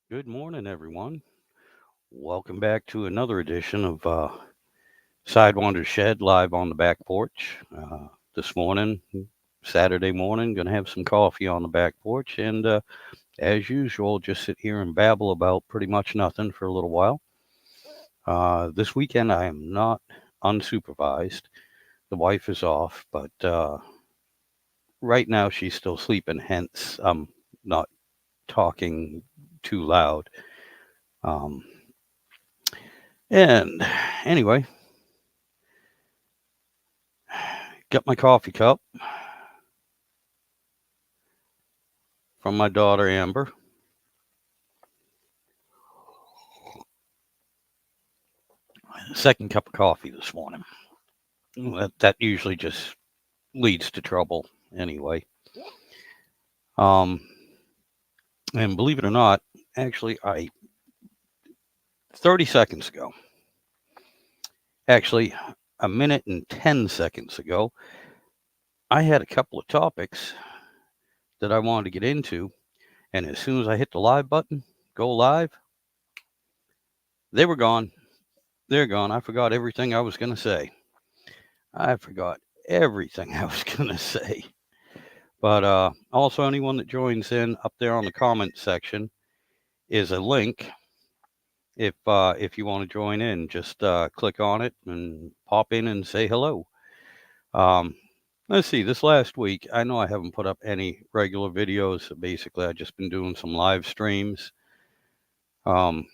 Good morning, everyone. Welcome back to another edition of Sidewinder Shed live on the back porch. This morning, Saturday morning, going to have some coffee on the back porch, and as usual, just sit here and babble about pretty much nothing for a little while. This weekend, I am not unsupervised. The wife is off, but right now she's still sleeping, hence, I'm not talking too loud. Um, and anyway, got my coffee cup from my daughter Amber. Second cup of coffee this morning. That usually just leads to trouble anyway. Um, and believe it or not, actually, I 30 seconds ago, actually a minute and 10 seconds ago, I had a couple of topics that I wanted to get into, and as soon as I hit the live button, go live, they were gone. They're gone. I forgot everything I was going to say. I forgot everything I was going to say. But also, anyone that joins in up there on the comment section is a link. If you want to join in, just click on it and pop in and say hello. Um, let's see. This last week, I know I haven't put up any regular videos. So basically, I've just been doing some live streams. Um,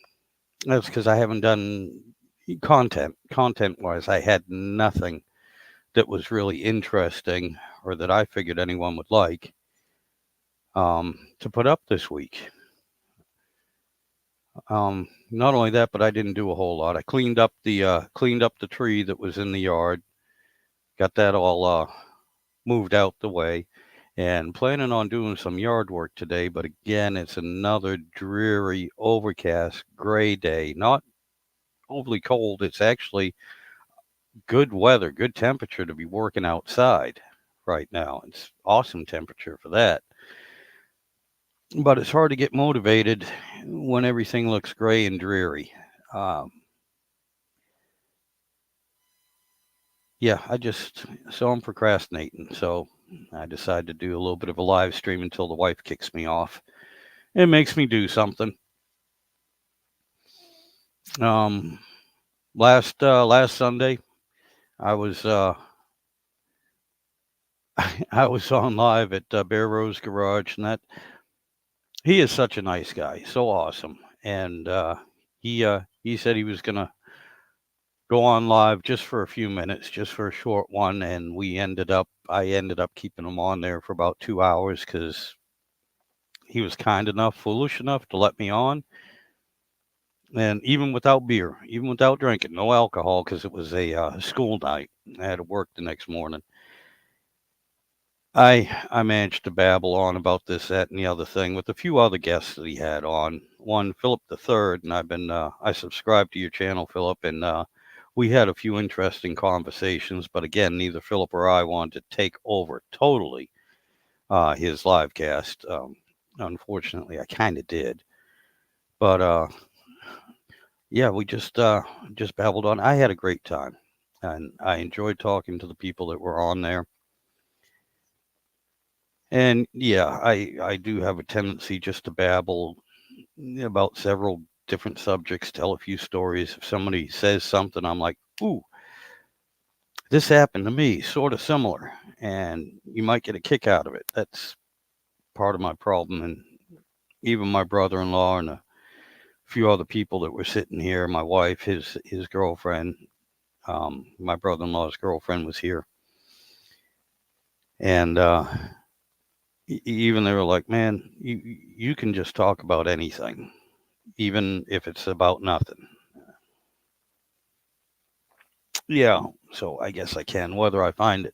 that's because I haven't done content. Content wise, I had nothing that was really interesting or that I figured anyone would like to put up this week. Not only that, but I didn't do a whole lot. I cleaned up the tree that was in the yard, got that all moved out the way, and planning on doing some yard work today. But again, it's another dreary, overcast, gray day. Not overly cold. It's actually good weather, good temperature to be working outside right now. It's awesome temperature for that. But it's hard to get motivated when everything looks gray and dreary. Um, Yeah, so I'm procrastinating. So I decided to do a little bit of a live stream until the wife kicks me off. It makes me do something. Um, last Sunday, I was I was on live at Bear Rose Garage, and that he is such a nice guy, so awesome. And he said he was gonna go on live just for a few minutes, just for a short one, and I ended up keeping him on there for about 2 hours because he was kind enough, foolish enough to let me on. And even without beer, even without drinking, no alcohol, because it was a school night. I had to work the next morning. I managed to babble on about this, that, and the other thing with a few other guests that he had on. One, Philip the Third, and I subscribed to your channel, Philip, and we had a few interesting conversations. But again, neither Philip or I wanted to take over totally his live cast. Unfortunately, I kind of did, but yeah, we just babbled on. I had a great time, and I enjoyed talking to the people that were on there. And yeah, I do have a tendency just to babble about several different subjects, tell a few stories. If somebody says something, I'm like, "Ooh, this happened to me, sort of similar," and you might get a kick out of it. That's part of my problem. And even my brother-in-law and a few other people that were sitting here, my wife, his girlfriend, my brother-in-law's girlfriend was here, and even they were like, "Man, you can just talk about anything, even if it's about nothing." Yeah, so I guess I can. Whether I find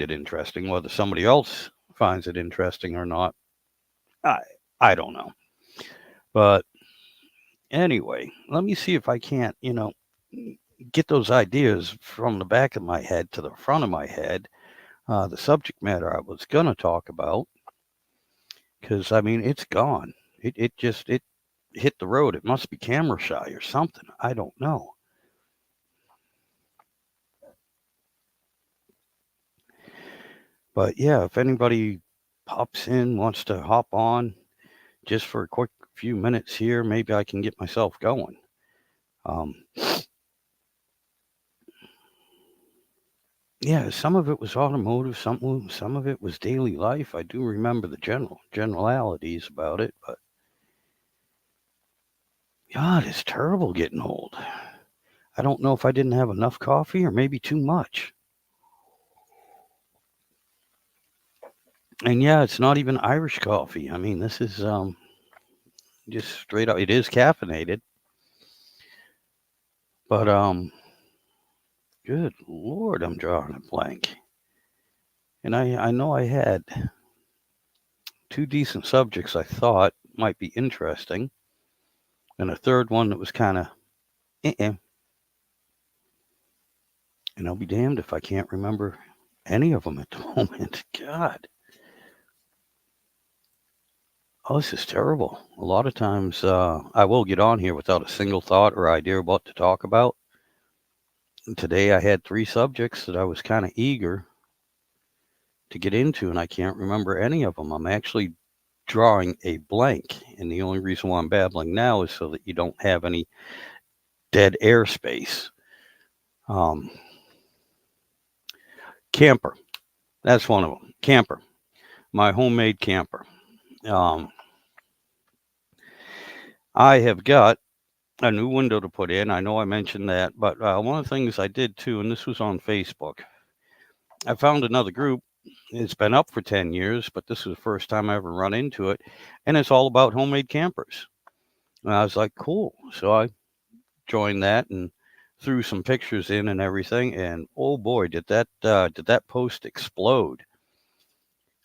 it interesting. Whether somebody else finds it interesting or not, I I don't know. But anyway, let me see if I can't, get those ideas from the back of my head to the front of my head. The subject matter I was gonna talk about, because I mean, it's gone. It hit the road. It must be camera shy or something. I don't know. But yeah, if anybody pops in, wants to hop on just for a quick few minutes here, maybe I can get myself going. Um, yeah, some of it was automotive, some of it was daily life. I do remember the generalities about it, but God, it's terrible getting old. I don't know if I didn't have enough coffee or maybe too much. And yeah, it's not even Irish coffee. I mean, this is just straight up. It is caffeinated, but good Lord, I'm drawing a blank. And I know I had two decent subjects I thought might be interesting, and a third one that was kind of eh. And I'll be damned if I can't remember any of them at the moment. God, oh, this is terrible. A lot of times I will get on here without a single thought or idea what to talk about. Today I had three subjects that I was kind of eager to get into, and I can't remember any of them. I'm actually drawing a blank, and the only reason why I'm babbling now is so that you don't have any dead airspace. Um, Camper, that's one of them. Camper, my homemade camper. Um, I have got a new window to put in. I know I mentioned that, but one of the things I did too, and this was on Facebook, I found another group. It's been up for 10 years, but this is the first time I ever run into it, and it's all about homemade campers. And I was like, cool. So I joined that and threw some pictures in and everything, and oh boy, did that post explode.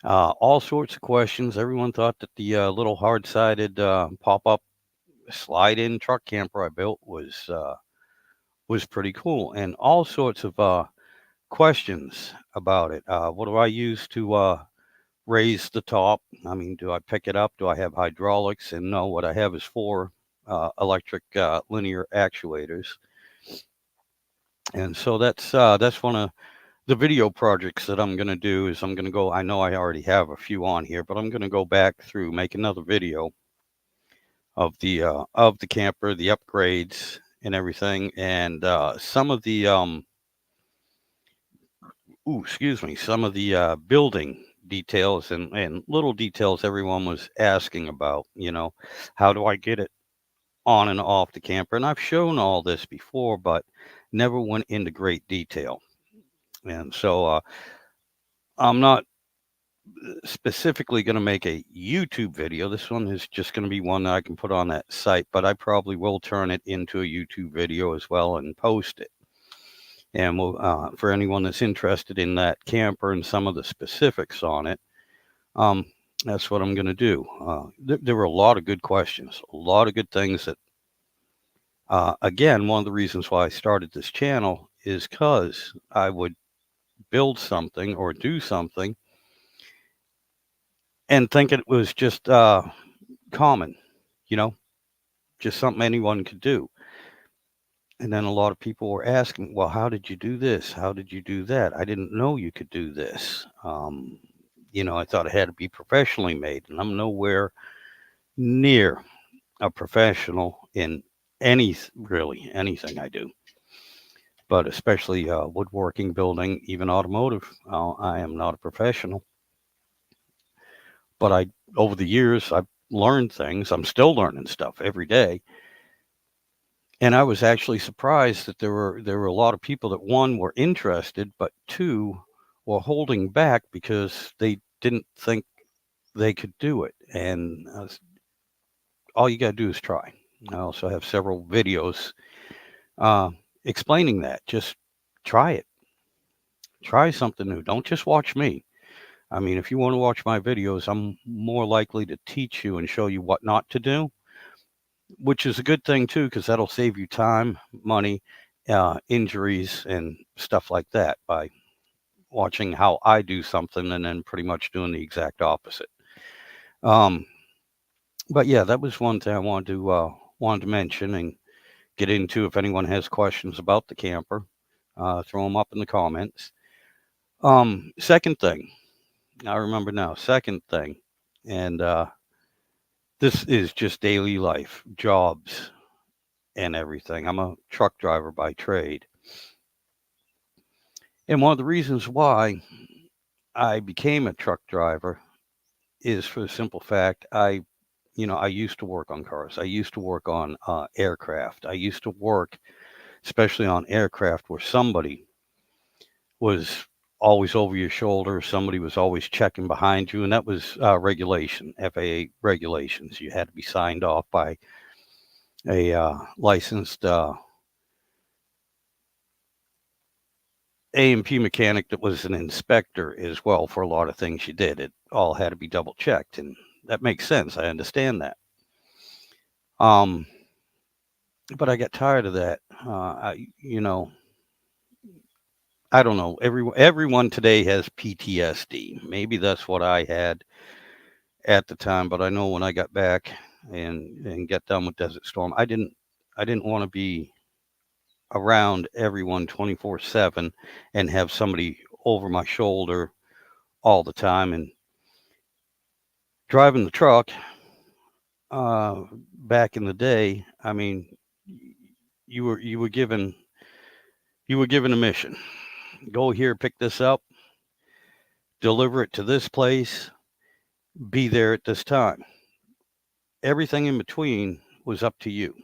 All sorts of questions. Everyone thought that the little hard-sided pop-up slide-in truck camper I built was pretty cool, and all sorts of questions about it. What do I use to raise the top? I mean, do I pick it up? Do I have hydraulics? And no, what I have is four electric linear actuators, and so that's one of the video projects that I'm going to do. Is I'm going to go. I know I already have a few on here, but I'm going to go back through, make another video of the camper, the upgrades and everything, and some of the excuse me, some of the building details and little details everyone was asking about. How do I get it on and off the camper? And I've shown all this before, but never went into great detail. And so I'm not specifically going to make a YouTube video. This one is just going to be one that I can put on that site, but I probably will turn it into a YouTube video as well and post it. And we'll, for anyone that's interested in that camper and some of the specifics on it, um, that's what I'm going to do. There were a lot of good questions, a lot of good things that, again, one of the reasons why I started this channel is because I would build something or do something and think it was just common, you know, just something anyone could do. And then a lot of people were asking, well, how did you do this? How did you do that? I didn't know you could do this. I thought it had to be professionally made, and I'm nowhere near a professional in really anything I do, but especially woodworking, building, even automotive. I am not a professional, but over the years, I've learned things. I'm still learning stuff every day. And I was actually surprised that there were a lot of people that, one, were interested, but two, were holding back because they didn't think they could do it. And all you got to do is try. I also have several videos uh, explaining that. Just try it. Try something new. Don't just watch me. I mean, if you want to watch my videos, I'm more likely to teach you and show you what not to do, which is a good thing too, because that'll save you time, money, injuries, and stuff like that by watching how I do something and then pretty much doing the exact opposite. Um, But yeah, that was one thing I wanted to mention and get into. If anyone has questions about the camper, throw them up in the comments. Second thing, I remember now. Second thing, and this is just daily life, jobs, and everything. I'm a truck driver by trade, and one of the reasons why I became a truck driver is for the simple fact I used to work on cars. I used to work on aircraft. I used to work, especially on aircraft, where somebody was always over your shoulder. Somebody was always checking behind you, and that was regulation, FAA regulations. You had to be signed off by a licensed A&P mechanic that was an inspector as well for a lot of things you did. It all had to be double checked, and that makes sense. I understand that. Um, but I got tired of that. I don't know. Everyone today has PTSD. Maybe that's what I had at the time, but I know when I got back and get done with Desert Storm, I didn't want to be around everyone 24/7 and have somebody over my shoulder all the time. And driving the truck uh, back in the day, I mean, you were given a mission. Go here, pick this up, deliver it to this place, be there at this time. Everything in between was up to you.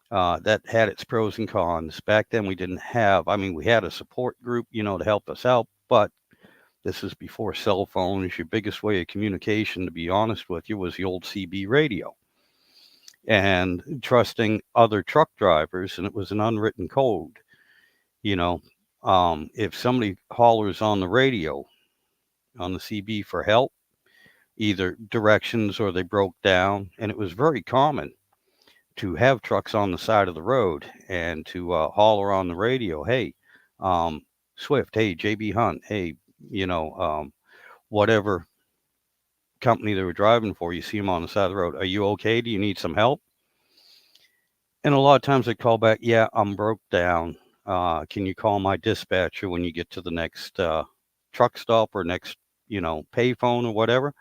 That had its pros and cons. Back then, we didn't have, I mean, we had a support group, to help us out, but this is before cell phones. Your biggest way of communication, to be honest with you, was the old CB radio and trusting other truck drivers, and it was an unwritten code. You know, if somebody hollers on the radio on the CB for help, either directions or they broke down, and it was very common to have trucks on the side of the road and to holler on the radio, hey, um, Swift, hey, JB Hunt, hey, you know, um, whatever company they were driving for, you see them on the side of the road. Are you okay? Do you need some help? And a lot of times they call back, yeah, I'm broke down. Can you call my dispatcher when you get to the next truck stop or next, payphone or whatever?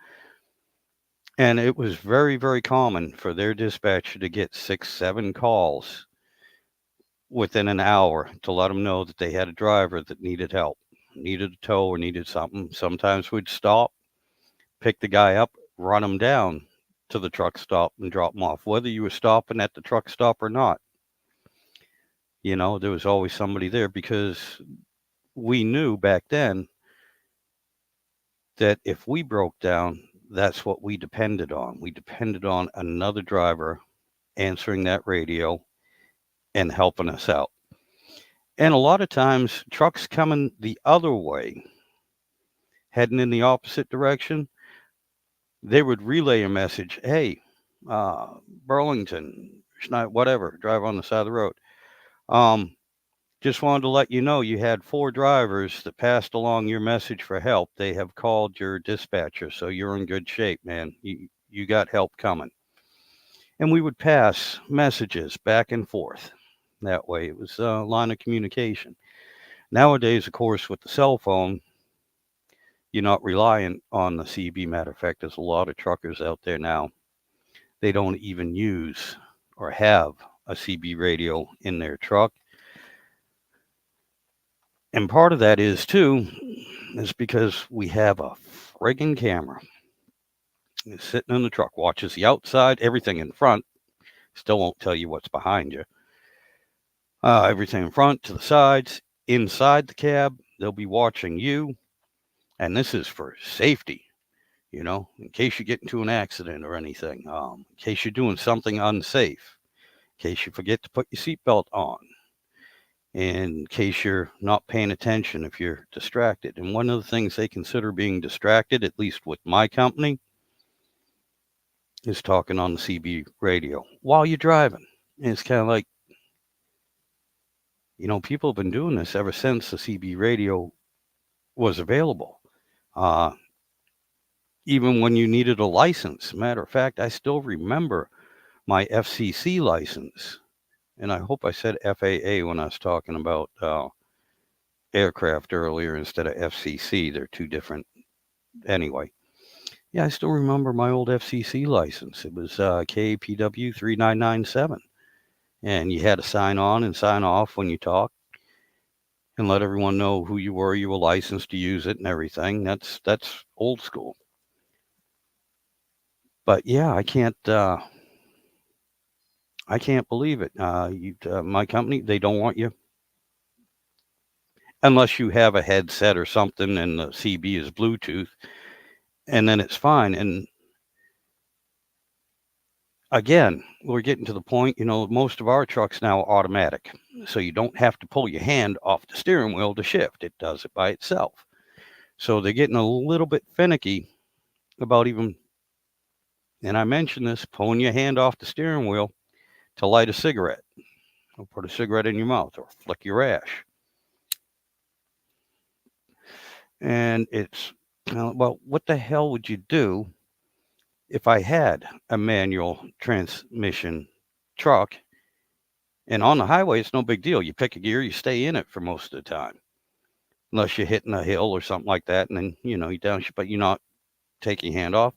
And it was very, very common for their dispatcher to get 6, 7 calls within an hour to let them know that they had a driver that needed help, needed a tow or needed something. Sometimes we'd stop, pick the guy up, run him down to the truck stop and drop him off. Whether you were stopping at the truck stop or not, there was always somebody there because we knew back then that if we broke down, that's what we depended on. We depended on another driver answering that radio and helping us out. And a lot of times, trucks coming the other way, heading in the opposite direction, they would relay a message, hey, Burlington, whatever, drive on the side of the road. Um, just wanted to let you know you had 4 drivers that passed along your message for help. They have called your dispatcher, so you're in good shape, man. You got help coming. And we would pass messages back and forth that way. It was a line of communication. Nowadays, of course, with the cell phone, you're not relying on the CB. Matter of fact, there's a lot of truckers out there now. They don't even use or have a CB radio in their truck. And part of that is because we have a friggin' camera. It's sitting in the truck, watches the outside, everything in front, still won't tell you what's behind you. Everything in front, to the sides, inside the cab, they'll be watching you. And this is for safety, in case you get into an accident or anything, in case you're doing something unsafe, in case you forget to put your seatbelt on, in case you're not paying attention if you're distracted. And one of the things they consider being distracted, at least with my company, is talking on the CB radio while you're driving. And it's kind of like, people have been doing this ever since the CB radio was available. Uh, even when you needed a license. Matter of fact, I still remember my FCC license, and I hope I said FAA when I was talking about aircraft earlier instead of FCC. They're two different. Anyway, yeah, I still remember my old FCC license. It was KPW 3997, and you had to sign on and sign off when you talked and let everyone know who you were licensed to use it and everything. That's old school. But yeah, I can't believe it. My company, they don't want you unless you have a headset or something and the CB is Bluetooth, and then it's fine. And again, we're getting to the point, most of our trucks now are automatic. So you don't have to pull your hand off the steering wheel to shift. It does it by itself. So they're getting a little bit finicky about even, and I mentioned this, pulling your hand off the steering wheel to light a cigarette or put a cigarette in your mouth or flick your ash. And it's, well, what the hell would you do if I had a manual transmission truck? And on the highway, it's no big deal. You pick a gear, you stay in it for most of the time, unless you're hitting a hill or something like that. And then, you downshift, but you're not taking your hand off.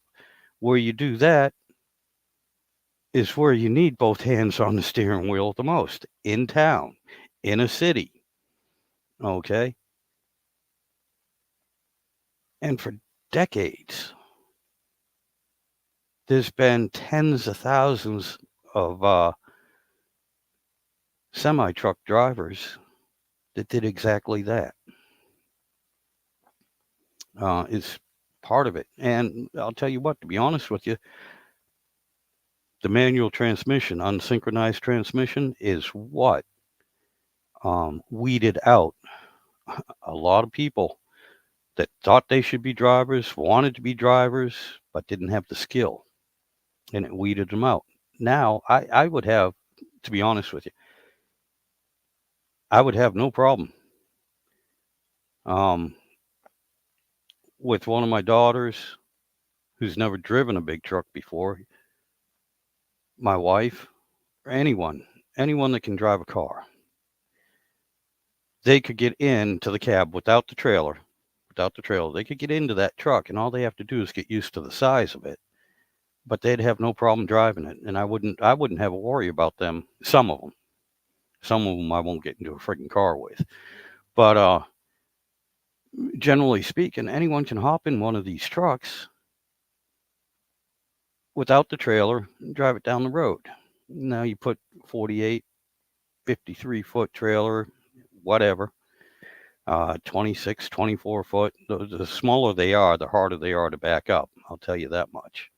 Where you do that is where you need both hands on the steering wheel the most, in town, in a city. Okay. And for decades, there's been tens of thousands of semi truck drivers that did exactly that. Is part of it. And I'll tell you what, to be honest with you, the manual transmission, unsynchronized transmission, is what weeded out a lot of people that thought they should be drivers, wanted to be drivers, but didn't have the skill. And it weeded them out. Now, I would have, to be honest with you, I would have no problem um, with one of my daughters who's never driven a big truck before, my wife, or anyone that can drive a car. They could get into the cab without the trailer. They could get into that truck, and all they have to do is get used to the size of it. But they'd have no problem driving it, and I wouldn't have a worry about them. Some of them I won't get into a freaking car with. But generally speaking, anyone can hop in one of these trucks without the trailer and drive it down the road. Now you put 48, 53-foot trailer, whatever, 26, 24 foot. The smaller they are, the harder they are to back up. I'll tell you that much.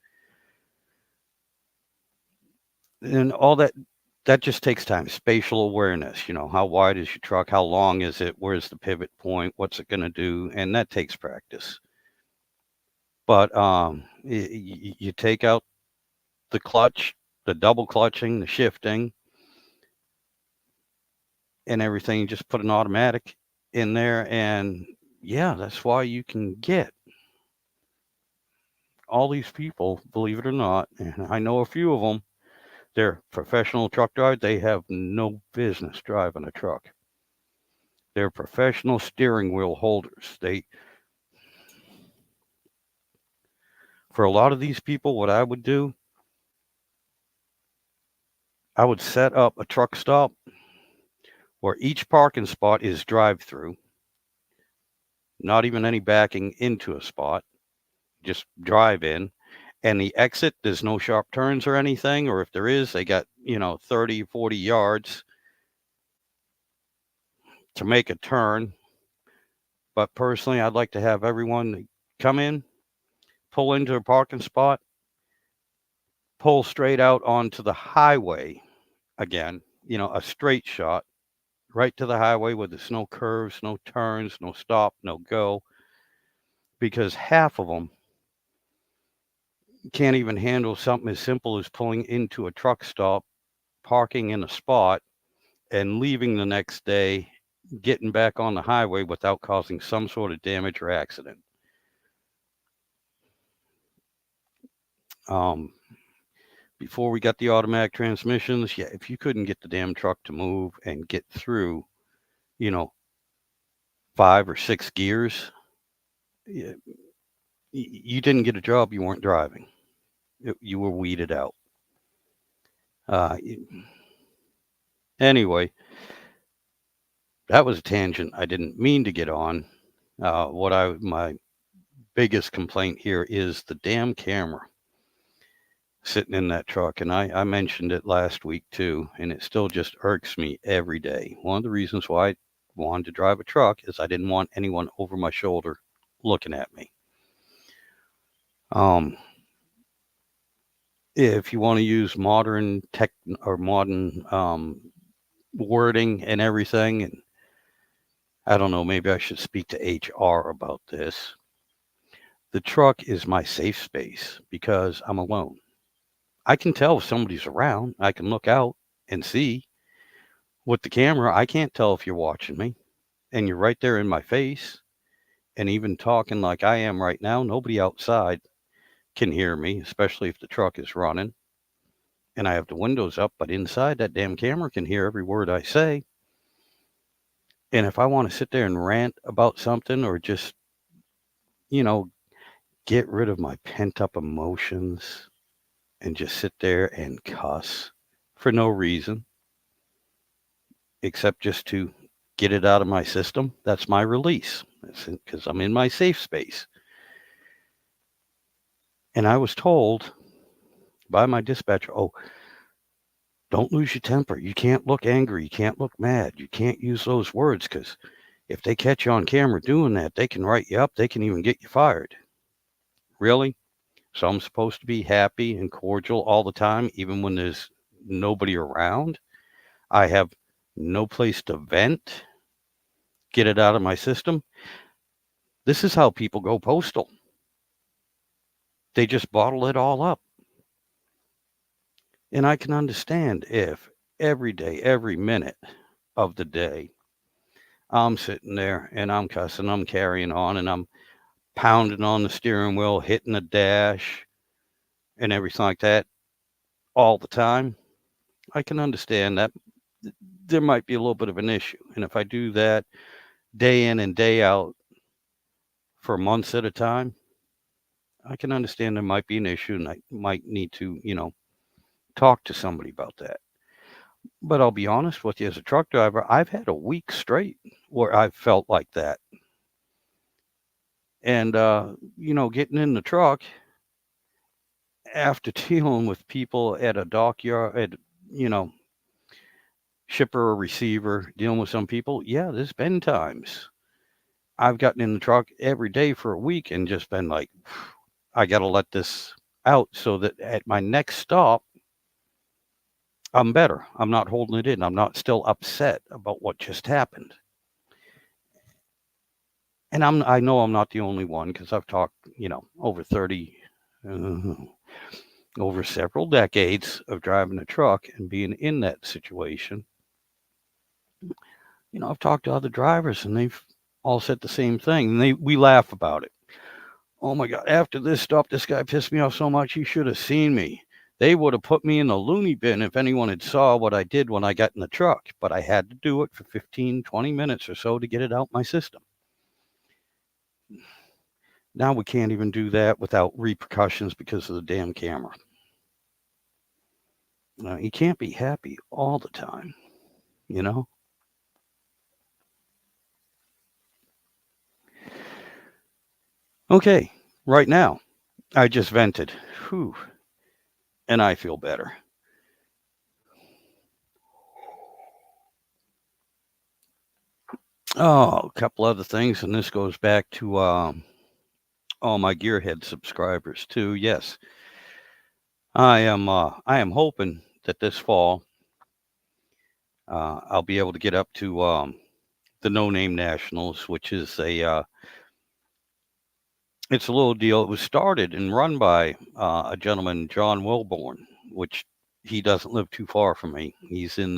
And all that just takes time. Spatial awareness, how wide is your truck? How long is it? Where's the pivot point? What's it going to do? And that takes practice. But you take out the clutch, the double clutching, the shifting, and everything. You just put an automatic in there, and yeah, that's why you can get all these people, believe it or not, and I know a few of them. They're professional truck drivers. They have no business driving a truck. They're professional steering wheel holders. For a lot of these people, what I would do, I would set up a truck stop where each parking spot is drive-through, not even any backing into a spot, just drive in. And the exit, there's no sharp turns or anything, or if there is, they got, 30, 40 yards to make a turn. But personally, I'd like to have everyone come in, pull into a parking spot, pull straight out onto the highway again, a straight shot right to the highway where there's no curves, no turns, no stop, no go, because half of them can't even handle something as simple as pulling into a truck stop, parking in a spot, and leaving the next day, getting back on the highway without causing some sort of damage or accident. Um, Before we got the automatic transmissions, yeah, if you couldn't get the damn truck to move and get through, you know, 5 or 6 gears, you, you didn't get a job. You weren't driving. You were weeded out. Uh, anyway, that was a tangent I didn't mean to get on. My biggest complaint here is the damn camera sitting in that truck. And I mentioned it last week too, and it still just irks me every day. One of the reasons why I wanted to drive a truck is I didn't want anyone over my shoulder looking at me. Um, if you want to use modern tech or modern wording and everything, and I don't know, maybe I should speak to HR about this. The truck is my safe space because I'm alone. I can tell if somebody's around. I can look out and see. With the camera, I can't tell if you're watching me and you're right there in my face. And even talking like I am right now, nobody outside can hear me, especially if the truck is running and I have the windows up. But inside, that damn camera can hear every word I say. And if I want to sit there and rant about something or just, you know, get rid of my pent up emotions and just sit there and cuss for no reason except just to get it out of my system, that's my release because I'm in my safe space. And I was told by my dispatcher, oh, don't lose your temper. You can't look angry. You can't look mad. You can't use those words because if they catch you on camera doing that, they can write you up. They can even get you fired. Really? So I'm supposed to be happy and cordial all the time, even when there's nobody around? I have no place to vent, get it out of my system. This is how people go postal. They just bottle it all up. And I can understand if every day, every minute of the day, I'm sitting there and I'm cussing, I'm carrying on, and I'm pounding on the steering wheel, hitting the dash, and everything like that all the time. I can understand that there might be a little bit of an issue. And if I do that day in and day out for months at a time, I can understand there might be an issue and I might need to, talk to somebody about that. But I'll be honest with you, as a truck driver, I've had a week straight where I've felt like that. And, getting in the truck after dealing with people at a dockyard, you know, shipper or receiver, dealing with some people, yeah, there's been times I've gotten in the truck every day for a week and just been like, I got to let this out so that at my next stop, I'm better. I'm not holding it in. I'm not still upset about what just happened. And I know I'm not the only one because I've talked, over 30, uh, over several decades of driving a truck and being in that situation. I've talked to other drivers and they've all said the same thing. And we laugh about it. Oh my God, after this stop, this guy pissed me off so much, he should have seen me. They would have put me in the loony bin if anyone had saw what I did when I got in the truck. But I had to do it for 15, 20 minutes or so to get it out my system. Now we can't even do that without repercussions because of the damn camera. You can't be happy all the time, you know? Okay, right now, I just vented. Whew, and I feel better. Oh, a couple other things, and this goes back to all my Gearhead subscribers too. Yes, I am hoping that this fall I'll be able to get up to the No Name Nationals, which is it's a little deal. It was started and run by a gentleman, John Wilborn, which he doesn't live too far from me. He's in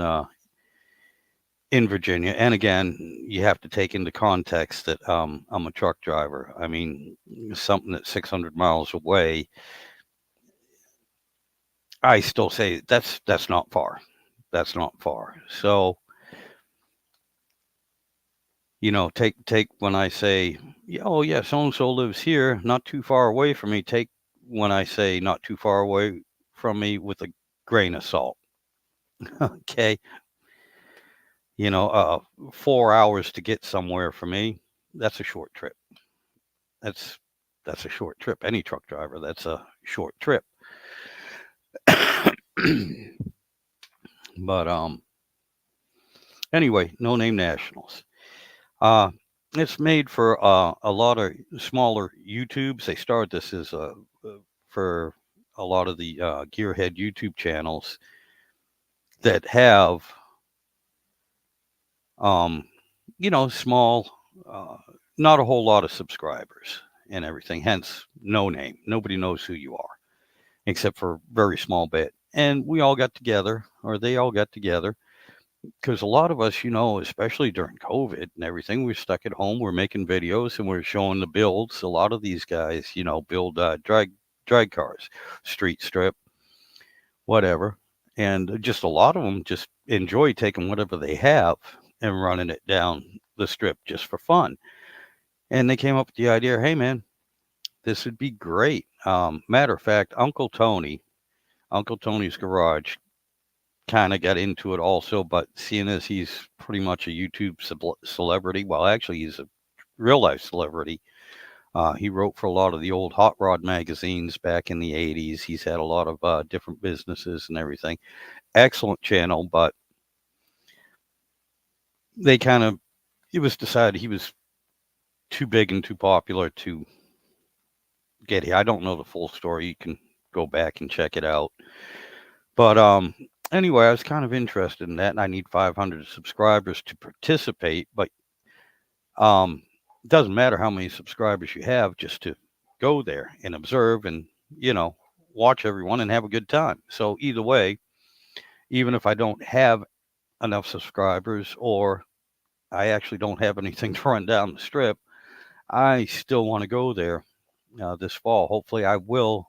Virginia, and again, you have to take into context that I'm a truck driver. I mean, something that's 600 miles away. I still say that's not far. That's not far. So, take when I say, "Yeah, oh yeah, so and so lives here, not too far away from me." Take when I say not too far away from me with a grain of salt. Okay, 4 hours to get somewhere for me. That's a short trip. That's that's a short trip. Any truck driver, that's a short trip. But anyway, no name nationals. Uh, it's made for a lot of smaller YouTubes. They started this as for a lot of the gearhead YouTube channels that have um, small, uh, not a whole lot of subscribers and everything. Hence, no name. Nobody knows who you are except for a very small bit. And we all got together, or they all got together, because a lot of us, especially during COVID and everything, we're stuck at home. We're making videos and we're showing the builds. A lot of these guys, build drag cars, street strip, whatever, and just a lot of them just enjoy taking whatever they have and running it down the strip just for fun. And they came up with the idea, hey man, this would be great. Matter of fact, Uncle Tony's Garage kind of got into it also, but seeing as he's pretty much a YouTube celebrity, well, actually, he's a real life celebrity. He wrote for a lot of the old hot rod magazines back in the 80s. He's had a lot of different businesses and everything. Excellent channel, but they kind of, it was decided he was too big and too popular to get here. I don't know the full story. You can go back and check it out. But anyway, I was kind of interested in that, and I need 500 subscribers to participate. But it doesn't matter how many subscribers you have, just to go there and observe and you know watch everyone and have a good time. So either way, even if I don't have enough subscribers or I actually don't have anything to run down the strip, I still want to go there this fall. Hopefully, I will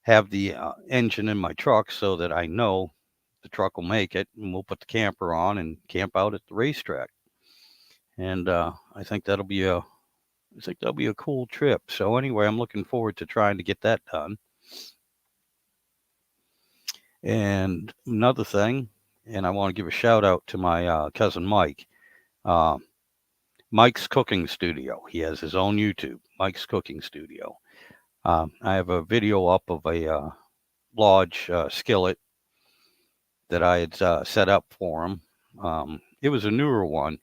have the engine in my truck so that I know the truck will make it, and we'll put the camper on and camp out at the racetrack. And I think that'll be a cool trip. So anyway, I'm looking forward to trying to get that done. And another thing, and I want to give a shout out to my cousin Mike. Uh, Mike's Cooking Studio. He has his own YouTube, Mike's Cooking Studio. I have a video up of a large skillet that I had set up for him. It was a newer one,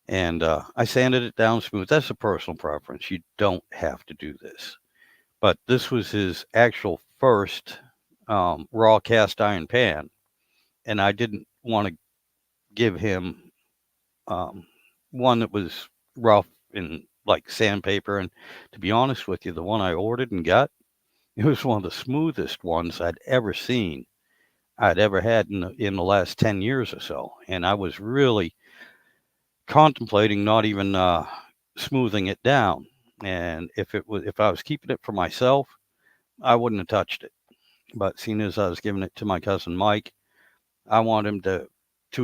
and I sanded it down smooth. That's a personal preference. You don't have to do this. But this was his actual first raw cast iron pan, and I didn't want to give him um, one that was rough and like sandpaper. And to be honest with you, the one I ordered and got, it was one of the smoothest ones I'd ever had in the last 10 years or so. And I was really contemplating not even smoothing it down. And if I was keeping it for myself, I wouldn't have touched it. But seeing as I was giving it to my cousin Mike, I want him to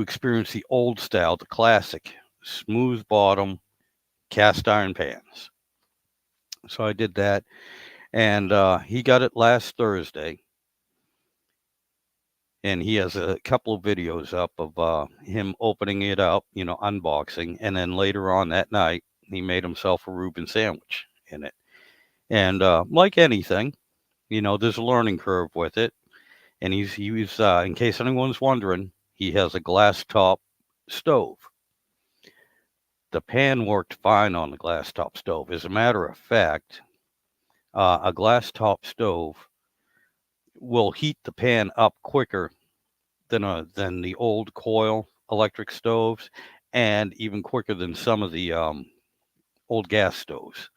experience the old style, the classic smooth bottom cast iron pans. So I did that, and he got it last Thursday, and he has a couple of videos up of him opening it up, unboxing, and then later on that night he made himself a Reuben sandwich in it. And like anything, there's a learning curve with it. And he was in case anyone's wondering, he has a glass top stove. The pan worked fine on the glass top stove. As a matter of fact, a glass top stove will heat the pan up quicker than the old coil electric stoves, and even quicker than some of the old gas stoves.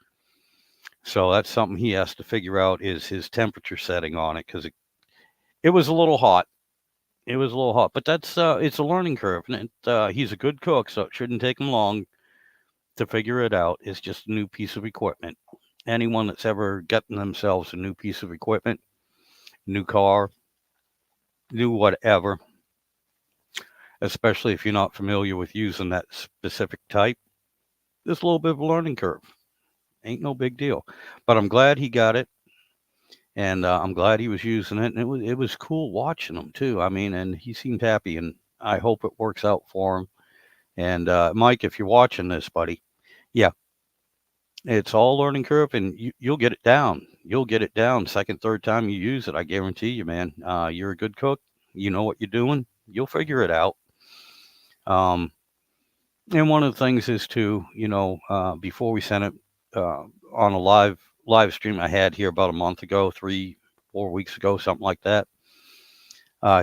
So that's something he has to figure out, is his temperature setting on it, because it was a little hot. It was a little hot, but that's it's a learning curve, and he's a good cook, so it shouldn't take him long to figure it out. It's just a new piece of equipment. Anyone that's ever gotten themselves a new piece of equipment, new car, do whatever, especially if you're not familiar with using that specific type. There's a little bit of a learning curve. Ain't no big deal. But I'm glad he got it, and I'm glad he was using it, and it was cool watching him too. I mean, and he seemed happy, and I hope it works out for him. And Mike, if you're watching this, buddy, yeah, it's all learning curve, and you'll get it down. You'll get it down second, third time you use it. I guarantee you, man. You're a good cook. You know what you're doing. You'll figure it out. Um, and one of the things is to, before we sent it on a live stream I had here about a month ago, 4 weeks ago, something like that.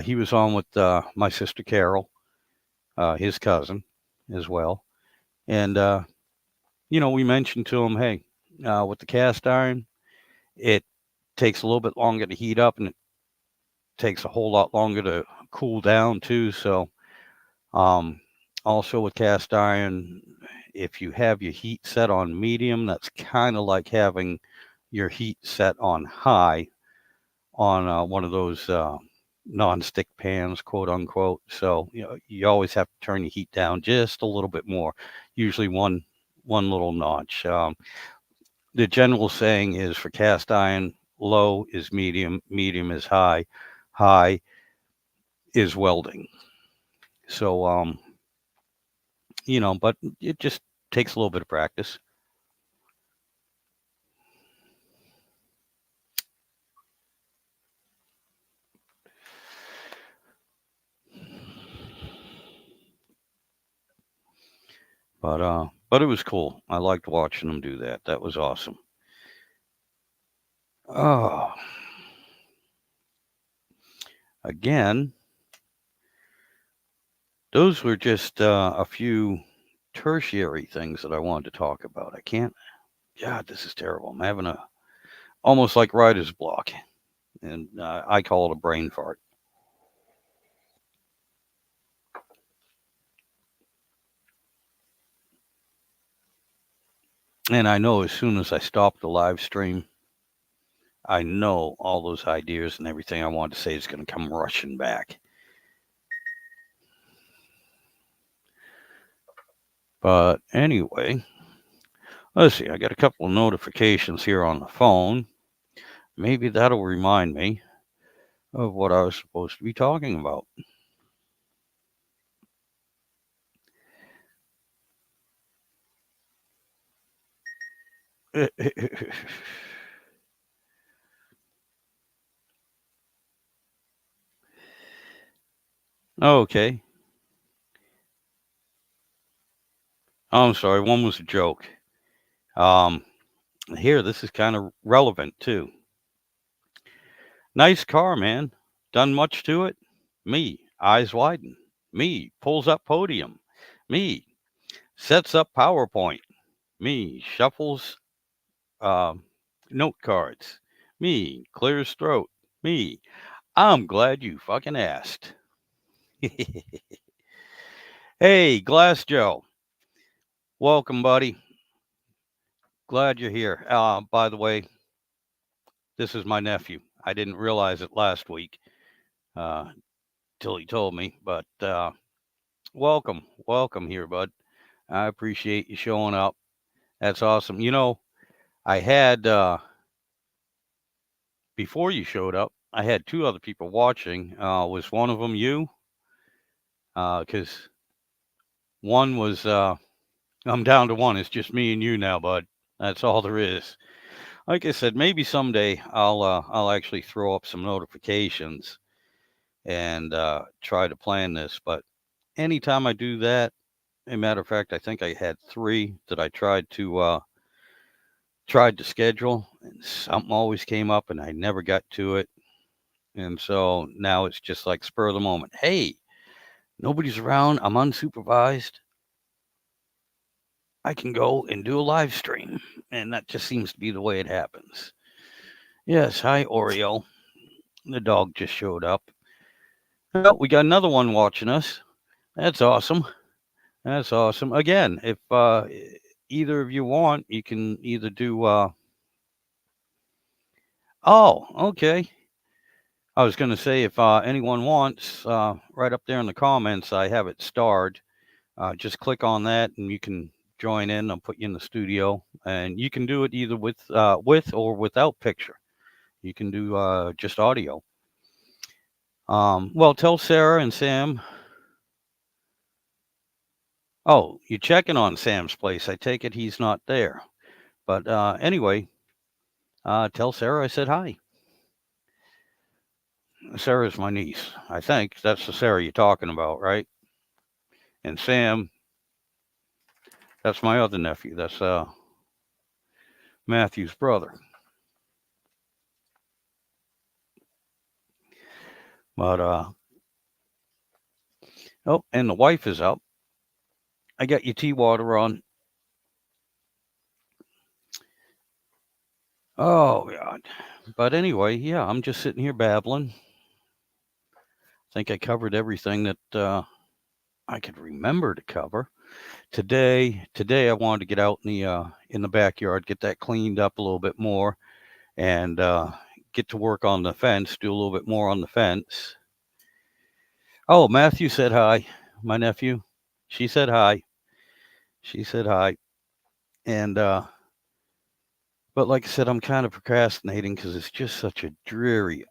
He was on with my sister Carol, his cousin, as well, and we mentioned to him, hey, with the cast iron, it takes a little bit longer to heat up, and it takes a whole lot longer to cool down too. So, um, also with cast iron, if you have your heat set on medium, that's kind of like having your heat set on high on one of those non-stick pans, quote unquote. So you always have to turn your heat down just a little bit more, usually one little notch. The general saying is for cast iron, low is medium, medium is high, high is welding. So but it just takes a little bit of practice. But it was cool. I liked watching them do that. That was awesome. Oh, again, those were just a few tertiary things that I wanted to talk about. I can't. God, this is terrible. I'm having a almost like writer's block, and I call it a brain fart. And I know as soon as I stop the live stream, I know all those ideas and everything I wanted to say is going to come rushing back. But anyway, let's see. I got a couple of notifications here on the phone. Maybe that'll remind me of what I was supposed to be talking about. Okay. I'm sorry. One was a joke. Um, Here, this is kind of relevant too. Nice car, man. Done much to it? Me, eyes widen. Me, pulls up podium. Me, sets up PowerPoint. Me, shuffles um, note cards. Me, clears throat. Me, I'm glad you fucking asked. Hey, Glass Joe. Welcome, buddy. Glad you're here. By the way, this is my nephew. I didn't realize it last week uh, till he told me, but welcome. Welcome here, bud. I appreciate you showing up. That's awesome. I had, before you showed up, I had two other people watching. Was one of them you? Because one was, I'm down to one. It's just me and you now, bud. That's all there is. Like I said, maybe someday I'll actually throw up some notifications and try to plan this. But anytime I do that, a matter of fact, I think I had three that I tried to schedule, and something always came up, and I never got to it. And so now it's just like spur of the moment. Hey, nobody's around. I'm unsupervised. I can go and do a live stream, and that just seems to be the way it happens. Yes, hi Oreo. The dog just showed up. Oh, we got another one watching us. That's awesome. That's awesome. Again, if either of you want, you can either do. Oh, okay. I was going to say, if anyone wants, right up there in the comments, I have it starred. Just click on that, and you can join in. I'll put you in the studio, and you can do it either with or without picture. You can do just audio. Well, tell Sarah and Sam. Oh, you're checking on Sam's place. I take it he's not there. But anyway, tell Sarah I said hi. Sarah's my niece. I think that's the Sarah you're talking about, right? And Sam, that's my other nephew. That's Matthew's brother. But oh, and the wife is up. I got your tea water on. Oh God. But anyway, yeah, I'm just sitting here babbling. I think I covered everything that I could remember to cover. Today I wanted to get out in the backyard, get that cleaned up a little bit more, and get to work on the fence, do a little bit more on the fence. Oh, Matthew said hi, my nephew. She said hi. She said hi. And but like I said, I'm kind of procrastinating because it's just such a dreary,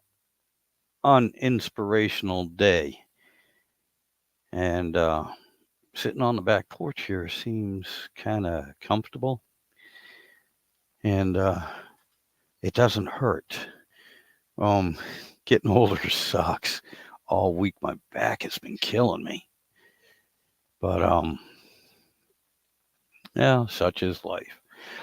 uninspirational day. And sitting on the back porch here seems kind of comfortable, and it doesn't hurt. Um, Getting older sucks. All week my back has been killing me. But yeah, such is life.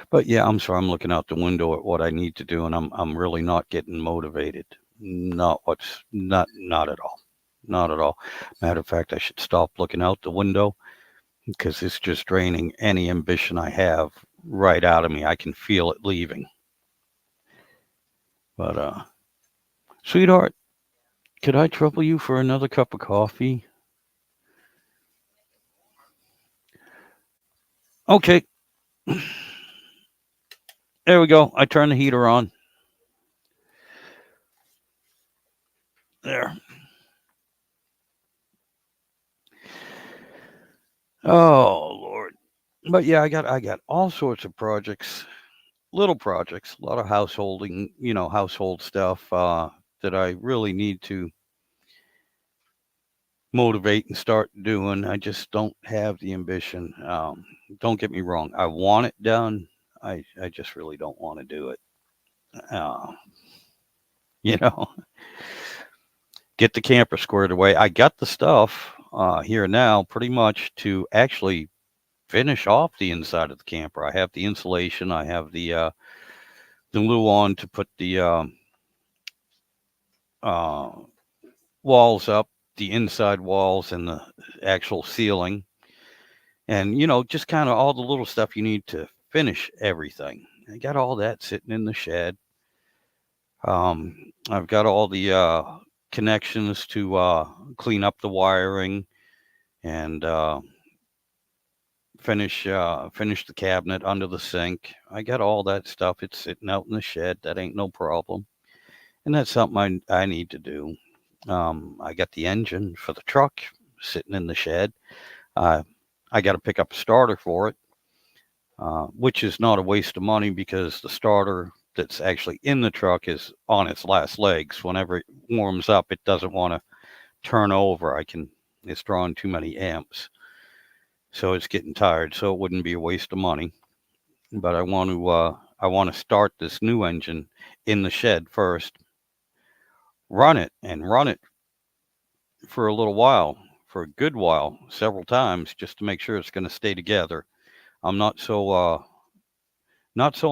But yeah, I'm sorry. I'm looking out the window at what I need to do, and I'm really not getting motivated. Not at all. Not at all. Matter of fact, I should stop looking out the window because it's just draining any ambition I have right out of me. I can feel it leaving. But sweetheart, could I trouble you for another cup of coffee? Okay, there we go. I turn the heater on. There. Oh Lord. But yeah, I got all sorts of projects, little projects, a lot of household stuff that I really need to motivate and start doing. I just don't have the ambition. Don't get me wrong. I want it done. I just really don't want to do it. Uh, you know, get the camper squared away. I got the stuff here now pretty much to actually finish off the inside of the camper. I have the insulation. I have the luan to put the uh, walls up, the inside walls, and the actual ceiling, and just kind of all the little stuff you need to finish everything. I got all that sitting in the shed. I've got all the connections to clean up the wiring and finish the cabinet under the sink. I got all that stuff. It's sitting out in the shed. That ain't no problem. And that's something I need to do. I got the engine for the truck sitting in the shed. Uh, I got to pick up a starter for it, which is not a waste of money because the starter that's actually in the truck is on its last legs. Whenever it warms up, it doesn't want to turn over. It's drawing too many amps, so it's getting tired. So it wouldn't be a waste of money. But I want to start this new engine in the shed first, run it for a little while, for a good while, several times, just to make sure it's going to stay together. I'm not so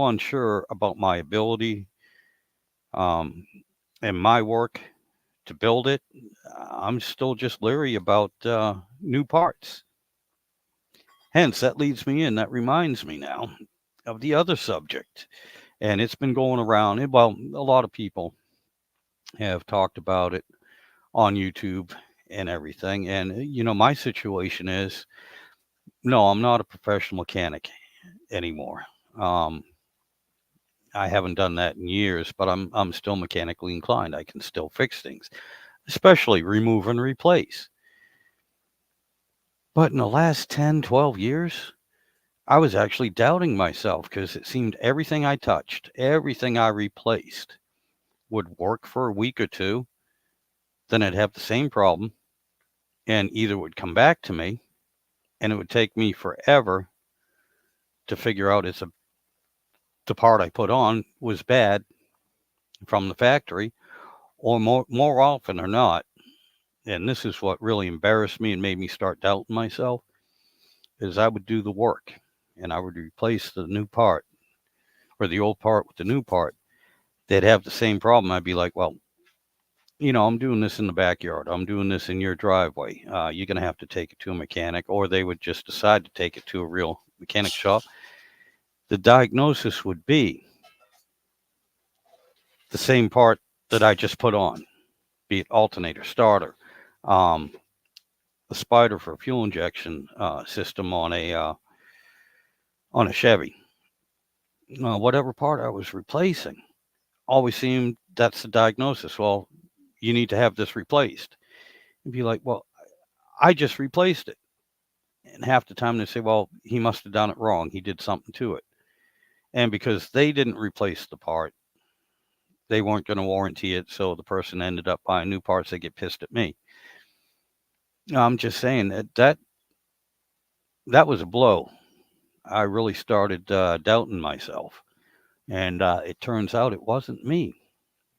unsure about my ability um, and my work to build it. I'm still just leery about new parts. Hence, that reminds me now of the other subject, and it's been going around. Well, a lot of people have talked about it on YouTube and everything. And my situation is, no, I'm not a professional mechanic anymore. Um, I haven't done that in years, but I'm still mechanically inclined. I can still fix things, especially remove and replace. But in the last 10, 12 years, I was actually doubting myself because it seemed everything I touched, everything I replaced would work for a week or two, then I'd have the same problem and either would come back to me and it would take me forever to figure out if the part I put on was bad from the factory, or more often or not, and this is what really embarrassed me and made me start doubting myself, is I would do the work and I would replace the new part or the old part with the new part. They'd have the same problem. I'd be like, well, I'm doing this in the backyard. I'm doing this in your driveway. You're going to have to take it to a mechanic, or they would just decide to take it to a real mechanic shop. The diagnosis would be the same part that I just put on, be it alternator, starter, um, a spider for a fuel injection system on a Chevy. Whatever part I was replacing, always seemed that's the diagnosis. Well, you need to have this replaced. And be like, well, I just replaced it. And half the time they say, well, he must have done it wrong. He did something to it. And because they didn't replace the part, they weren't going to warranty it. So the person ended up buying new parts. They get pissed at me. I'm just saying that was a blow. I really started doubting myself. And it turns out it wasn't me.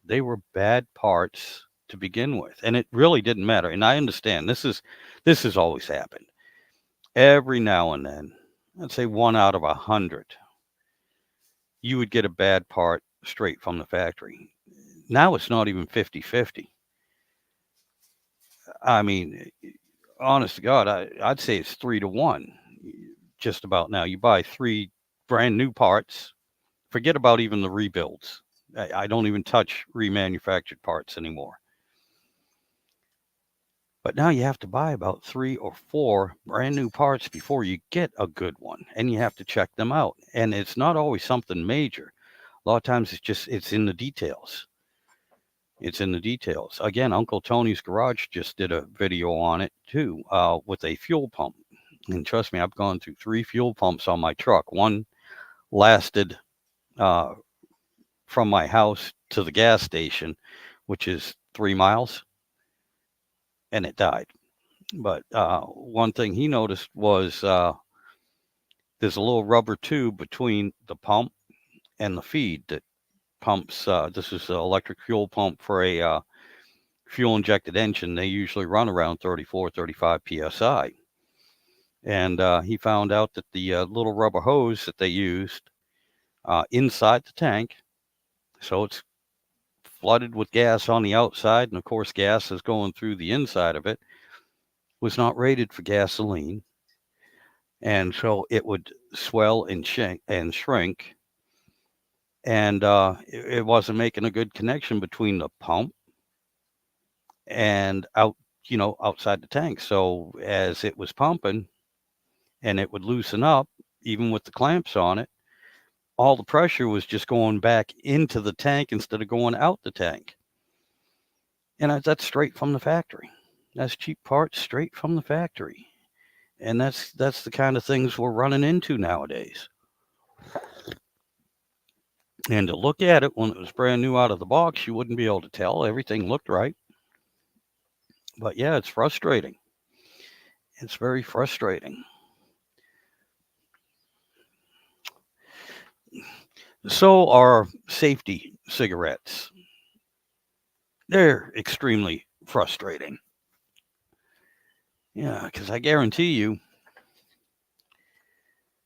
They were bad parts to begin with. And it really didn't matter. And I understand this has always happened. Every now and then, let's say 1 out of 100, you would get a bad part straight from the factory. Now it's not even 50-50. I mean, honest to God, I'd say it's 3 to 1 just about now. You buy 3 brand new parts, forget about even the rebuilds. I don't even touch remanufactured parts anymore. But now you have to buy about 3 or 4 brand new parts before you get a good one, and you have to check them out. And it's not always something major. A lot of times it's in the details. It's in the details. Again, Uncle Tony's Garage just did a video on it too, with a fuel pump. And trust me, I've gone through 3 fuel pumps on my truck. One lasted uh, from my house to the gas station, which is 3 miles, and it died. But one thing he noticed was there's a little rubber tube between the pump and the feed that pumps. This is an electric fuel pump for a fuel injected engine. They usually run around 34, 35 psi. And he found out that the little rubber hose that they used inside the tank, so it's flooded with gas on the outside, and of course, gas is going through the inside of it, was not rated for gasoline. And so it would swell and shrink, and it wasn't making a good connection between the pump and outside the tank. So as it was pumping and it would loosen up, even with the clamps on it, all the pressure was just going back into the tank instead of going out the tank. And that's straight from the factory. That's cheap parts straight from the factory. And that's the kind of things we're running into nowadays. And to look at it when it was brand new out of the box, you wouldn't be able to tell. Everything looked right. But yeah, it's frustrating. It's very frustrating. So are safety cigarettes. They're extremely frustrating. Yeah, because I guarantee you,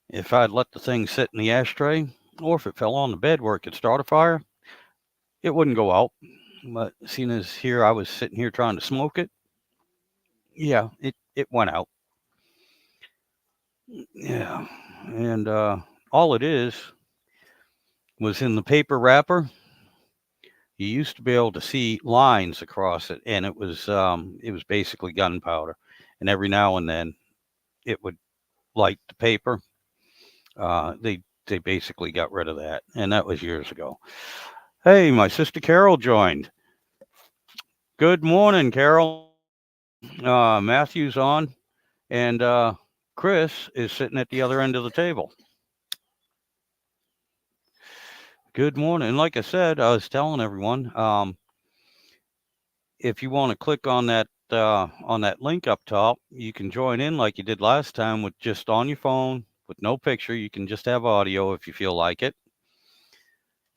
if I'd let the thing sit in the ashtray, or if it fell on the bed where it could start a fire, it wouldn't go out. But seeing as here I was sitting here trying to smoke it, yeah, it went out. Yeah, and all it is was in the paper wrapper. You used to be able to see lines across it, and it was basically gunpowder. And every now and then, it would light the paper. They they basically got rid of that, and that was years ago. Hey, my sister Carol joined. Good morning, Carol. Matthew's on, and Chris is sitting at the other end of the table. Good morning. And like I said, I was telling everyone, if you want to click on that link up top, you can join in like you did last time with just on your phone with no picture. You can just have audio if you feel like it,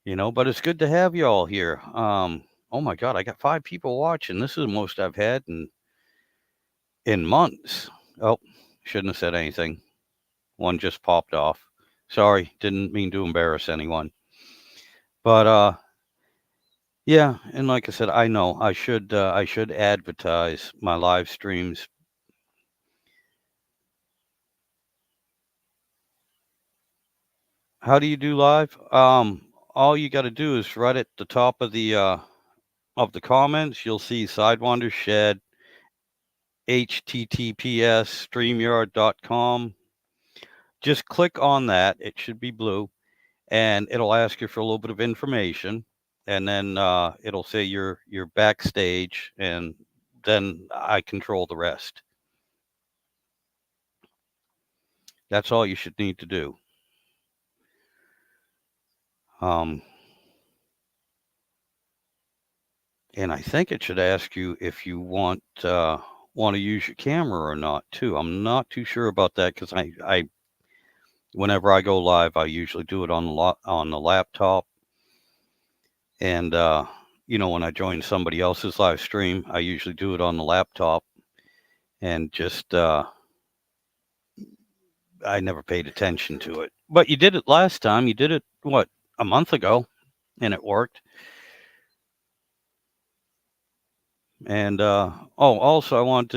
but it's good to have you all here. Oh my God, I got 5 people watching. This is the most I've had in months. Oh, shouldn't have said anything. One just popped off. Sorry, didn't mean to embarrass anyone. But yeah, and like I said, I know I should advertise my live streams. How do you do live? All you got to do is right at the top of the comments, you'll see Sidewinder Shed, https streamyard.com. Just click on that. It should be blue, and it'll ask you for a little bit of information, and then it'll say you're backstage, and then I control the rest. That's all you should need to do. Um, and I think it should ask you if you want to use your camera or not too. I'm not too sure about that because I whenever I go live, I usually do it on the laptop, and when I join somebody else's live stream, I usually do it on the laptop, and just I never paid attention to it. But you did it last time. You did it what, a month ago, and it worked. And also I wanted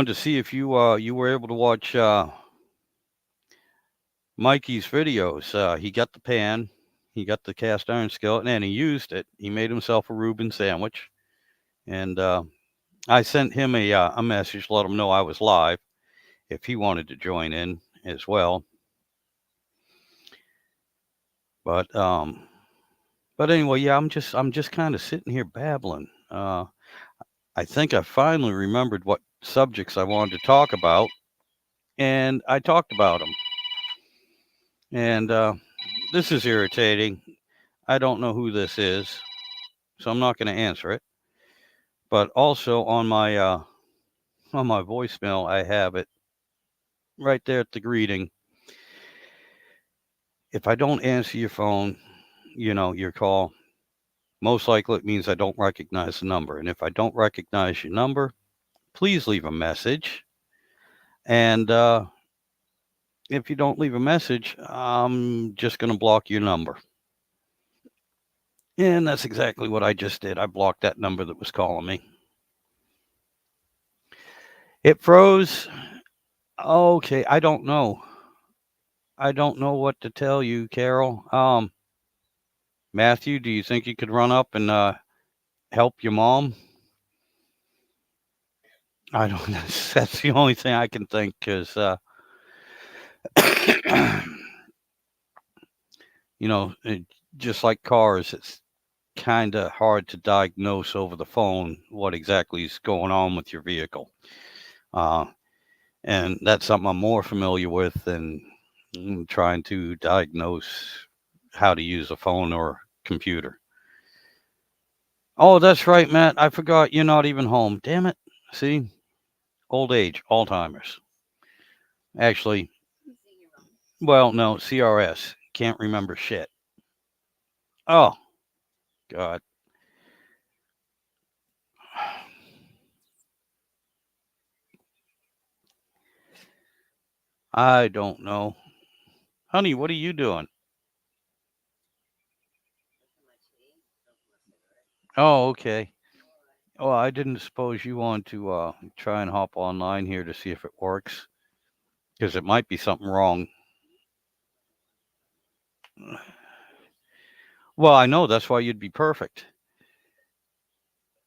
to see if you were able to watch Mikey's videos. He got the pan, he got the cast iron skillet, and he used it. He made himself a Reuben sandwich, and I sent him a message to let him know I was live if he wanted to join in as well. But anyway, yeah, I'm just kind of sitting here babbling. I think I finally remembered what subjects I wanted to talk about, and I talked about them. And this is irritating. I don't know who this is, so I'm not going to answer it. But also on my voicemail, I have it right there at the greeting. If I don't answer your phone, your call, most likely it means I don't recognize the number. And if I don't recognize your number, please leave a message. And if you don't leave a message, I'm just going to block your number. And that's exactly what I just did. I blocked that number that was calling me. It froze. Okay, I don't know. I don't know what to tell you, Carol. Matthew, do you think you could run up and help your mom? I don't know. That's the only thing I can think because, just like cars, it's kind of hard to diagnose over the phone what exactly is going on with your vehicle. Uh, and that's something I'm more familiar with than trying to diagnose how to use a phone or computer. Oh, that's right, Matt. I forgot you're not even home. Damn it. See, old age, Alzheimer's. Actually, well, no, CRS. Can't remember shit. Oh, God. I don't know. Honey, what are you doing? Oh, okay. Oh, I didn't suppose you want to try and hop online here to see if it works because it might be something wrong. Well, I know that's why you'd be perfect.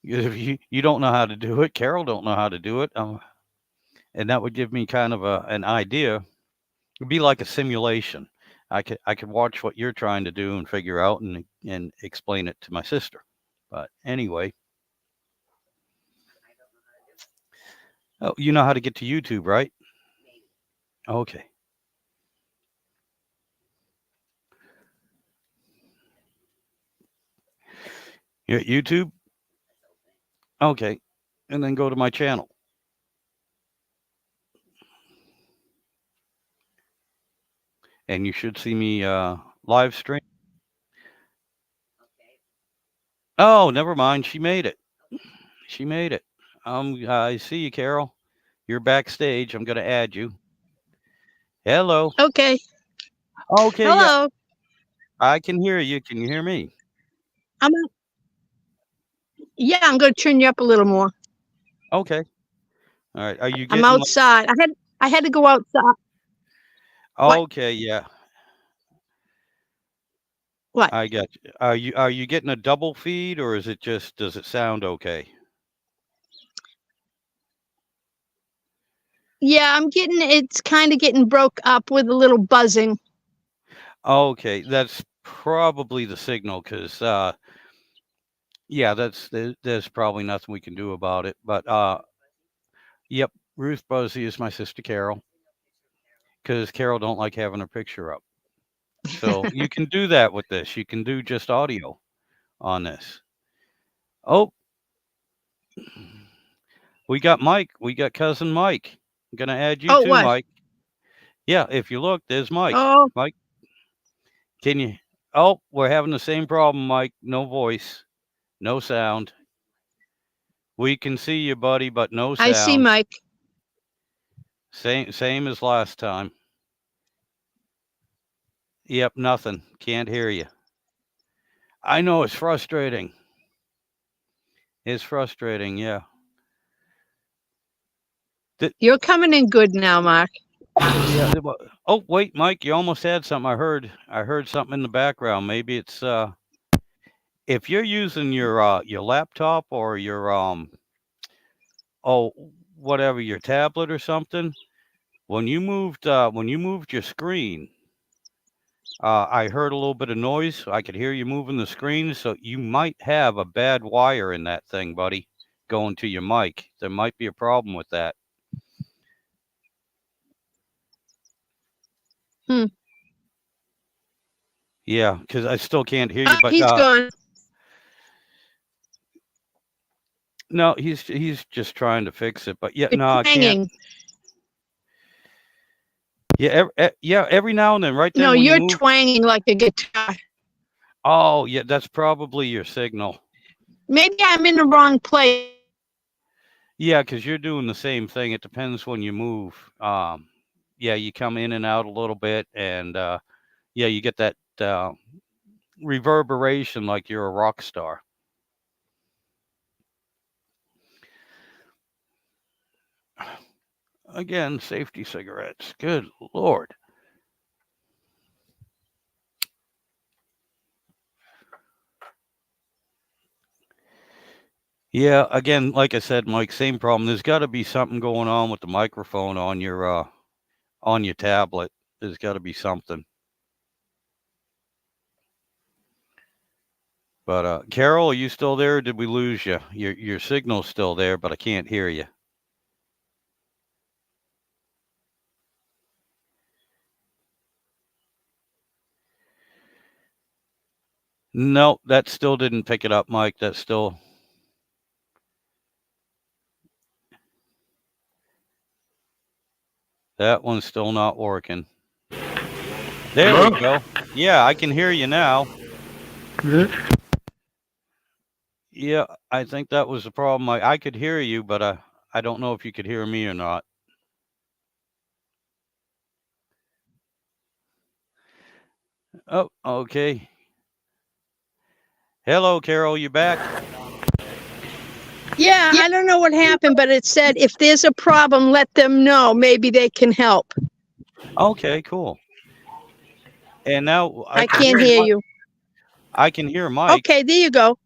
If you don't know how to do it, Carol don't know how to do it, and that would give me kind of an idea. It'd be like a simulation. I could watch what you're trying to do and figure out and explain it to my sister. But anyway, oh, you know how to get to YouTube, right? Okay. You're at YouTube? Okay. And then go to my channel. And you should see me live stream. Oh, never mind. She made it. She made it. I see you, Carol. You're backstage. I'm going to add you. Hello. Okay. Okay, yeah. Hello. I can hear you. Can you hear me? I'm Yeah, I'm going to turn you up a little more. Okay. All right. Are you I'm getting like, outside. I had to go outside. What? okay, yeah. What? I got you. Are you getting a double feed or is it just does it sound okay? Yeah, it's kind of getting broke up with a little buzzing. Okay, that's probably the signal cuz yeah, there's probably nothing we can do about it. But yep, Ruth Buzzy is my sister Carol cuz Carol don't like having her picture up. So you can do that with this. You can do just audio on this. Oh, we got Mike. We got cousin Mike. I'm gonna add you Oh, too, what? Mike. Yeah, if you look, there's Mike. Oh, Mike, can you? Oh, we're having the same problem, Mike. No voice, no sound. We can see you, buddy, but no I see sound. Mike. Same as last time. Yep, nothing. Can't hear you. I know it's frustrating. It's frustrating. Yeah. You're coming in good now, Mark. Yeah. Oh, wait, Mike. You almost had something. I heard something in the background. Maybe it's if you're using your laptop or your oh, whatever, your tablet or something, when you moved your screen, I heard a little bit of noise. I could hear you moving the screen, so you might have a bad wire in that thing, buddy, going to your mic. There might be a problem with that. Hmm. Yeah, because I still can't hear you. But He's gone. no, he's just trying to fix it. But yeah, You're no, I can't. twanging. Yeah, yeah, every now and then, right there No, when you you're move. twanging like a guitar. Oh, yeah, that's probably your signal. Maybe I'm in the wrong place. Yeah, because you're doing the same thing. It depends when you move. Yeah, you come in and out a little bit, and yeah, you get that reverberation like you're a rock star. Again, safety cigarettes. Good Lord. Yeah, again, like I said, Mike, same problem. There's got to be something going on with the microphone on your tablet. There's got to be something. But Carol, are you still there? Or did we lose you? Your signal's still there, but I can't hear you. No, that still didn't pick it up, Mike. That's still. That one's still not working. There we go. Yeah, I can hear you now. Yeah, I think that was the problem. I could hear you, but I don't know if you could hear me or not. Oh, okay. Hello, Carol. You back? Yeah, I don't know what happened, but it said if there's a problem, let them know. Maybe they can help. Okay, cool. And now I can't hear you. I can hear Mike. Okay, there you go.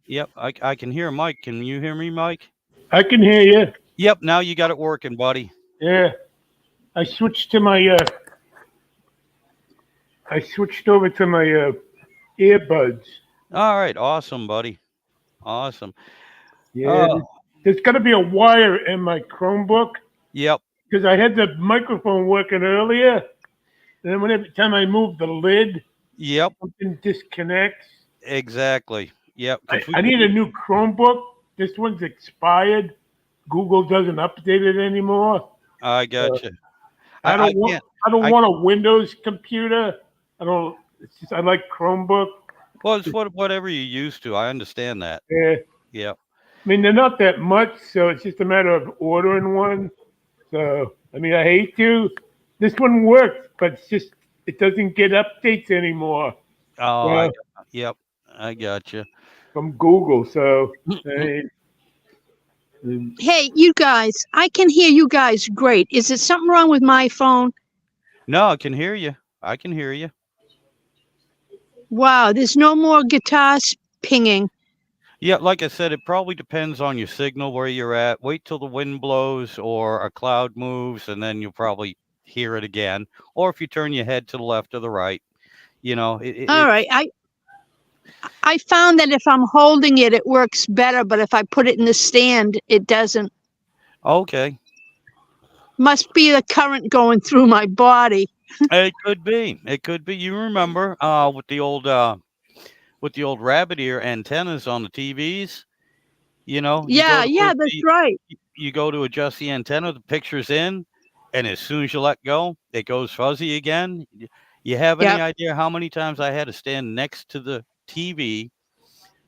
Yep, I can hear Mike. Can you hear me, Mike? I can hear you. Yep, now you got it working, buddy. Yeah. I switched to my I switched over to my earbuds. All right, awesome, buddy. Awesome. Yeah, Oh, there's got to be a wire in my Chromebook yep, because I had the microphone working earlier, and then every time I move the lid, yep, something disconnects. exactly. Yep, because I need a new Chromebook. This one's expired. Google doesn't update it anymore. I Uh, got you. I I don't want can't. I don't I want a Windows computer. I don't. It's just I like Chromebook. Well, it's whatever you used to. I understand that. Yeah. Yep. I mean, they're not that much, so it's just a matter of ordering one. So, I mean, I hate to. This one works, but it's just it doesn't get updates anymore. Oh, Uh, yep, I got you. from Google. So, I mean, Hey, you guys, I can hear you guys great. Is it something wrong with my phone? No, I can hear you. I can hear you. Wow, there's no more guitars pinging. Yeah, like I said, it probably depends on your signal where you're at. Wait till the wind blows or a cloud moves, and then you'll probably hear it again. Or if you turn your head to the left or the right, All right, it's I found that if I'm holding it, it works better, but if I put it in the stand, it doesn't. okay. Must be the current going through my body. It could be. It could be. You remember with the old rabbit ear antennas on the TVs? You go Yeah, to yeah, that's right. you go to adjust the antenna, the picture's in, and as soon as you let go, it goes fuzzy again. You have any Yep. idea how many times I had to stand next to the TV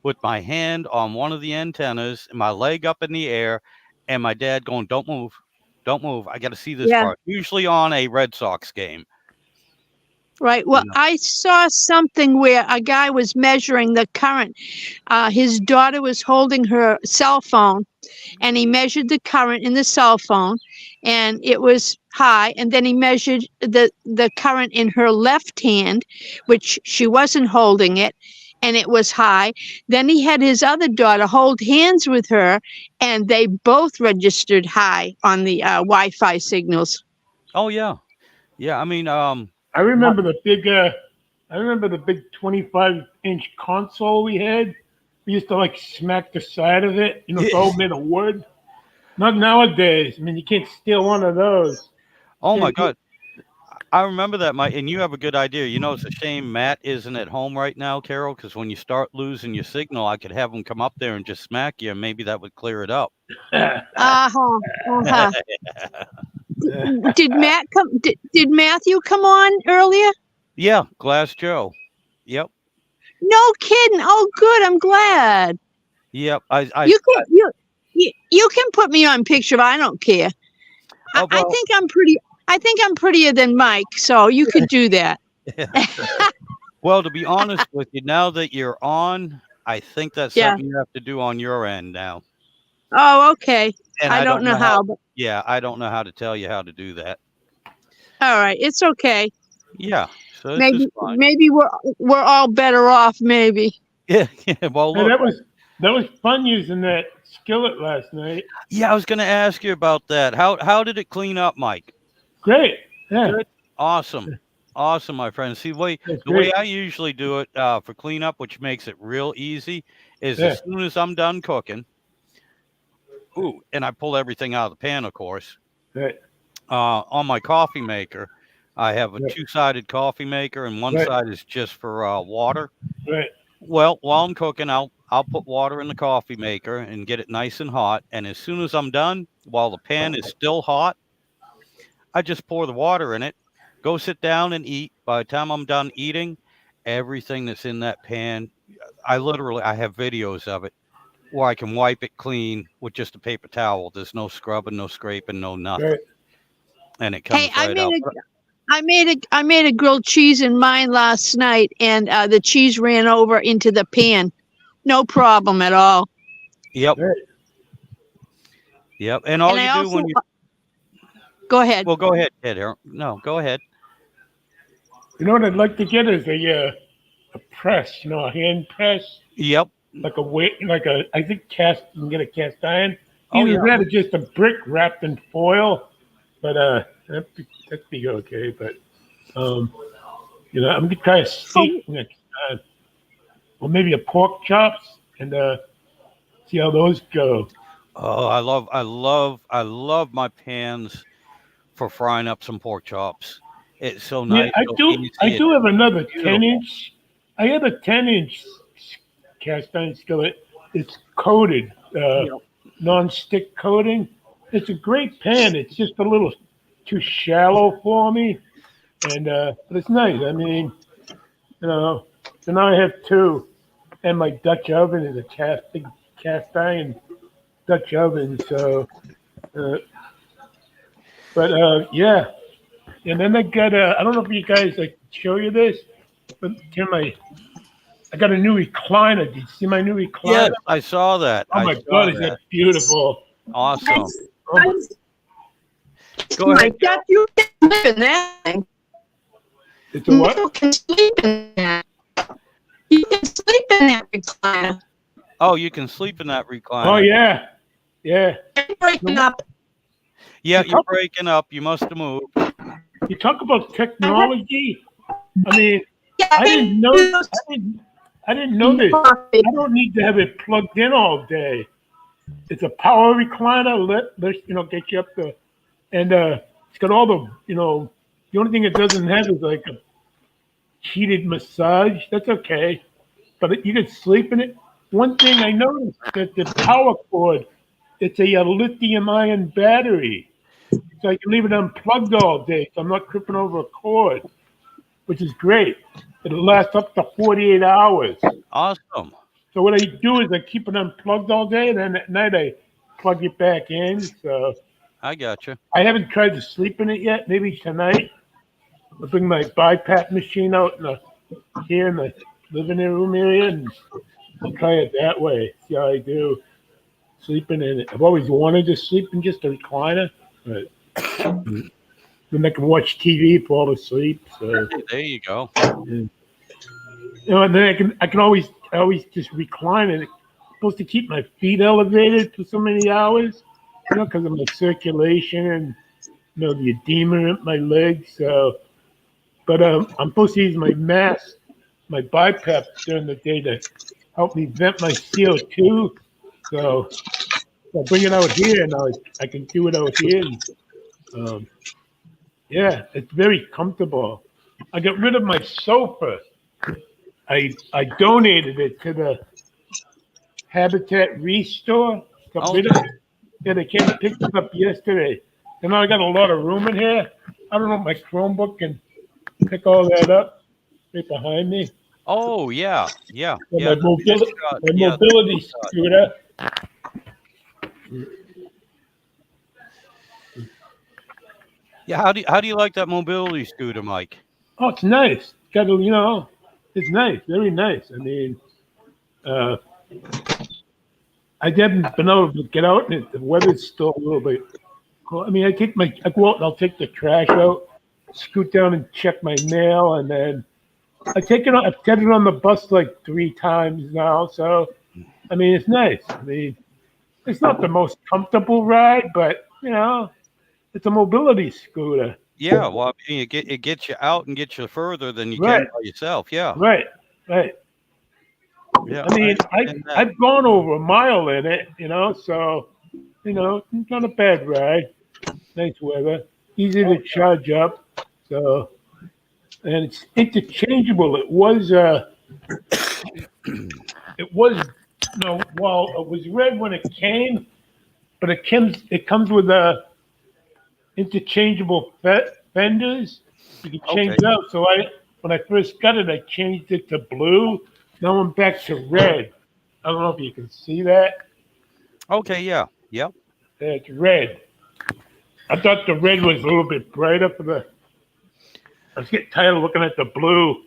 with my hand on one of the antennas and my leg up in the air, and my dad going, "Don't move, don't move. I got to see this Yeah. part." Usually on a Red Sox game. Right. You Well, know. I saw something where a guy was measuring the current. His daughter was holding her cell phone, and he measured the current in the cell phone, and it was high. And then he measured the current in her left hand, which she wasn't holding it, and it was high. Then he had his other daughter hold hands with her, and they both registered high on the Wi-Fi signals. Oh yeah, yeah. I mean, I my, remember the big. I remember the big 25-inch console we had. We used to like smack the side of it. It's yeah. all made of wood. Not nowadays. I mean, you can't steal one of those. Oh my Can't do- God. I remember that, Mike, and you have a good idea. It's a shame Matt isn't at home right now, Carol, because when you start losing your signal, I could have him come up there and just smack you, and maybe that would clear it up. Uh-huh. Uh-huh. Did Matt come? Did Matthew come on earlier? Yeah, Glass Joe. Yep, No kidding. Oh, good. I'm glad. yep. You can you can put me on picture. I don't care. Oh I well. think I'm pretty. I think I'm prettier than Mike, so you could do that. Well, to be honest with you, now that you're on, I think that's Yeah. something you have to do on your end now, Oh, okay. and I I don't don't know know how. how, but Yeah, I don't know how to tell you how to do that. all right. It's okay. Yeah, so this is Maybe fine. maybe we're all better off. Maybe. Yeah, yeah. Well, Hey, look. that was fun using that skillet last night. Yeah, I was going to ask you about that. How did it clean up, Mike? Great. Yeah, Good. Awesome. Awesome, my friend. See, that's the way great. I usually do it for cleanup, which makes it real easy, is Yeah, as soon as I'm done cooking, and I pull everything out of the pan, of course, right, on my coffee maker, I have a right, two-sided coffee maker, and one right, side is just for water. right, Well, while I'm cooking, I'll put water in the coffee maker and get it nice and hot. And as soon as I'm done, while the pan is still hot, I just pour the water in it, go sit down and eat. By the time I'm done eating, everything that's in that pan, I have videos of it where I can wipe it clean with just a paper towel. There's no scrubbing, no scraping, no nothing. right. And it Hey, comes right out. I made a grilled cheese in mine last night, and the cheese ran over into the pan. No problem at all. Yep. Right. Yep. And all And I you do also when you, go ahead. well, go ahead, Ed. No, go ahead. You know what I'd like to get is a press. A hand press, Yep. like a weight, like a. I think you can get a cast iron. Oh, Either yeah. that or just a brick wrapped in foil. But that'd be okay. But um, I'm gonna try a steak next time, or maybe a pork chops, and see how those go. Oh, I love my pans for frying up some pork chops. It's so Yeah, nice, I so do. I easy. It's do have another beautiful. 10-inch. I have a 10-inch cast iron skillet. It's coated, Yep. non-stick coating. It's a great pan. It's just a little too shallow for me, and but it's nice. I mean, you know. So now I have two, and my Dutch oven is a big cast iron Dutch oven. So, uh, but yeah. And then I got I don't know if you guys like show you this, but Tim, I got a new recliner. Did you see my new Yes, recliner? I saw that. Oh I my saw God, is that that. beautiful? Awesome. Oh my, Go My ahead, God, Joe. you can sleep in that thing. it's a what? You can sleep in that. You can sleep in that recliner. Oh, you can sleep in that Oh recliner. yeah, yeah. It's breaking up. Yeah, You you're talk, breaking up. You must have moved. you talk about I have, technology. I mean, yeah, I didn't know. I didn't know this. coffee. I don't need to have it plugged in all day. It's a power recliner. Get you up the and it's got all the The only thing it doesn't have is like a heated massage. That's okay, but you can sleep in it. One thing I noticed that the power cord, it's a lithium ion battery, so I can leave it unplugged all day. So I'm not tripping over a cord, which is great. It'll last up to 48 hours. Awesome. So what I do is I keep it unplugged all day, and then at night I plug it back in. So I got you. I haven't tried to sleep in it yet. Maybe tonight I'll bring my BiPAP machine out here in the living room area, and I'll try it that way. See how I do sleeping in it. I've always wanted to sleep in just a recliner, but then I can watch TV, fall asleep. So, There you go. and, and then I always just recline it. It's supposed to keep my feet elevated for so many hours, because of my circulation and the edema in my legs. So, but I'm supposed to use my mask, my BiPAP during the day to help me vent my CO2. So I'll bring it out here, and I can do it out here. And, um, yeah, it's very comfortable. I got rid of my sofa. I donated it to the Habitat Restore. Got rid of Okay. it. Yeah, they came and picked it up yesterday. And now I got a lot of room in here. I don't know if my Chromebook can pick all that up right behind me. Oh, yeah. Yeah. And Yeah. That's got, my yeah. mobility That's scooter. Yeah. How do you like that mobility scooter, Mike? Oh, it's nice. It's nice, very nice. I mean, uh, I haven't been able to get out, and the weather's still a little bit cold. I mean, I go out and I'll take the trash out, scoot down and check my mail, and then I've taken it on the bus like 3 times now. So, I mean, it's nice. I mean, it's not the most comfortable ride, but it's a mobility scooter. Yeah. Well, I mean, it gets you out and gets you further than you can Right, by yourself. Yeah. right, right. Yeah. I I mean, understand that. I've gone over a mile in it, so it's not a bad ride. Nice weather, easy Oh, to charge up. So, and it's interchangeable. Well, it was red when it came, but it comes with a interchangeable fenders. You can change okay. it out. So when I first got it, I changed it to blue. Now I'm back to red. I don't know if you can see that. Okay. Yeah. Yep. It's red. I thought the red was a little bit brighter for the. I was getting tired of looking at the blue.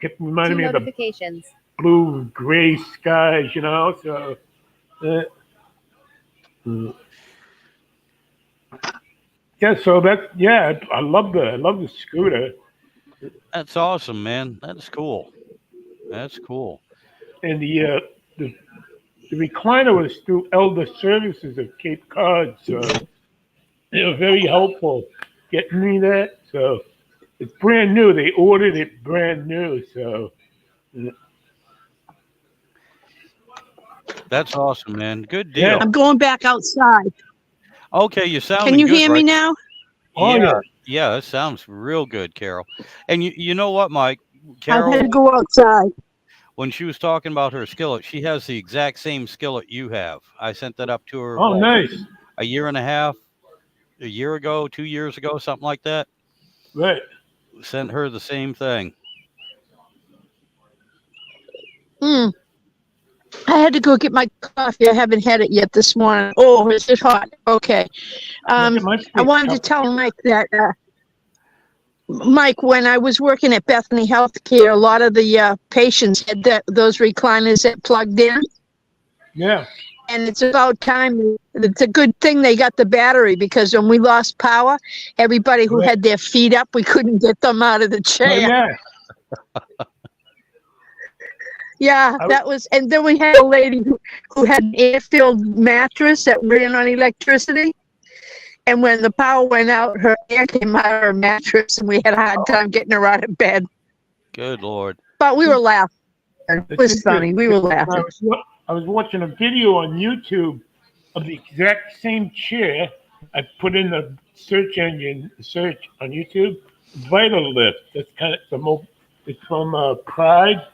Kept reminding me of the notifications. blue, gray skies. So, uh, mm. yeah. So I love the scooter, That's awesome, man. That's cool. That's cool. and the recliner was through Elder Services of Cape Cod. So they were very helpful getting me that. So It's brand new. They ordered it brand new. So That's awesome, man. Good Yeah. deal. I'm going back outside. Okay, you're Can sounding you good hear right me now? Oh, Yeah, yeah. yeah, that sounds real good, Carol. And you know what, Mike? I had to Carol, go outside. when she was talking about her skillet, she has the exact same skillet you have. I sent that up to her Oh, nice. a year and a half, a year ago, 2 years ago, something like that. Right. Sent her the same thing. Mm. I had to go get my coffee. I haven't had it yet this morning. Oh, is it hot? Okay. It might I be wanted to tough. tell Mike that, Mike, when I was working at Bethany Healthcare, a lot of the patients had those recliners that plugged in. Yeah. And it's about time. It's a good thing they got the battery, because when we lost power, everybody who Right. had their feet up, we couldn't get them out of the Oh, chair. yeah. Yeah, that was, and then we had a lady who had an air-filled mattress that ran on electricity. And when the power went out, her air came out of her mattress, and we had a hard time getting her out of bed. Good Lord. But we were laughing. It That's was funny. We were interesting. laughing. I was watching a video on YouTube of the exact same chair. I put in the search engine search on YouTube. Vital Lift. That's kind of it's from Pride,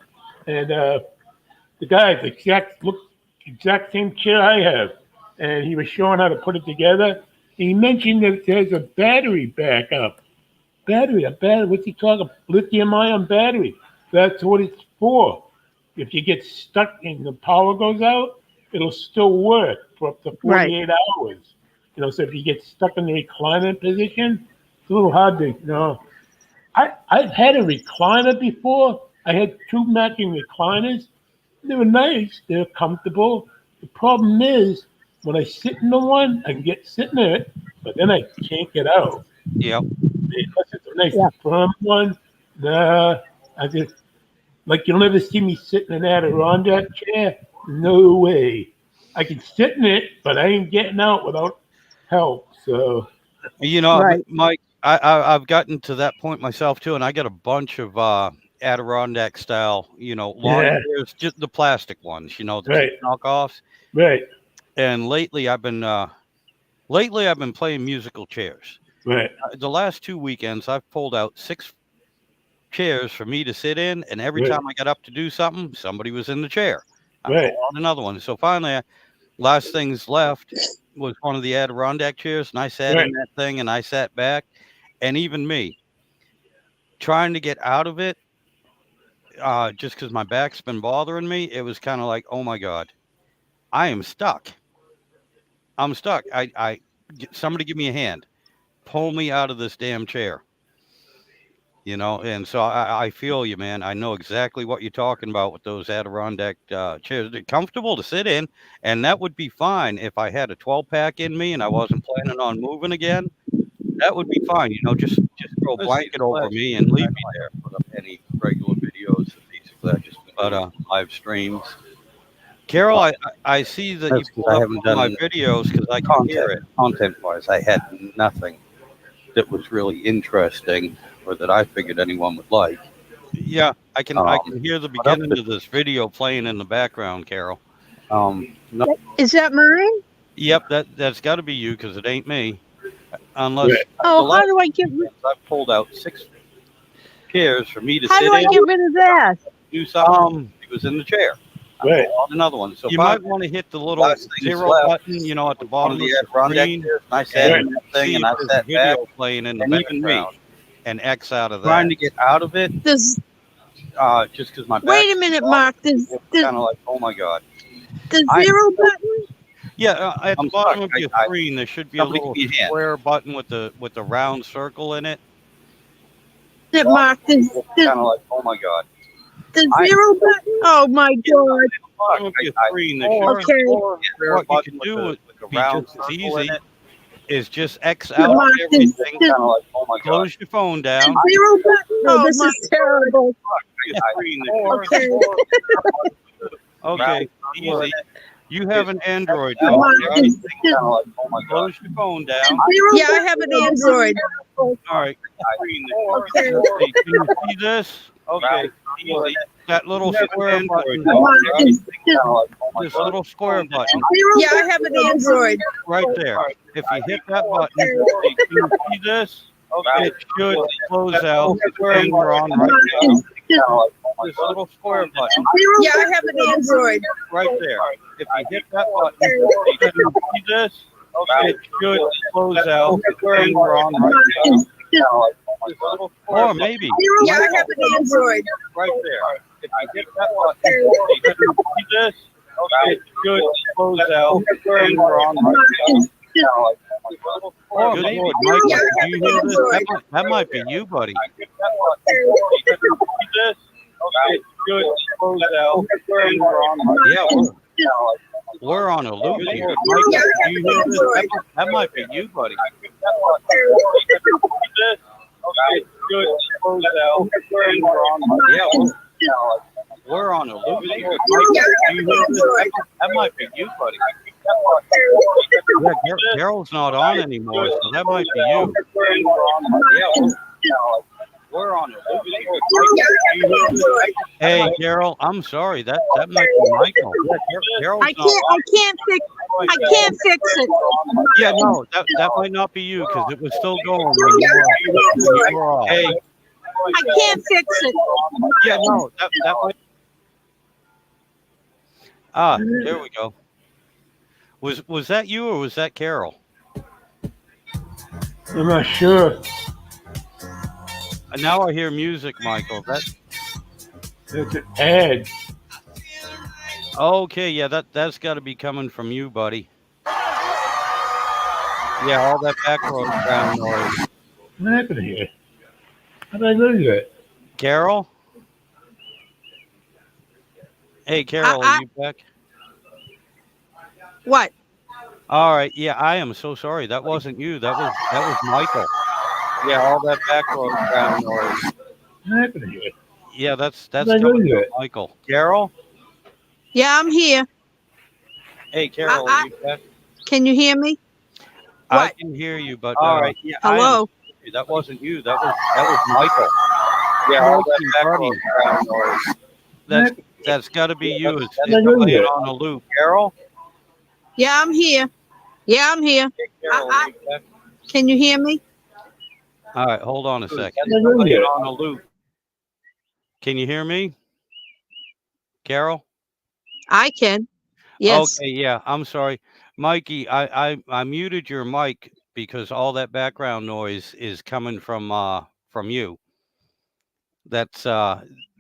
and the guy's exact same chair I have, and he was showing how to put it together. He mentioned that there's a battery backup. A battery. What's he talking? Lithium-ion battery. That's what it's for. If you get stuck and the power goes out, it'll still work for up to 48 hours. So if you get stuck in the recliner position, it's a little hard to. I've had a recliner before. I had two matching recliners. They were nice. They're comfortable. The problem is when I sit in the one, I can sit in it, but then I can't get out. Yep. Unless it's a nice firm one. Nah, I just you'll never see me sit in an Adirondack chair. No way. I can sit in it, but I ain't getting out without help. So Mike, I've gotten to that point myself too, and I got a bunch of Adirondack style, lawn chairs, just the plastic ones, the cheap knockoffs. Right. And lately I've been playing musical chairs. Right. The last 2 weekends, I've pulled out 6 chairs for me to sit in, and every time I got up to do something, somebody was in the chair. I pulled out another one. So finally, last things left was one of the Adirondack chairs, and I sat in that thing, and I sat back, and even me, trying to get out of it, just because my back's been bothering me, it was kind of like, oh my God, I am stuck. I'm stuck. Somebody give me a hand. Pull me out of this damn chair. And so I feel you, man. I know exactly what you're talking about with those Adirondack chairs. They're comfortable to sit in, and that would be fine if I had a 12-pack in me and I wasn't planning on moving again. That would be fine. Just throw a blanket over me and leave me there. Put up any regular videos. Basically, I just put live streams. Carol, I see that you pulled up all my videos because I can hear it. Content-wise, I had nothing that was really interesting or that I figured anyone would like. Yeah, I can hear the beginning of this video playing in the background, Carol. Is that mine? Yep, that's got to be you because it ain't me. Unless how do I get? I've pulled out 6 chairs for me to How sit do I in. get rid of that? Do something. He was in the chair. Another one. So you might want to hit the little 0 button, at the bottom of the screen. I sat in that thing and I sat video back, playing in the background. And X out of that. Trying to get out of it. Just because my back. Wait a minute, Mark. Kind of like, oh my God. The 0 button. Yeah, at the bottom of your screen, there should be a little square button with the round circle in it. Mark, kind of like, oh my God. The 0 button? Oh my God. Bottom of your screen, there should be a square button what you can do with the round circle easy. In it. Is just X out Mark, everything. Kind of like, oh my God. Close your phone down. The 0 button? Oh, this is terrible. Okay. Okay, easy. You have an Android phone, right? Close your phone down. Yeah, I have an Android. All right. Can you see this? Okay. That little square button, right? This little square button Yeah, I have an Android. right there. If you hit that button, can you see this? It should close out and we're on right now. This little square button Yeah, I have an Android. right there. If you hit that button, can you see this? It should close out and we're on right now. This little, or maybe Yeah, I have an Android. right there. If you hit that button, can you see this? It should close out and we're on right now. Oh, good Lord, Michael, do you hear this? That might be you, buddy. Yeah, we're on a loop here. Michael, do you hear this? That might be you, buddy. Yeah, we're on a loop here. Michael, do you hear this? That might be you, buddy. Yeah, Carol's not on anymore, so that might be you. Yeah, we're on a loop here. Hey, Carol, I'm sorry. That might be Michael. Carol's I can't fix it. Yeah, no, that might not be you because it was still going when you were off. Hey, I can't fix it. yeah, no, that might. Ah, there we go. Was that you or was that Carol? I'm not sure. Now I hear music, Michael. It's an ad. Okay, yeah, that's got to be coming from you, buddy. Yeah, all that background noise. What happened here? How did I lose it? Carol? Hey, Carol, are you back? What? All right, yeah, I am so sorry. That wasn't you. That was Michael. Yeah, all that background noise. What happened here? Yeah, that's How did I coming lose from it? Michael. Carol? Yeah, I'm here. Hey, Carol, are you back? Can you hear me? I What? can hear you, but all right, yeah, Hello? that wasn't you. That was Michael. Yeah, all that background noise. That's got to be you. It's playing on a loop. Carol? Yeah, I'm here. Yeah, I'm here. Hey, Carol, are you back? Can you hear me? All right, hold on a second. How did I lose Playing it? on a loop. Can you hear me? Carol? I can. Yes. Okay, yeah, I'm sorry. Mikey, I muted your mic because all that background noise is coming from you. That's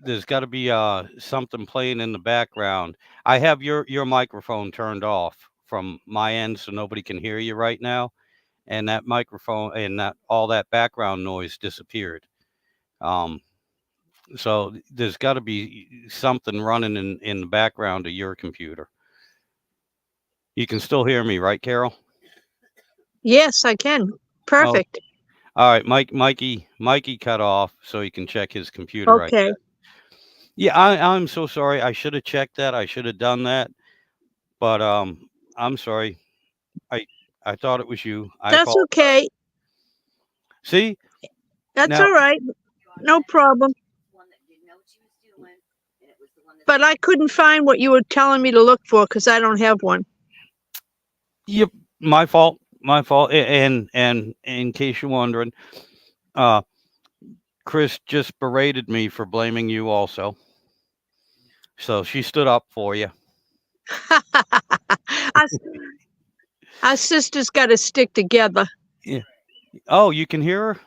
there's got to be something playing in the background. I have your microphone turned off from my end so nobody can hear you right now, and that microphone and that all that background noise disappeared. So there's got to be something running in the background of your computer. You can still hear me, right, Carol? Yes, I can. Perfect. All right, Mikey cut off so he can check his computer right Okay. there. Yeah, I'm so sorry. I should have checked that. I should have done that. But I'm sorry. I thought it was you. That's okay. See? That's Now- all right. No problem. But I couldn't find what you were telling me to look for because I don't have one. Yep, my fault. My fault. And in case you're wondering, Chris just berated me for blaming you also. So she stood up for you. Our sisters got to stick together. Oh, you can hear her?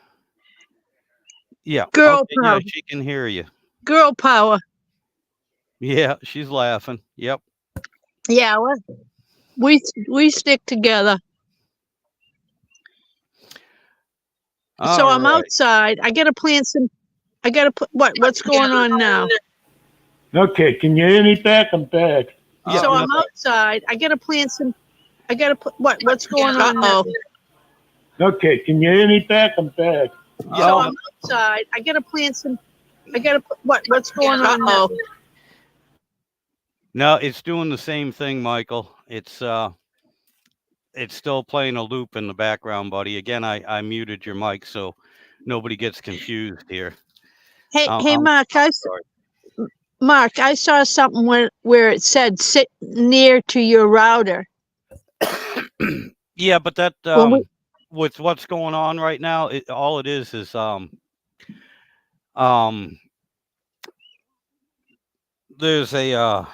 Yeah. Girl okay, yeah, power. she can hear you. Girl power. Yeah, she's laughing. Yep. Yeah, well, we stick together. So I'm All right. outside. I got to plant some. I got to put what's going on now? Okay, can you hear me back? I'm back. Yeah, So no, I'm outside. I got to plant some. I got to put what's going on now? Okay, can you hear me back? I'm back. So I'm outside. I got to plant some. I got to put what's going on now? No, it's doing the same thing, Michael. It's still playing a loop in the background, buddy. Again, I muted your mic so nobody gets confused here. Hey, I'm Mark, sorry. Mark, I saw something where it said sit near to your router. Yeah, but that When we, with what's going on right now, all it is um there's a uh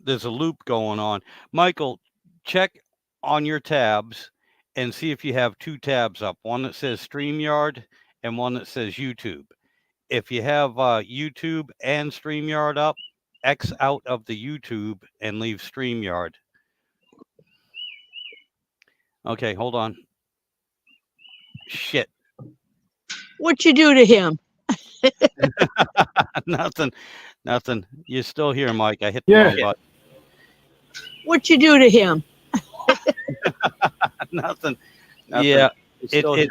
there's a loop going on. Michael, check on your tabs and see if you have two tabs up, one that says StreamYard and one that says YouTube. If you have YouTube and StreamYard up, X out of the YouTube and leave StreamYard. Okay, hold on. Shit. what you do to him? Nothing. Nothing. You're still here, Mike. I hit the Yeah. wrong button. What you do to him? Nothing. Yeah, it's still Yeah.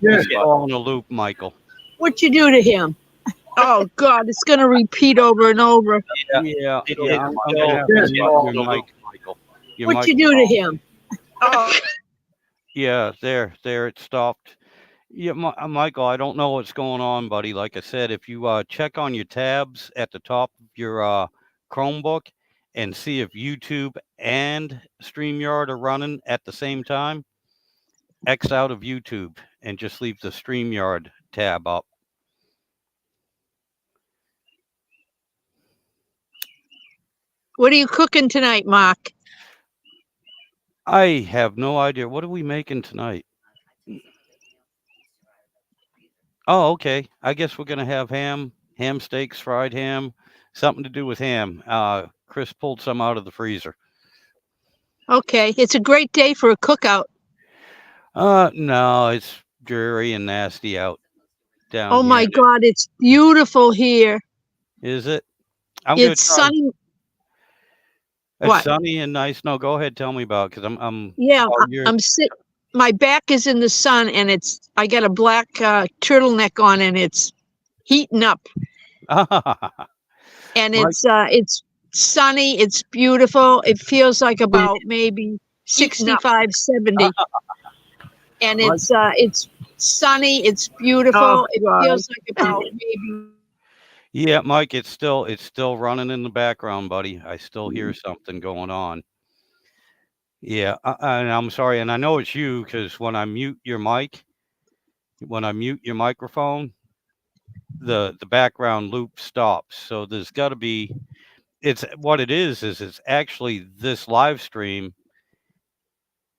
it's still on a loop, Michael. What you do to him? Oh God, it's gonna repeat over and over. Yeah, it's I'm still gonna have Yeah. to your the mic, loop. Michael. Your What mic. you do to him? Oh, Yeah, there, it stopped. Yeah, Michael, I don't know what's going on, buddy. Like I said, if you check on your tabs at the top of your Chromebook and see if YouTube and StreamYard are running at the same time, X out of YouTube and just leave the StreamYard tab up. what are you cooking tonight, Mark? I have no idea. What are we making tonight? Oh, okay. I guess we're gonna have ham steaks, fried ham, something to do with ham. Chris pulled some out of the freezer. Okay, it's a great day for a cookout. No, it's dreary and nasty out down Oh here. my God, it's beautiful here. Is it? I'm gonna It's try. sunny. It's What? sunny and nice. No, go ahead. Tell me about it, because I'm. Yeah, Oh, you're. I'm sit. My back is in the sun, and I got a black turtleneck on, and it's heating up. And Mike. it's sunny. It's beautiful. It feels like about maybe 65, 70. And Mike. it's sunny. It's beautiful. It feels like about maybe. Yeah, Mike. It's still running in the background, buddy. I still hear something going on. Yeah, and I'm sorry, and I know it's you because when I mute your microphone, the background loop stops. So there's got to be. It's what it is. It's actually this live stream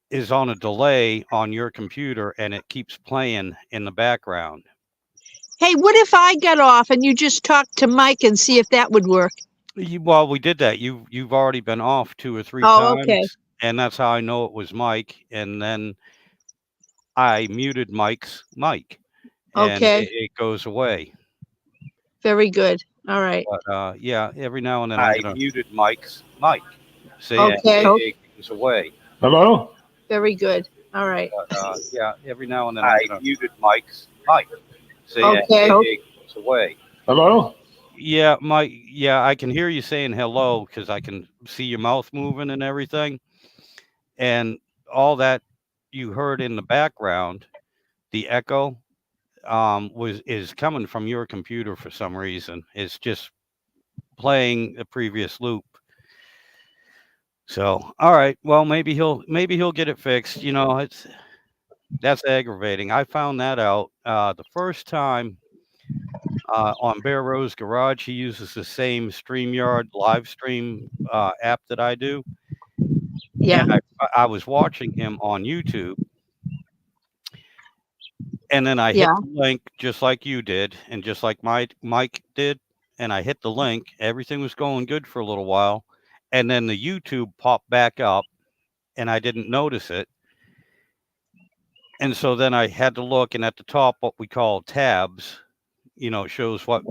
is on a delay on your computer, and it keeps playing in the background. Hey, what if I got off and you just talked to Mike and see if that would work? Well, we did that. You've already been off 2 or 3 Oh, okay. times, and that's how I know it was Mike. And then I muted Mike's mic, and Okay. it goes away. Very good. All right. But yeah, every now and then I I'm gonna muted Mike's mic. say Okay. it goes away. Hello? Very good. All right. But yeah, every now and then I I'm gonna muted Mike's mic. say Okay. it goes away. Hello? Yeah, Mike. Yeah, I can hear you saying hello because I can see your mouth moving and everything, and all that you heard in the background, the echo, is coming from your computer for some reason. It's just playing a previous loop. So, all right. Well, maybe he'll get it fixed. That's aggravating. I found that out the first time on Bear Rose Garage. He uses the same StreamYard live stream app that I do, Yeah. and I was watching him on YouTube, and then I hit Yeah. the link just like you did, and just like Mike did, and I hit the link. Everything was going good for a little while, and then the YouTube popped back up, and I didn't notice it. And so then I had to look, and at the top, what we call tabs, it shows what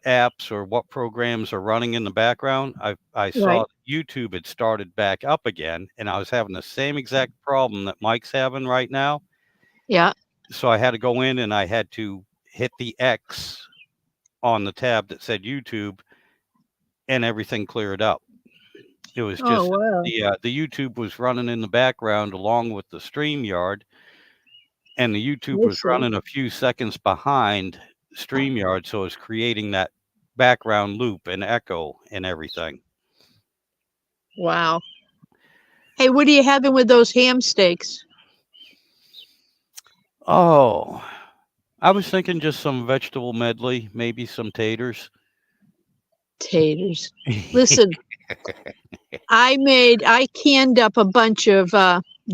apps or what programs are running in the background. I saw Right. YouTube had started back up again, and I was having the same exact problem that Mike's having right now. Yeah. So I had to go in and I had to hit the X on the tab that said YouTube and everything cleared up. It was Oh, just wow. the YouTube was running in the background along with the StreamYard, and the YouTube I was see. running a few seconds behind StreamYard, so it's creating that background loop and echo and everything. Wow. Hey, what are you having with those ham steaks? Oh, I was thinking just some vegetable medley, maybe some taters. Taters. Listen, I canned up a bunch of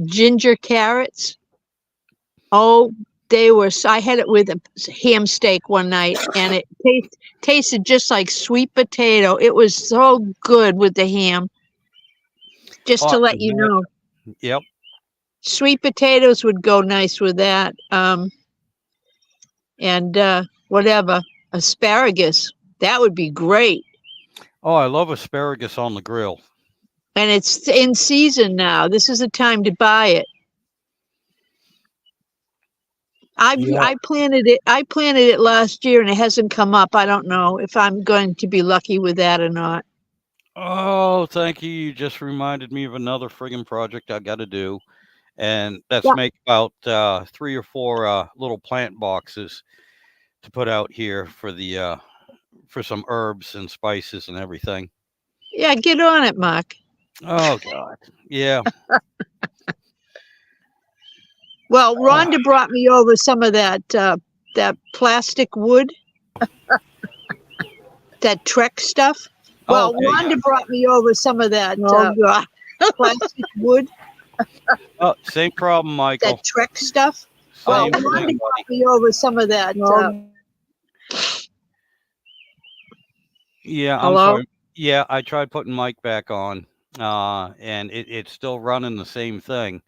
ginger carrots. Oh, I had it with a ham steak one night, and it tasted just like sweet potato. It was so good with the ham. Just to Oh, let you know, yep. sweet potatoes would go nice with that. And whatever, asparagus, that would be great. Oh, I love asparagus on the grill. And it's in season now. This is the time to buy it. Yeah. I planted it. I planted it last year, and it hasn't come up. I don't know if I'm going to be lucky with that or not. Oh, thank you. You just reminded me of another friggin' project I got to do, and that's Yeah, make about 3 or 4 little plant boxes to put out here for some herbs and spices and everything. yeah. Get on it, Mark. Oh God, yeah. Well, Ah, Rhonda brought me over some of that plastic wood, that Trek stuff. oh, Well, okay, yeah. Rhonda brought me over some of that No, plastic wood, Oh, same problem, Michael. that Trek stuff. Well, Same Rhonda thing, buddy. brought me over some of that. no, Yeah, I'm Hello? sorry. Yeah, I tried putting Mike back on, and it's still running the same thing.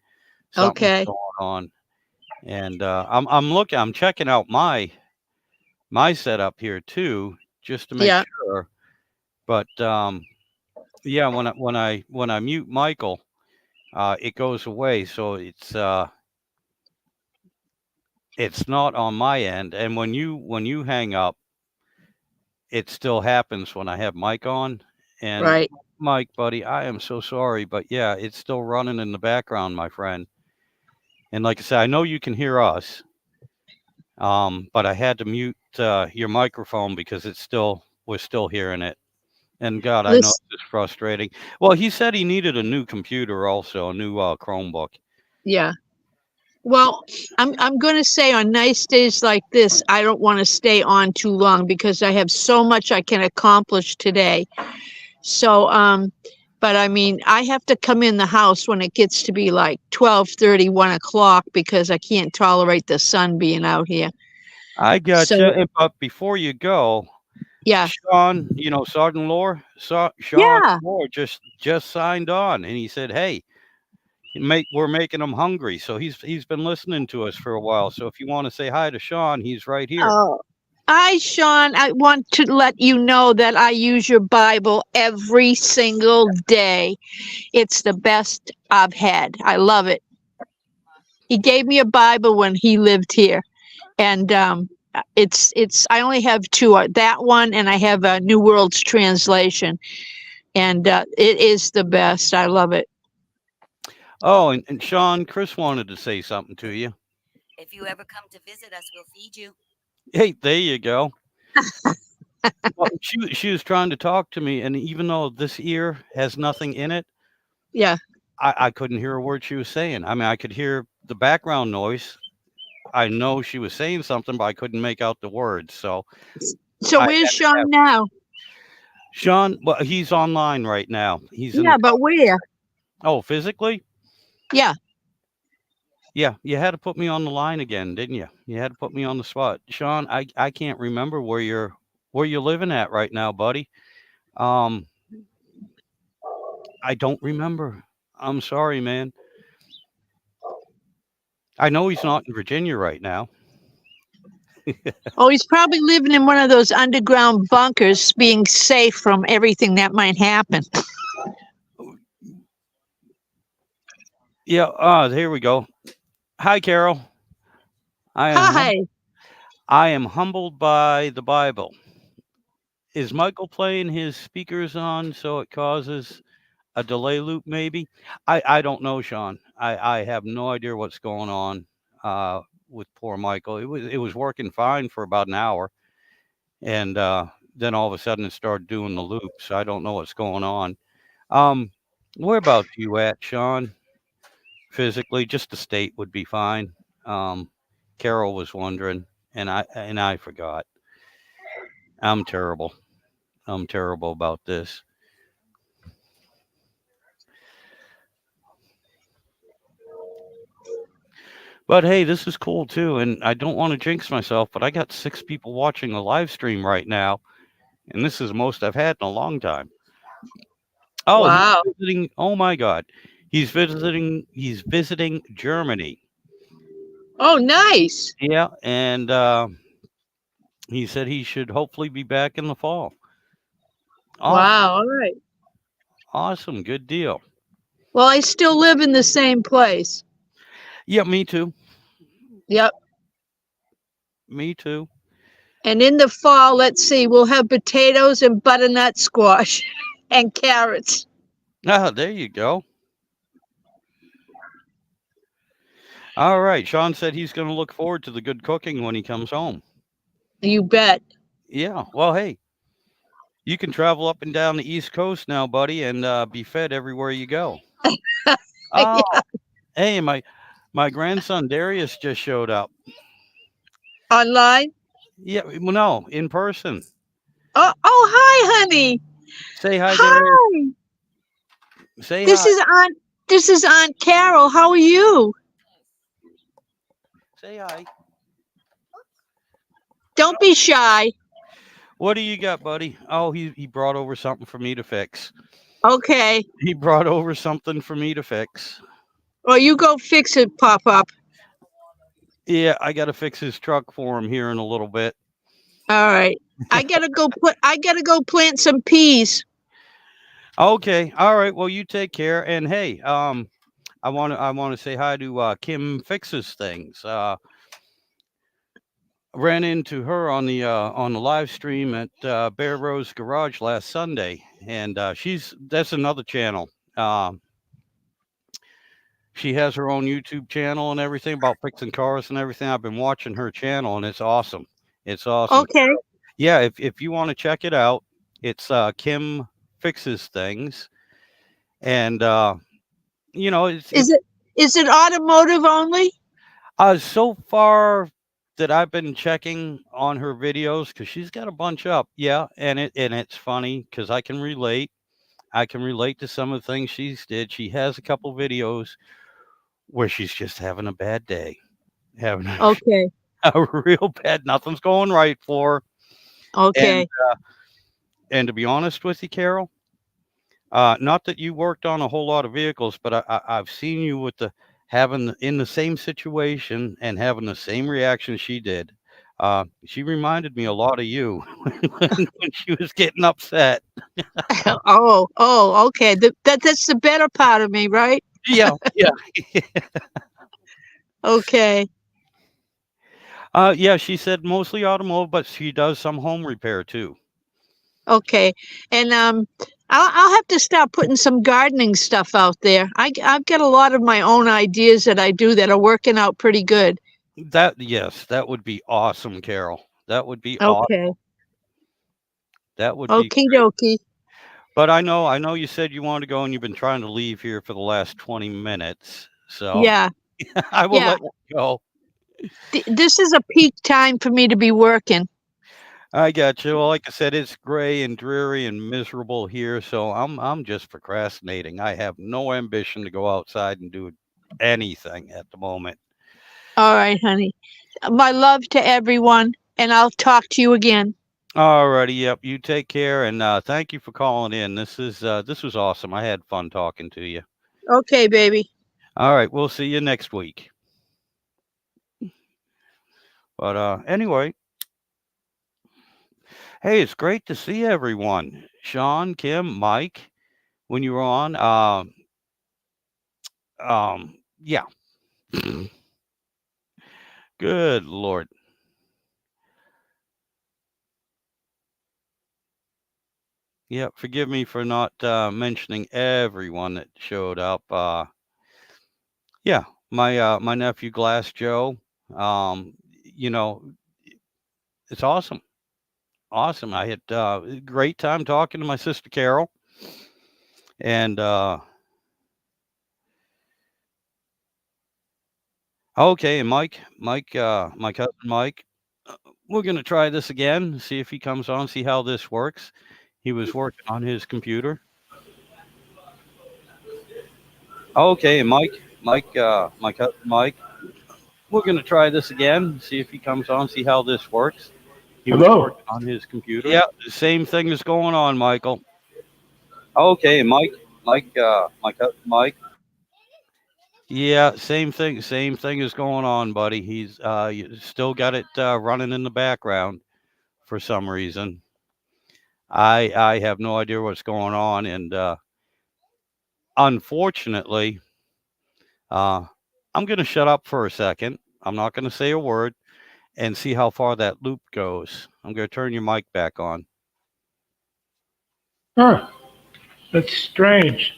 Something's Okay. going on, and I'm checking out my setup here too, just to make Yeah. sure. But yeah, when I mute Michael, it goes away, so it's not on my end. And when you hang up, it still happens when I have Mike on. And Right. Mike, buddy, I am so sorry, but yeah, it's still running in the background, my friend. And like I said, I know you can hear us, but I had to mute your microphone because we're still hearing it. And God, I know Listen. this is frustrating. Well, he said he needed a new computer, also a new Chromebook. Yeah. Well, I'm going to say on nice days like this, I don't want to stay on too long because I have so much I can accomplish today. So, but I mean, I have to come in the house when it gets to be like 12:30, 1 o'clock because I can't tolerate the sun being out here. I gotcha. So, But before you go, yeah, Sean, Sergeant Lore, Sean yeah. Lore just signed on, and he said, "Hey, we're making him hungry." So he's been listening to us for a while. So if you want to say hi to Sean, he's right here. Oh, hi, Sean. I want to let you know that I use your Bible every single day. It's the best I've had. I love it. He gave me a Bible when he lived here, and it's. I only have two. That one, and I have a New World's Translation, and it is the best. I love it. Oh, and Sean, Chris wanted to say something to you. If you ever come to visit us, we'll feed you. Hey, there you go. Well, she was trying to talk to me, and even though this ear has nothing in it, Yeah. I couldn't hear a word she was saying. I mean, I could hear the background noise. I know she was saying something, but I couldn't make out the words. So So I where's had to have Sean now? Sean. Well, he's online right now. He's in Yeah, the but where? oh, physically. Yeah. Yeah, you had to put me on the line again, didn't you? You had to put me on the spot, Sean. I can't remember where you're living at right now, buddy. Um, I don't remember. I'm sorry, man. I know he's not in Virginia right now. Oh, he's probably living in one of those underground bunkers, being safe from everything that might happen. Yeah. Here we go. Hi, Carol. I am Hi. I am humbled by the Bible. Is Michael playing his speakers on so it causes a delay loop? Maybe. I don't know, Sean. I have no idea what's going on with poor Michael. It was working fine for about an hour, and then all of a sudden it started doing the loop. So I don't know what's going on. Um, whereabouts you at, Sean? Physically, just the state would be fine. Um, Carol was wondering, and I forgot. I'm terrible. I'm terrible about this. But hey, this is cool too, and I don't want to jinx myself, but I got 6 people watching the live stream right now, and this is the most I've had in a long time. Oh, he's Wow. visiting. Oh my God, he's visiting. He's visiting Germany. Oh, nice. Yeah, and he said he should hopefully be back in the fall. Awesome, Wow. All right. awesome, good deal. Well, I still live in the same place. Yeah, me too. Yep. Me too. And in the fall, let's see, we'll have potatoes and butternut squash and carrots. Ah, there you go. All right, Sean said he's going to look forward to the good cooking when he comes home. You bet. Yeah, well, hey, you can travel up and down the East Coast now, buddy, and be fed everywhere you go. Oh, Yeah. hey, my grandson Darius just showed up. Online. Yeah, well, no, in person. Oh, oh, hi, honey. Say hi, Darius. Hi. Say This hi. is Aunt. This is Aunt Carol. How are you? Say hi. Don't be shy. What do you got, buddy? Oh, he brought over something for me to fix. Okay. He brought over something for me to fix. Well, you go fix it, Pop Up. Yeah, I got to fix his truck for him here in a little bit. All right. I gotta go plant some peas. Okay, all right. Well, you take care, and hey, I want to say hi to Kim Fixes Things. Ran into her on the live stream at Bear Rose Garage last Sunday, and that's another channel. She has her own YouTube channel and everything about fixing cars and everything. I've been watching her channel, and it's awesome. It's awesome. Okay. Yeah, if you want to check it out, it's Kim Fixes Things, and Is it's it automotive only? so far that I've been checking on her videos because she's got a bunch up. Yeah, and it's funny because I can relate. I can relate to some of the things she's did. She has a couple videos where she's just having a bad day, having a, Okay. a real bad. Nothing's going right for her. And Okay. and to be honest with you, Carol, not that you worked on a whole lot of vehicles, but I've seen you with in the same situation and having the same reaction she did. She reminded me a lot of you when she was getting upset. Oh, okay. That's the better part of me, right? Yeah, yeah, Okay. yeah. She said mostly automotive, but she does some home repair too. Okay. And I'll have to start putting some gardening stuff out there. I've got a lot of my own ideas that I do that are working out pretty good. Yes, that would be awesome, Carol. That would be awesome. Okay. That would be Okie great. dokie. But I know you said you wanted to go and you've been trying to leave here for the last 20 minutes. So Yeah. I will Yeah. let you go. This is a peak time for me to be working. I got you. Well, like I said, it's gray and dreary and miserable here, so I'm just procrastinating. I have no ambition to go outside and do anything at the moment. All right, honey. My love to everyone, and I'll talk to you again. Alrighty, yep. You take care, and thank you for calling in. This was awesome. I had fun talking to you. Okay, baby. All right, we'll see you next week. But anyway, hey, it's great to see everyone. Sean, Kim, Mike, when you were on. Yeah. Good Lord. Yeah, forgive me for not mentioning everyone that showed up. Yeah, my nephew Glass Joe. You know, it's awesome, awesome. I had a great time talking to my sister Carol, and okay, and my cousin Mike. We're gonna try this again, see if he comes on, see how this works. He was working on his computer. Okay, and my cousin Mike. We're gonna try this again, see if he comes on, see how this works. He was Hello. working on his computer. Yeah, the same thing is going on, Michael. Okay, Mike. Yeah, same thing is going on, buddy. He's still got it running in the background for some reason. I have no idea what's going on, and unfortunately, uh, I'm going to shut up for a second. I'm not going to say a word and see how far that loop goes. I'm going to turn your mic back on. Huh. That's strange.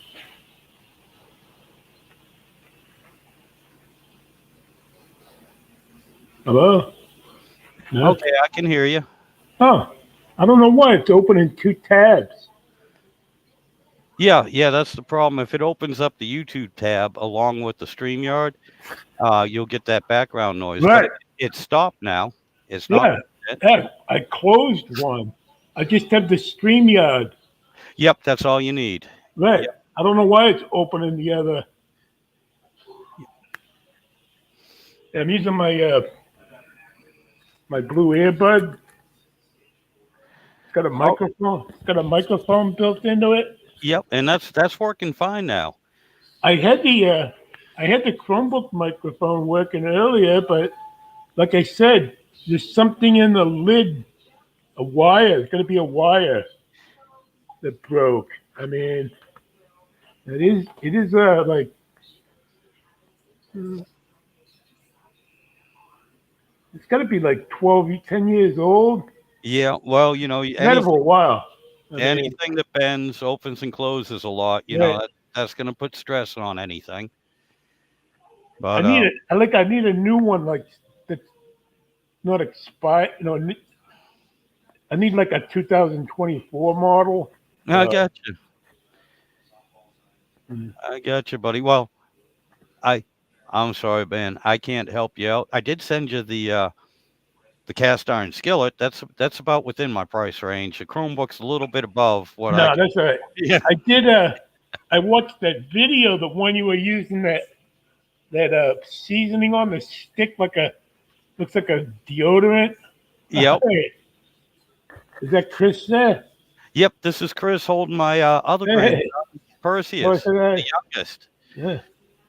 Hello. No. Okay, I can hear you. Oh, I don't know why it's opening two tabs. Yeah, that's the problem. If it opens up the YouTube tab along with the StreamYard, you'll get that background noise. But Right. it's stopped now. It's not. Yeah. Yeah. I closed one. I just have the StreamYard. Yep, that's all you need. Right. Yep. I don't know why it's opening the other. I'm using my blue earbud. It's got a Oh, microphone. It's got a microphone built into it. yep, and that's working fine now. I had the Chromebook microphone working earlier, but like I said, there's something in the lid, a wire. It's going to be a wire that broke. I mean, it is like it's got to be like 12, 10 years old. Yeah, well, It's had it for a while. I mean, anything that bends, opens, and closes a lot, right. that's going to put stress on anything. I But need it. I need a new one like that's not expired. I need like a 2024 model. I Uh, got you. I got you, buddy. Well, I I'm sorry, Ben. I can't help you out. I did send you the cast iron skillet. That's about within my price range. The Chromebook's a little bit above what I no, can. that's all right. Yeah. I did. I watched that video, the one you were using that seasoning on the stick, looks like a deodorant. Yep. Hey, is that Chris there? Yep. This is Chris holding my other grandson, Hey, what's Perseus, the that? youngest. Yeah.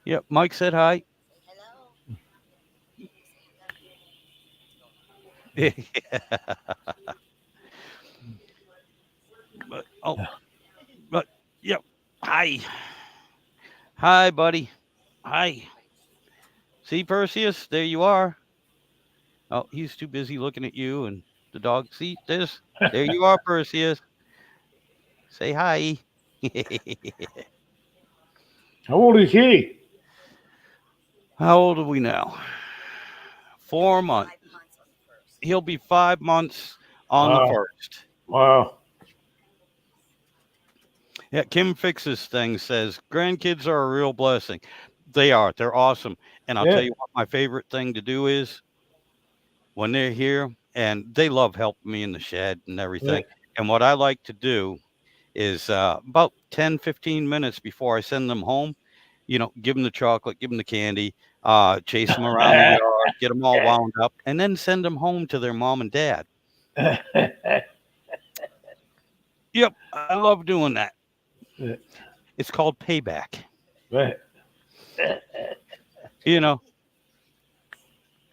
Yep. Mike said hi. Hello. but oh, but yep. Hi. Hi, buddy. Hi. See, Perseus, there you are. Oh, he's too busy looking at you and the dog. See this? There you are, Perseus. Say hi. How old is he? How old are we now? He'll 4 months. be 5 months on the first. He'll be 5 months on the Wow. first. Wow. Yeah, Kim Fixes thing says grandkids are a real blessing. They are. They're awesome. And I'll Yeah. tell you what my favorite thing to do is when they're here and they love helping me in the shed and Yeah. everything. And what I like to do is about 10, 15 minutes before I send them home, give them the chocolate, give them the candy, chase them around the yard, get them all wound up, and then send them home to their mom and dad. Yep, I love doing that. Yeah. It's called payback. Right. You know,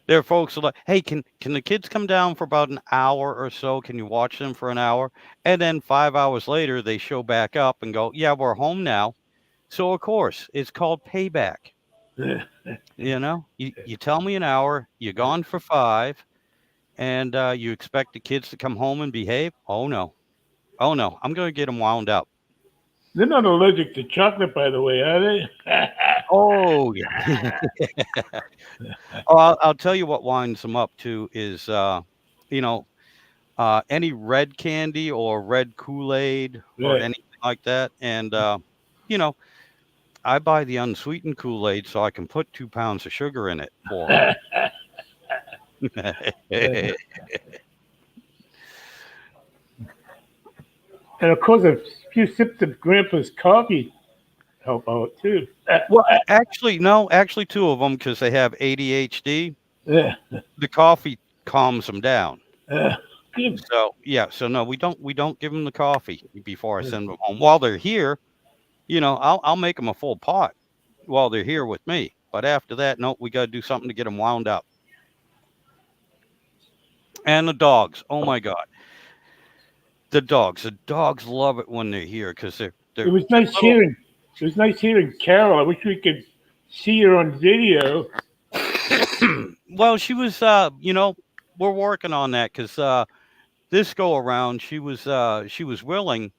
there are folks who are like, hey, can the kids come down for about an hour or so? Can you watch them for an hour? And then 5 hours later, they show back up and go, yeah, we're home now. So of course, it's called payback. You tell me an hour, you're gone for 5, and you expect the kids to come home and behave? Oh no. Oh no, I'm gonna get them wound up. They're not allergic to chocolate, by the way, are they? Oh yeah. Oh, I'll tell you what winds them up too is you know, any red candy or red Kool-Aid or Right. anything like that. And you know, I buy the unsweetened Kool-Aid so I can put 2 pounds of sugar in it for them. And of course, a few sips of Grandpa's coffee help out too. Well, actually, no, actually, two of them because they have ADHD. Yeah. The coffee calms them down. Good. So yeah, so no, we don't give them the coffee before I send them home. While they're here, I'll make them a full pot while they're here with me. But after that, no, we got to do something to get them wound up. And the dogs, oh my god, the dogs love it when they're here because they're It they're was they're nice little. hearing. It was nice hearing Carol. I wish we could see her on video. Well, she was, we're working on that because this go around, she was willing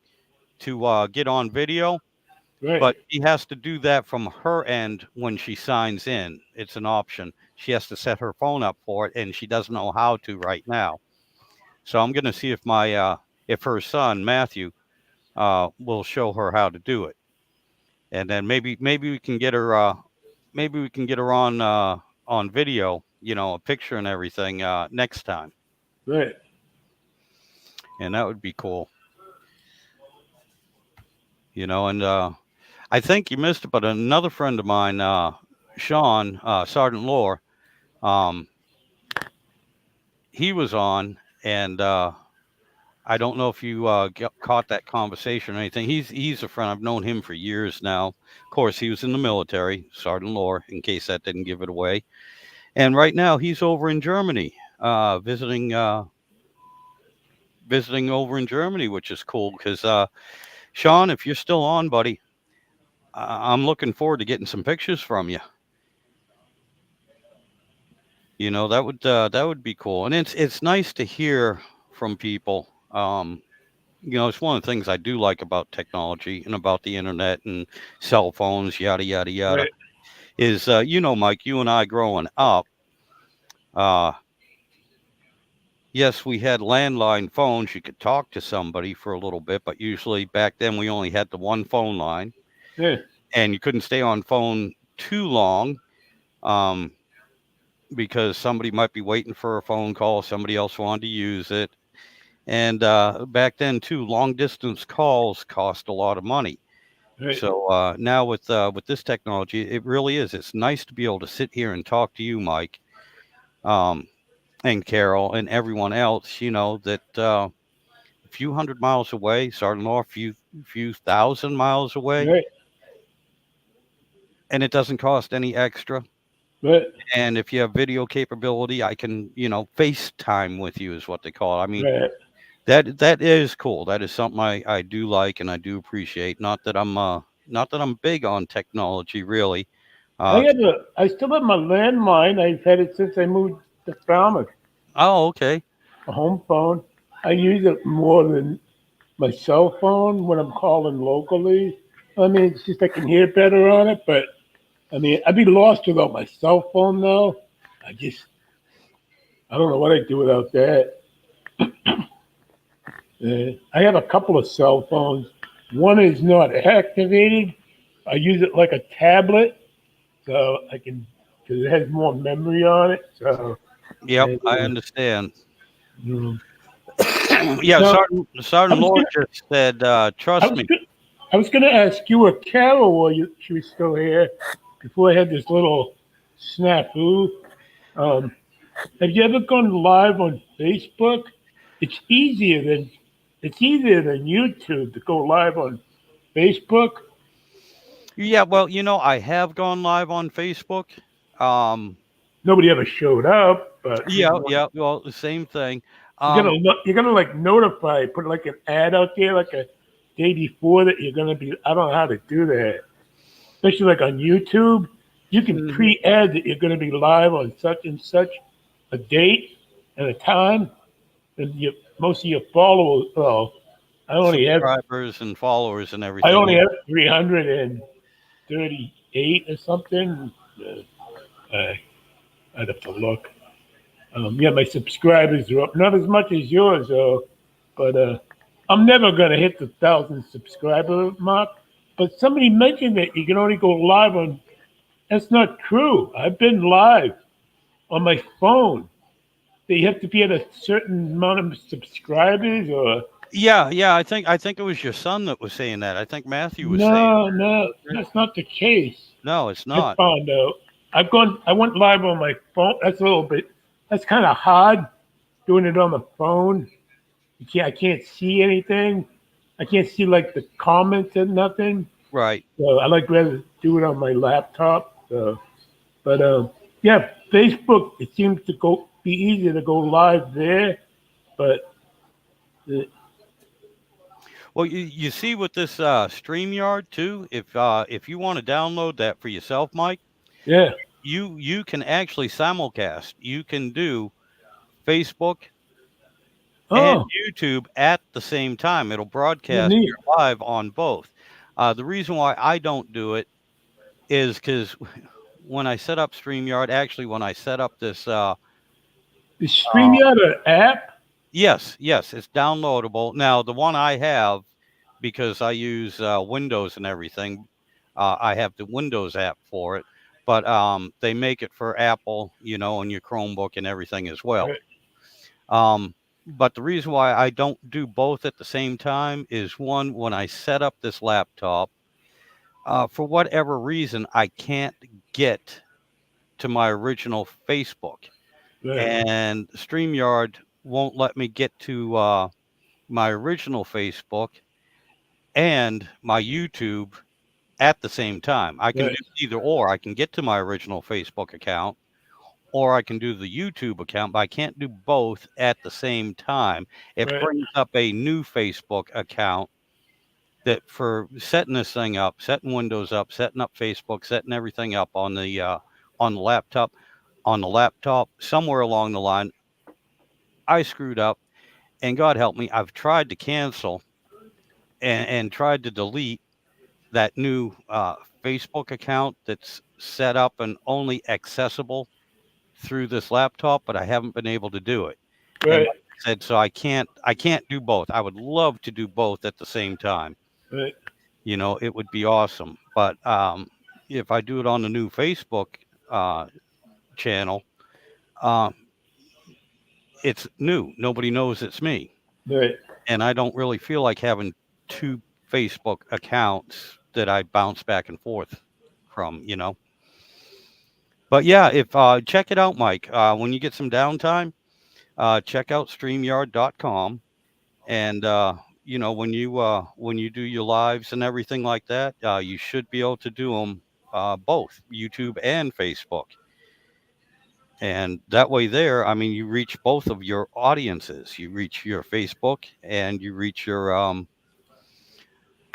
to get on video, Right. but she has to do that from her end when she signs in. It's an option. She has to set her phone up for it, and she doesn't know how to right now. So I'm going to see if her son Matthew will show her how to do it, and then maybe we can get her on video, a picture and everything next time, Right. and that would be cool. And I think you missed it, but another friend of mine, Sean Sergeant Lore, um, he was on, and I don't know if you caught that conversation or anything. He's a friend. I've known him for years now. Of course, he was in the military, Sergeant Lore, in case that didn't give it away. And right now, he's over in Germany, visiting over in Germany, which is cool because Sean, if you're still on, buddy, I'm looking forward to getting some pictures from you. That would be cool, and it's nice to hear from people. It's one of the things I do like about technology and about the internet and cell phones, yada yada yada. Right. Is Mike, you and I growing up, uh, yes, we had landline phones. You could talk to somebody for a little bit, but usually back then we only had the one phone line, Yeah. and you couldn't stay on phone too long. Um, because somebody might be waiting for a phone call, somebody else wanted to use it. And back then, too, long distance calls cost a lot of money. Right. So now with this technology, it really is. It's nice to be able to sit here and talk to you, Mike, um, and Carol, and everyone else. That a few hundred miles away, starting off a few thousand miles away, Right. and it doesn't cost any extra. Right. And if you have video capability, I can, FaceTime with you is what they call it. I mean, Right. that is cool. That is something I do like and I do appreciate. Not that I'm big on technology really. I Uh, have a. I still have my landline. I've had it since I moved to Falmouth. oh, okay. A home phone. I use it more than my cell phone when I'm calling locally. I mean, it's just I can hear better on it. But I mean, I'd be lost without my cell phone though. I just I don't know what I'd do without that. I have a couple of cell phones. One is not activated. I use it like a tablet, so I can because it has more memory on it. So Yep, and, I understand. mm. Yeah, Now I Sergeant was Lord gonna just said, I trust was me. gonna, I was gonna ask you or Carol while she was still here before I had this little snafu. Um, have you ever gone live on Facebook? It's easier than it's easier than YouTube to go live on Facebook. Yeah, well, I have gone live on Facebook. Um, Nobody ever showed up, but yeah, yeah, well, the same thing. you're Um, gonna you're gonna like notify, put like an ad out there like a day before that you're gonna be. I don't know how to do that, especially like on YouTube. You can mhm. pre-add that you're gonna be live on such and such a date and a time, and most of your followers, well, I only have subscribers and followers and I everything. only have 338 or something. I I'd have to look. Yeah, my subscribers are up, not as much as yours, though. But I'm never gonna hit the 1,000 subscriber mark. But somebody mentioned that you can only go live on. That's not true. I've been live on my phone. That you have to be at a certain amount of subscribers, or Yeah. I think it was your son that was saying that. I think Matthew was saying no, it. that's not the case. No, it's I not. found out. I went live on my phone. That's a little bit. That's kind of hard doing it on the phone. I can't see anything. I can't see like the comments and nothing. Right. So I like rather do it on my laptop. So, but yeah, Facebook. It seems to be easier to go live there. But Well, you see with this StreamYard too, if you want to download that for yourself, Mike, yeah. you can actually simulcast. You can do Facebook and Oh, YouTube at the same time. It'll broadcast neat. your live on both. The reason why I don't do it is because when I set up StreamYard, actually when I set up this, Is uh, StreamYard an app? yes, it's downloadable. Now the one I have, because I use Windows and everything, I have the Windows app for it. But they make it for Apple, on your Chromebook and everything as well. Right, But the reason why I don't do both at the same time is one, when I set up this laptop, for whatever reason, I can't get to my original Facebook, right, and StreamYard won't let me get to my original Facebook and my YouTube at the same time. I can do right, either or. I can get to my original Facebook account or I can do the YouTube account, but I can't do both at the same time. It right, brings up a new Facebook account that for setting this thing up, setting Windows up, setting up Facebook, setting everything up on the laptop. On the laptop, somewhere along the line, I screwed up, and God help me, I've tried to cancel and tried to delete that new Facebook account that's set up and only accessible through this laptop, but I haven't been able to do it. And right, like I said, so I can't do both. I would love to do both at the same time. right, It would be awesome. But if I do it on the new Facebook uh, channel, uh, it's new. Nobody knows it's me, right, and I don't really feel like having two Facebook accounts that I bounce back and forth from. But yeah, if check it out, Mike. When you get some downtime, check out StreamYard.com, and when you do your lives and everything like that, you should be able to do them both YouTube and Facebook, and that way there, I mean, you reach both of your audiences. You reach your Facebook and you reach your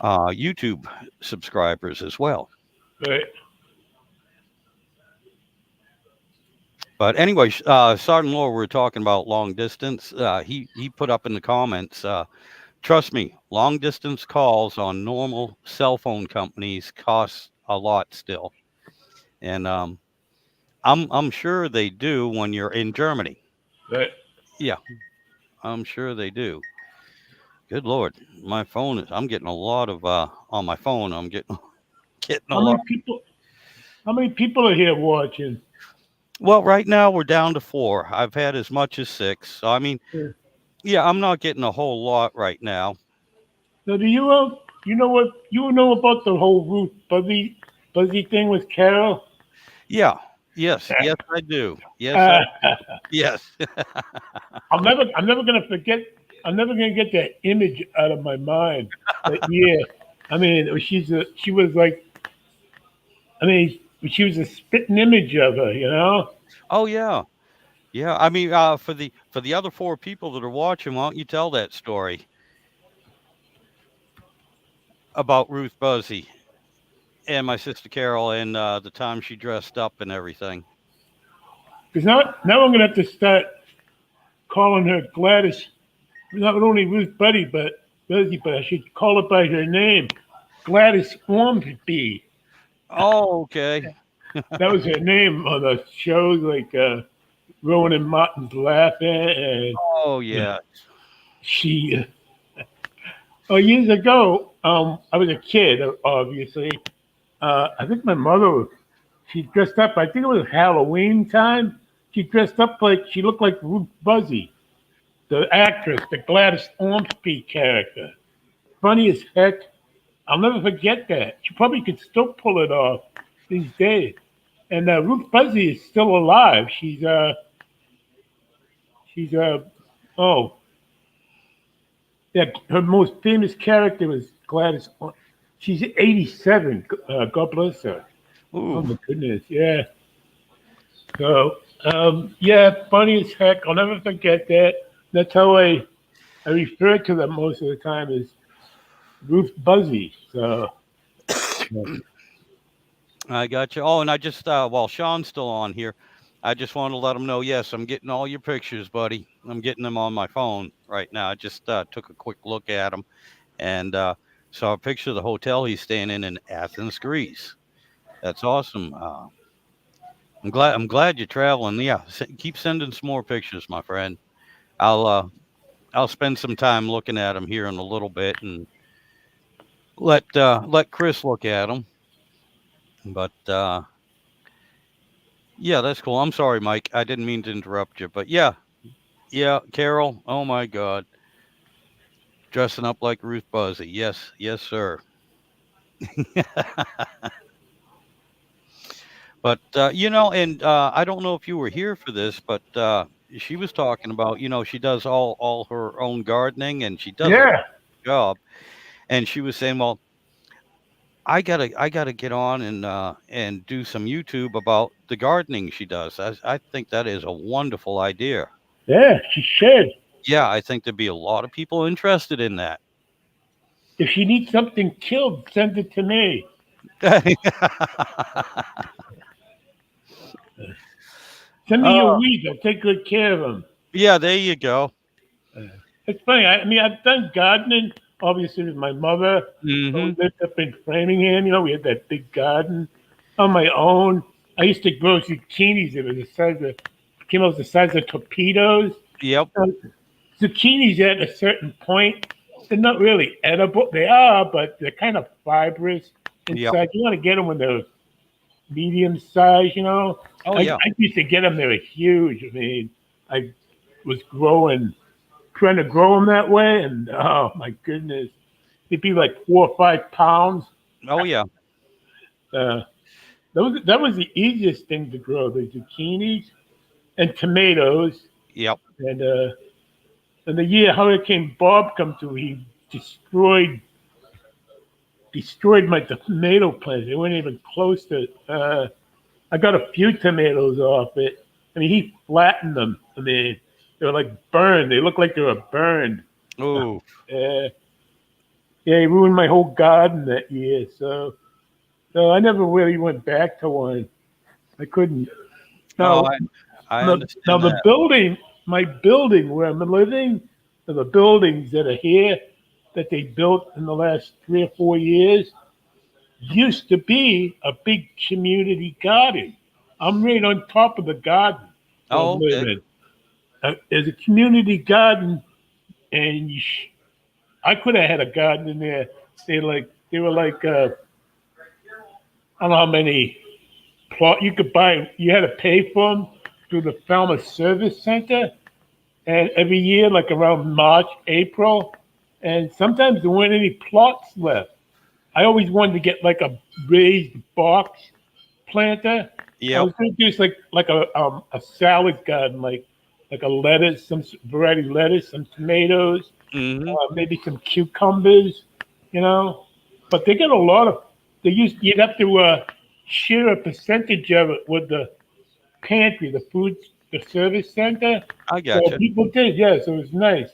YouTube subscribers as well. right. But anyway, Sergeant Law, we're talking about long distance. He put up in the comments. Trust me, long distance calls on normal cell phone companies cost a lot still, and I'm sure they do when you're in Germany. Right. Yeah, I'm sure they do. Good Lord, my phone is. I'm getting a lot of on my phone. I'm getting getting a How many lot. people? How many people are here watching? Well, right now we're down to 4. I've had as much as 6. So I mean, Yeah. yeah, I'm not getting a whole lot right now. So do you you know what you know about the whole Ruth Buzzy thing with Carol? Yeah, yes, I do. Uh, Yes. I'm never gonna forget. I'm never gonna get that image out of my mind. But yeah, I mean, she was like, I mean, she was a spitting image of her, you know. Oh yeah, yeah. I mean, for the other 4 people that are watching, why don't you tell that story about Ruth Buzzy and my sister Carol and the time she dressed up and everything? Because now I'm gonna have to start calling her Gladys, not only Ruth Buddy, but Busy, but I should call it by her name, Gladys Ormsby. Oh, okay. That was her name on the shows like Rowan and Martin's Laughing, and Oh, uh, yeah. she. Years ago, I was a kid, obviously. I think my mother, she dressed up. I think it was Halloween time. She dressed up like she looked like Ruth Buzzy, the actress, the Gladys Ormsby character. Funny as heck. I'll never forget that. She probably could still pull it off these days. And Ruth Buzzy is still alive. She's oh yeah. Her most famous character was Gladys. She's 87. God bless her. Oh Ooh. my goodness. Yeah. So yeah, funny as heck. I'll never forget that. That's how I refer to them most of the time as Ruth Buzzy. So yeah. I got you. Oh, and I just while Sean's still on here, I just want to let him know. Yes, I'm getting all your pictures, buddy. I'm getting them on my phone right now. I just took a quick look at them and saw a picture of the hotel he's staying in Athens, Greece. That's awesome. I'm glad you're traveling. Yeah, keep sending some more pictures, my friend. I'll uh, I'll spend some time looking at them here in a little bit and let Chris look at them. But yeah, that's cool. I'm sorry, Mike. I didn't mean to interrupt you, but yeah, yeah, Carol. Oh my God, dressing up like Ruth Buzzy. Yes, yes, sir. But and I don't know if you were here for this, but she was talking about she does all her own gardening and she does a Yeah. job. And she was saying, well, I gotta get on and do some YouTube about the gardening she does. I think that is a wonderful idea. Yeah, she should. Yeah, I think there'd be a lot of people interested in that. If she needs something killed, send it to me. Send me your Oh, weeds. I'll take good care of them. yeah, there you go. It's funny. I mean, I've done gardening, obviously, with my mother. When Hmm. we lived up in Framingham, we had that big garden on my own. I used to grow zucchinis. It was the size of, came out the size of torpedoes. Yep. Uh, Zucchinis at a certain point, they're not really edible. They are, but they're kind of fibrous Yep. inside. You want to get them when they're medium size. Oh I, yeah. I used to get them. They were huge. I mean, I was trying to grow them that way, and oh my goodness, it'd be like 4 or 5 pounds. Oh yeah. Uh, that was the easiest thing to grow, the zucchinis and tomatoes. Yep. And the year Hurricane Bob come through, he destroyed my tomato plants. They weren't even close to. I got a few tomatoes off it. I mean, he flattened them. I mean, they were like burned. They looked like they were burned. Oh. Uh, yeah, he ruined my whole garden that year. So I never really went back to one. I couldn't. Oh, Now, I now understand that. my building where I'm living, the buildings that are here that they built in the last 3 or 4 years used to be a big community garden. I'm right on top of the garden where I'm Oh, okay. living. There's a community garden, and I could have had a garden in there. They were like I don't know how many plot you could buy. You had to pay for them through the Falmouth Service Center, and every year, like around March, April, and sometimes there weren't any plots left. I always wanted to get like a raised box planter. I Yep. was going to do like a salad garden, like a lettuce, some variety of lettuce, some tomatoes, Hmm. maybe some cucumbers, you know. But they get a lot of. You'd have to share a percentage of it with the pantry, the service center. I So gotcha. people did, yeah. So it was nice.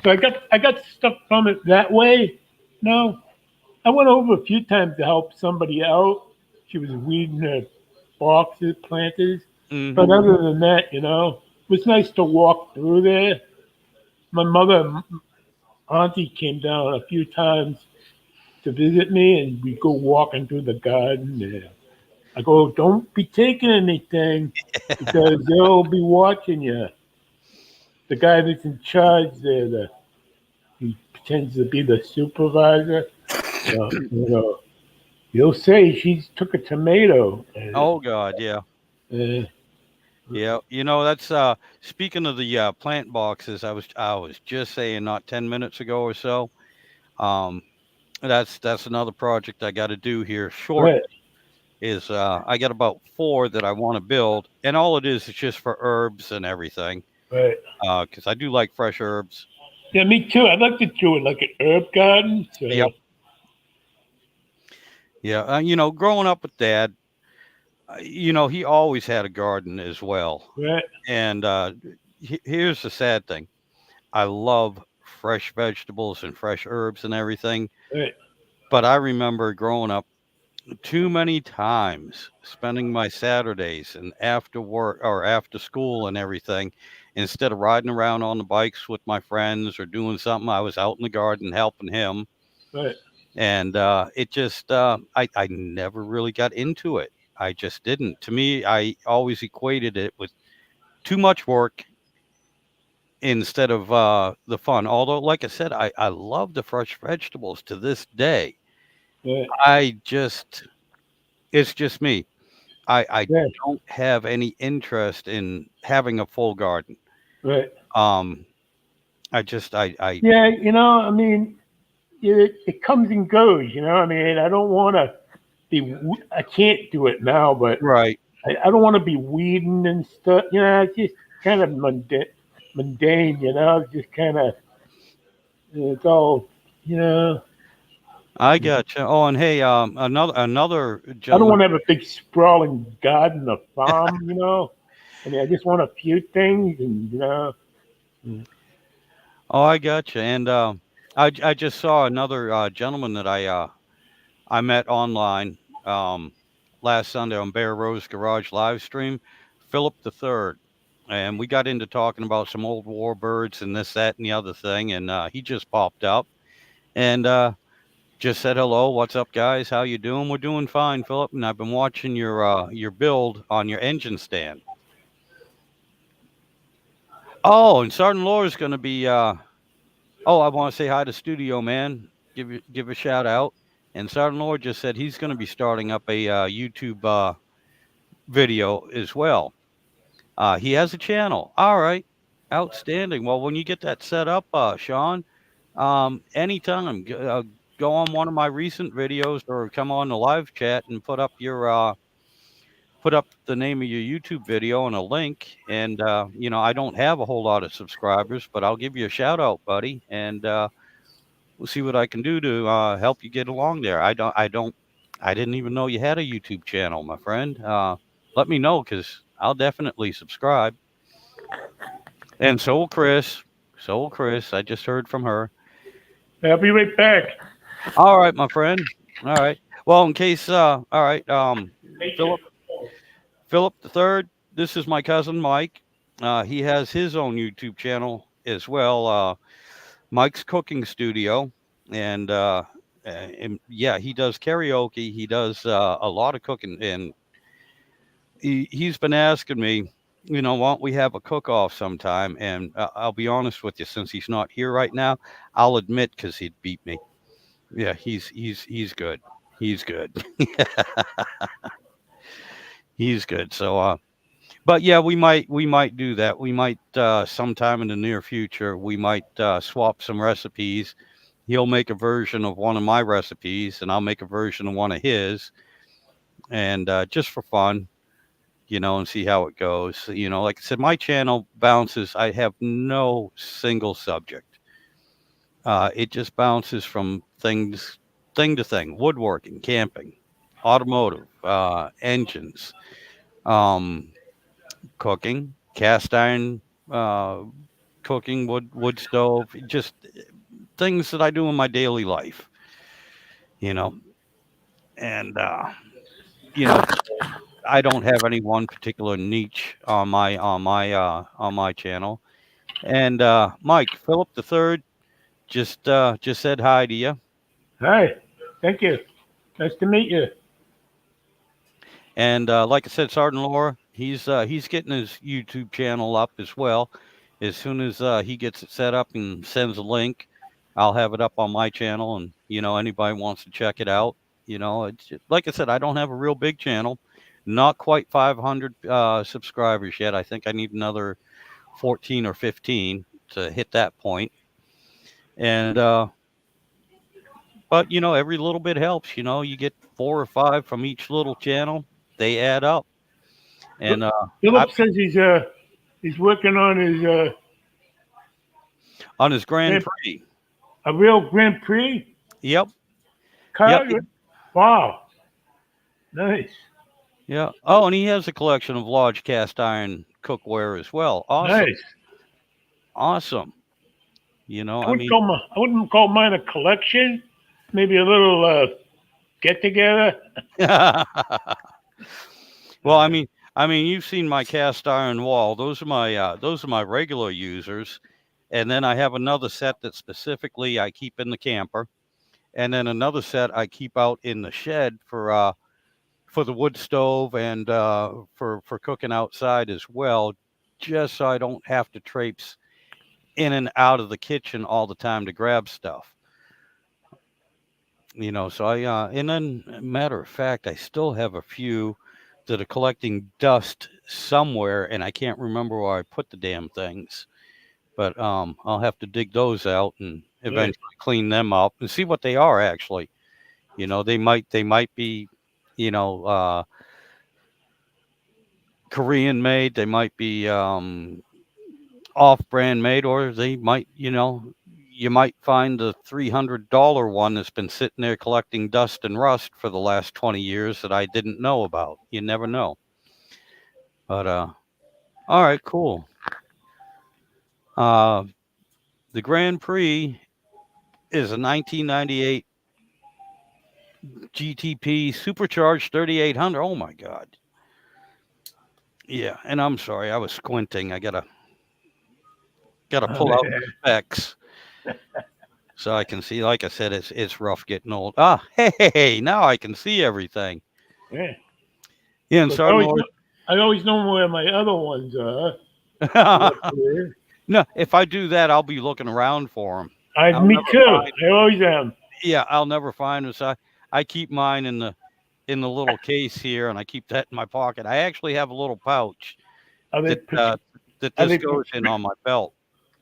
So I got stuff from it that way. No, I went over a few times to help somebody out. She was weeding her boxes, planters. But Hmm. other than that, it was nice to walk through there. My mother auntie came down a few times to visit me, and we go walking through the garden. And I go, don't be taking anything because they'll be watching you. The guy that's in charge there, he pretends to be the supervisor. He'll say she took a tomato. Oh God, yeah. Uh, Yeah, that's speaking of the plant boxes. I was just saying not 10 minutes ago or so. Um, that's another project I got to do here right, shortly. Is I got about four that I want to build, and all it is just for herbs and everything. right. Because I do like fresh herbs. Yeah, me too. I'd like to do it like an herb garden. So, Yep. Yeah. Growing up with Dad, he always had a garden as well. right, And here's the sad thing: I love fresh vegetables and fresh herbs and everything. right, But I remember growing up too many times spending my Saturdays and after work or after school and everything, instead of riding around on the bikes with my friends or doing something, I was out in the garden helping him. right, And it just, I never really got into it. I just didn't. To me, I always equated it with too much work instead of the fun. Although, like I said, I love the fresh vegetables to this day. right, I just, it's just me. I right, don't have any interest in having a full garden. right. Um, I just I Yeah, I mean, it comes and goes. I mean, I don't want to be. I can't do it now, but right. I don't want to be weeding and stuff. It's just kind of mundane. It's just kind of it's all. You know, I got you. Oh, and hey, another I don't gentleman. want to have a big sprawling garden, a farm. I mean, I just want a few things, and Oh, I got you. And I just saw another gentleman that I met online last Sunday on Bear Rose Garage live stream, Philip the Third, and we got into talking about some old warbirds and this, that, and the other thing, and he just popped up and just said hello. What's up, guys? How you doing? We're doing fine, Philip. And I've been watching your build on your engine stand. Oh, and Sergeant Laura's going to be. Oh, I want to say hi to Studio Man. Give a shout out. And Sergeant Laura just said he's going to be starting up a YouTube video as well. He has a channel. All right, outstanding. Well, when you get that set up, Sean, anytime, go on one of my recent videos or come on the live chat and put up the name of your YouTube video and a link. And I don't have a whole lot of subscribers, but I'll give you a shout out, buddy, and we'll see what I can do to help you get along there. I didn't even know you had a YouTube channel, my friend. Let me know because I'll definitely subscribe. And so will Chris. So will Chris. I just heard from her. I'll be right back. All right, my friend. All right. Well, in case, all right, Philip, Philip the Third. This is my cousin Mike. He has his own YouTube channel as well, Mike's Cooking Studio, and yeah, he does karaoke. He does a lot of cooking, and he's been asking me, why don't we have a cook off sometime? And I'll be honest with you, since he's not here right now, I'll admit because he'd beat me. Yeah, he's good. He's good. He's good. So but yeah, we might do that. We might sometime in the near future we might swap some recipes. He'll make a version of one of my recipes, and I'll make a version of one of his, and just for fun, and see how it goes. Like I said, my channel bounces. I have no single subject. It just bounces from thing to thing: woodworking, camping, automotive, engines, um, cooking, cast iron, uh, cooking, wood stove, just things that I do in my daily life. You know, and you know, I don't have any one particular niche on my channel. And Mike Philip the Third, Just said hi to you. Hi. Thank you. Nice to meet you. And like I said, Sergeant Laura, he's getting his YouTube channel up as well. As soon as he gets it set up and sends a link, I'll have it up on my channel. And anybody wants to check it out. Like I said, I don't have a real big channel, not quite 500 subscribers yet. I think I need another 14 or 15 to hit that point. And but every little bit helps. You get 4 or 5 from each little channel. They add up. And I Philip says he's working on his on his Grand Grand- Prix. a real Grand Prix Yep. Yep. car. Wow. Nice. Yeah. Oh, and he has a collection of large cast iron cookware as well. Awesome. Nice. Awesome. I mean, I wouldn't call mine a collection. Maybe a little get together. well, I mean, you've seen my cast iron wall. Those are my regular users, and then I have another set that specifically I keep in the camper, and then another set I keep out in the shed for the wood stove and for cooking outside as well, just so I don't have to traipse in and out of the kitchen all the time to grab stuff. So and then matter of fact, I still have a few that are collecting dust somewhere, and I can't remember where I put the damn things. But I'll have to dig those out and Nice. eventually clean them up and see what they are actually. They might be, you know, uh, Korean made. They might be off-brand made, or they might, you might find the $300 one that's been sitting there collecting dust and rust for the last 20 years that I didn't know about. You never know. But all right, cool. Uh, the Grand Prix is a 1998 GTP supercharged 3800. Oh my God. Yeah, and I'm sorry, I was squinting. I gotta pull out the specs so I can see. Like I said, it's rough getting old. Hey, now I can see everything. Yeah. Yeah, and But Sergeant Lord. I always know where my other ones are. No, if I do that, I'll be looking around for them. Me too. I always am. Yeah, I'll never find them. So I keep mine in the little case here, and I keep that in my pocket. I actually have a little pouch Are they that are this they goes in on my belt.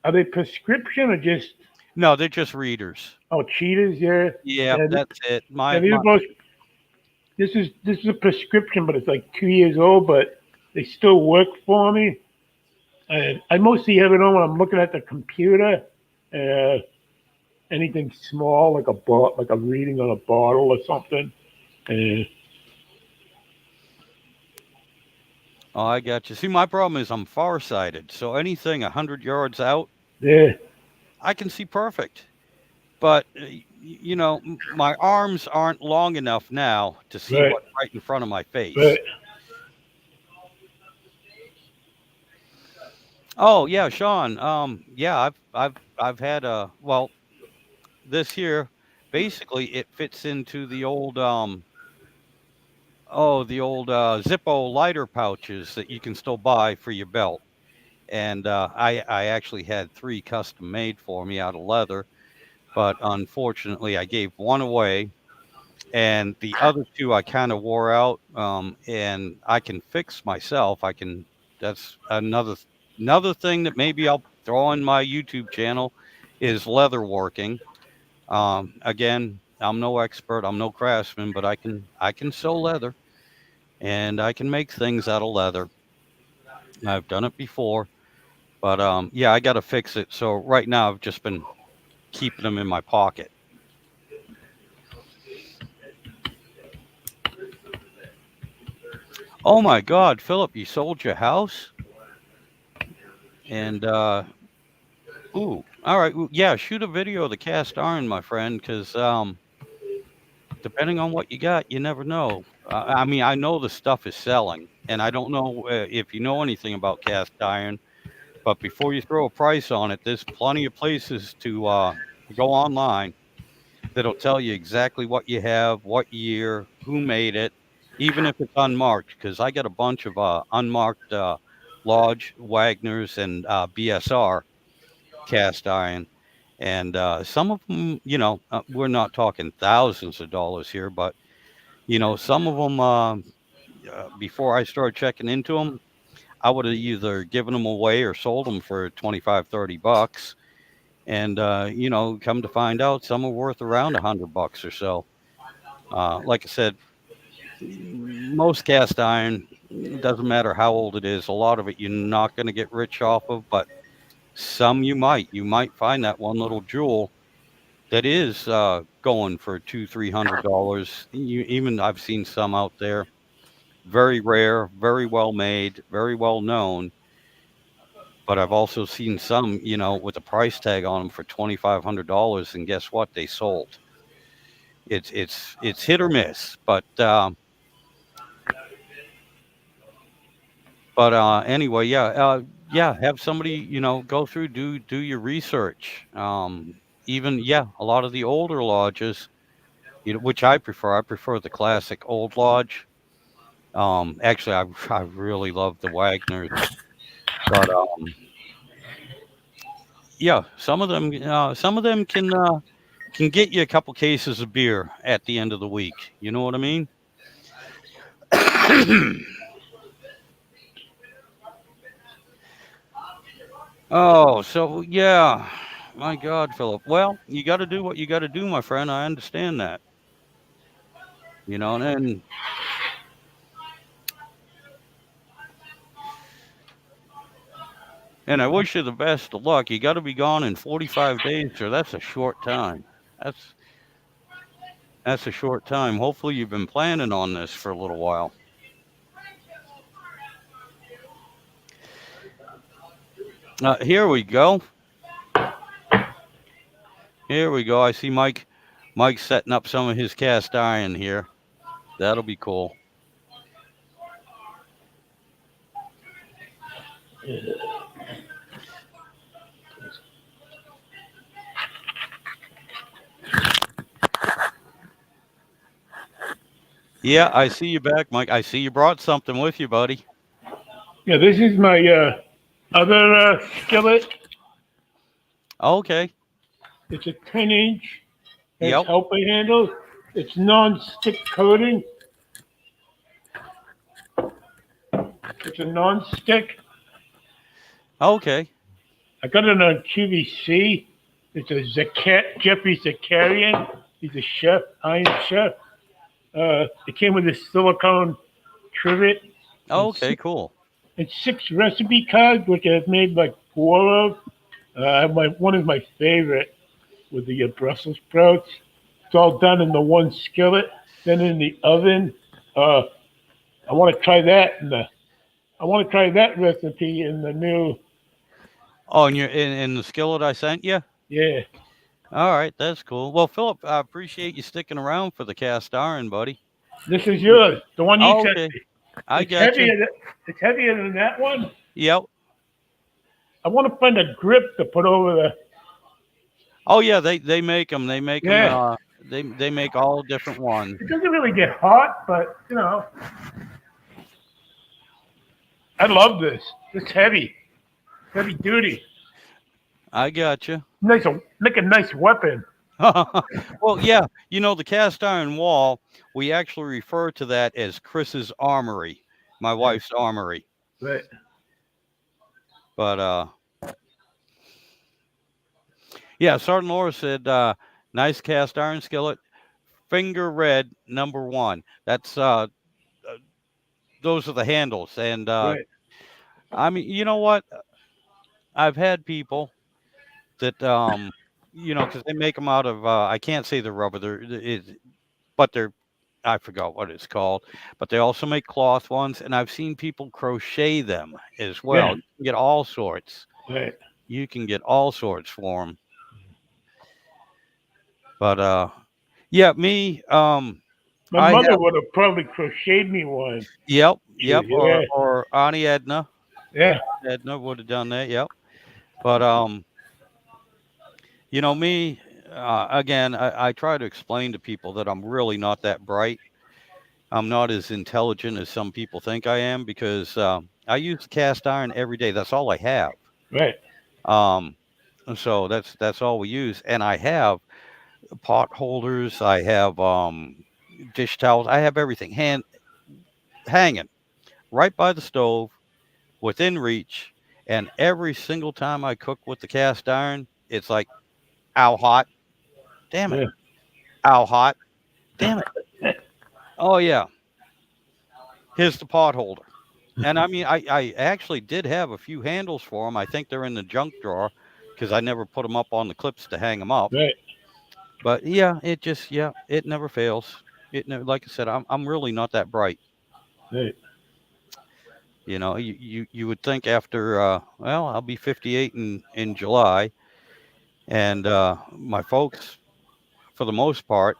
are they prescription or just No, they're just readers. cheaters? Yeah. Yeah, Yeah, that's it. yeah, these are both. This is a prescription, but it's like 2 years old, but they still work for me. And I mostly have it on when I'm looking at the computer. Uh, Anything small, like a reading on a bottle or something. Uh, Oh, I got you. See, my problem is I'm farsighted, so anything 100 yards out, yeah, I can see perfect. But my arms aren't long enough now to see right, what's right in front of my face. right. Oh yeah, Sean. Yeah, I've had this here. Basically, it fits into the old Zippo lighter pouches that you can still buy for your belt. And I actually had 3 custom made for me out of leather, but unfortunately, I gave one away, and the other 2 I kind of wore out. And I can fix myself. I can. That's another thing that maybe I'll throw on my YouTube channel is leather working. Again, I'm no expert. I'm no craftsman, but I can sew leather, and I can make things out of leather. I've done it before, but yeah, I got to fix it. So right now, I've just been keeping them in my pocket. Oh my God, Philip, you sold your house? And ooh, all right, yeah, shoot a video of the cast iron, my friend, because depending on what you got, you never know. I mean, I know the stuff is selling, and I don't know if you know anything about cast iron, but before you throw a price on it, there's plenty of places to go online that'll tell you exactly what you have, what year, who made it, even if it's unmarked. Because I got a bunch of unmarked Lodge, Wagner's, and BSR cast iron. And some of them, we're not talking thousands of dollars here, but, some of them, before I started checking into them, I would have either given them away or sold them for 25, $30. And, come to find out, some are worth around $100 or so. Like I said, most cast iron, it doesn't matter how old it is, a lot of it you're not going to get rich off of, but some you might. You might find that one little jewel that is going for $200, $300. Even I've seen some out there, very rare, very well made, very well known. But I've also seen some, with a price tag on them for $2,500, and guess what? They sold. It's hit or miss, but anyway, yeah. Have somebody, go through, do your research. Even a lot of the older lodges, which I prefer. I prefer the classic old lodge. Actually, I really love the Wagners, but yeah, some of them can get you a couple cases of beer at the end of the week. You know what I mean? Oh, so yeah. My God, Philip. Well, you got to do what you got to do, my friend. I understand that. And I wish you the best of luck. You got to be gone in 45 days, sir. That's a short time. That's that's a short time. Hopefully, you've been planning on this for a little while. Here we go. Here we go. I see Mike setting up some of his cast iron here. That'll be cool. Yeah, I see you back, Mike. I see you brought something with you, buddy. Yeah, this is my other skillet. Okay. It's a 10-inch. Has Yep. helper handle. It's non-stick coating. It's a non-stick. Okay. I got it on QVC. It's a Jeffrey Zakarian. He's a chef, Iron Chef. It came with a silicone trivet Okay, cool. and 6 recipe cards, which I've made like 4 of. One is my favorite with the Brussels sprouts. It's all done in the one skillet, then in the oven. I want to try that I want to try that recipe in the new. Oh, and you're in the skillet I sent you? Yeah, All right, that's cool. Well, Philip, I appreciate you sticking around for the cast iron, buddy. this is yours, the one you Oh, sent okay. me. I It's got you. heavier. It's heavier than that one. Yep. I want to find a grip to put over the. Oh yeah, they make them. They make them. Yeah. They make all different ones. It doesn't really get hot, but I love this. It's heavy duty. I got you. Nice, make a nice weapon. Well, yeah, the cast iron wall. We actually refer to that as Chris's armory, my wife's armory. But But yeah, Sergeant Laura said, "Nice cast iron skillet, finger red #1." That's those are the handles, and right, I mean, you know what? I've had people that because they make them out of I can't say the rubber, but they're I forgot what it's called, but they also make cloth ones, and I've seen people crochet them as well. yeah, You can get all sorts. right. You can get all sorts for them. But yeah, me My I mother have would have probably crocheted me one. yep, Yeah, or Auntie yeah, Edna would have done that. Yep. But me, again, I try to explain to people that I'm really not that bright. I'm not as intelligent as some people think I am because I use the cast iron every day. That's all I have. Right. Um, so that's all we use. And I have pot holders. I have dish towels. I have everything hanging right by the stove, within reach. And every single time I cook with the cast iron, it's like, ow, hot. Damn it. Yeah. Ow, hot. Damn it. Oh, yeah. Here's the pot holder. And I mean, I actually did have a few handles for them. I think they're in the junk drawer because I never put them up on the clips to hang them up. Right. But yeah, yeah, it never fails. It never, like I said, I'm really not that bright. Right. You know, you would think after, well, I'll be 58 in July, and my folks, for the most part,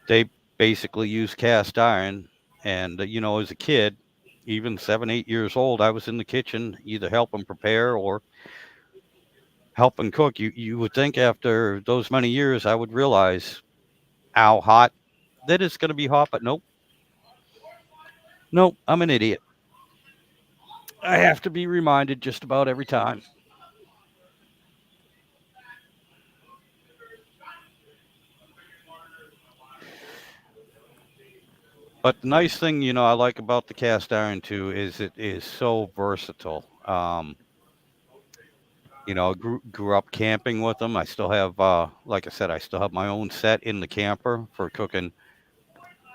they basically use cast iron. And as a kid, even 7, 8 years old, I was in the kitchen either helping prepare or helping cook. You would think after those many years, I would realize how hot that it's going to be hot, but nope, nope, I'm an idiot. I have to be reminded just about every time. But the nice thing, I like about the cast iron too is it is so versatile. I grew up camping with them. I still have, like I said, I still have my own set in the camper for cooking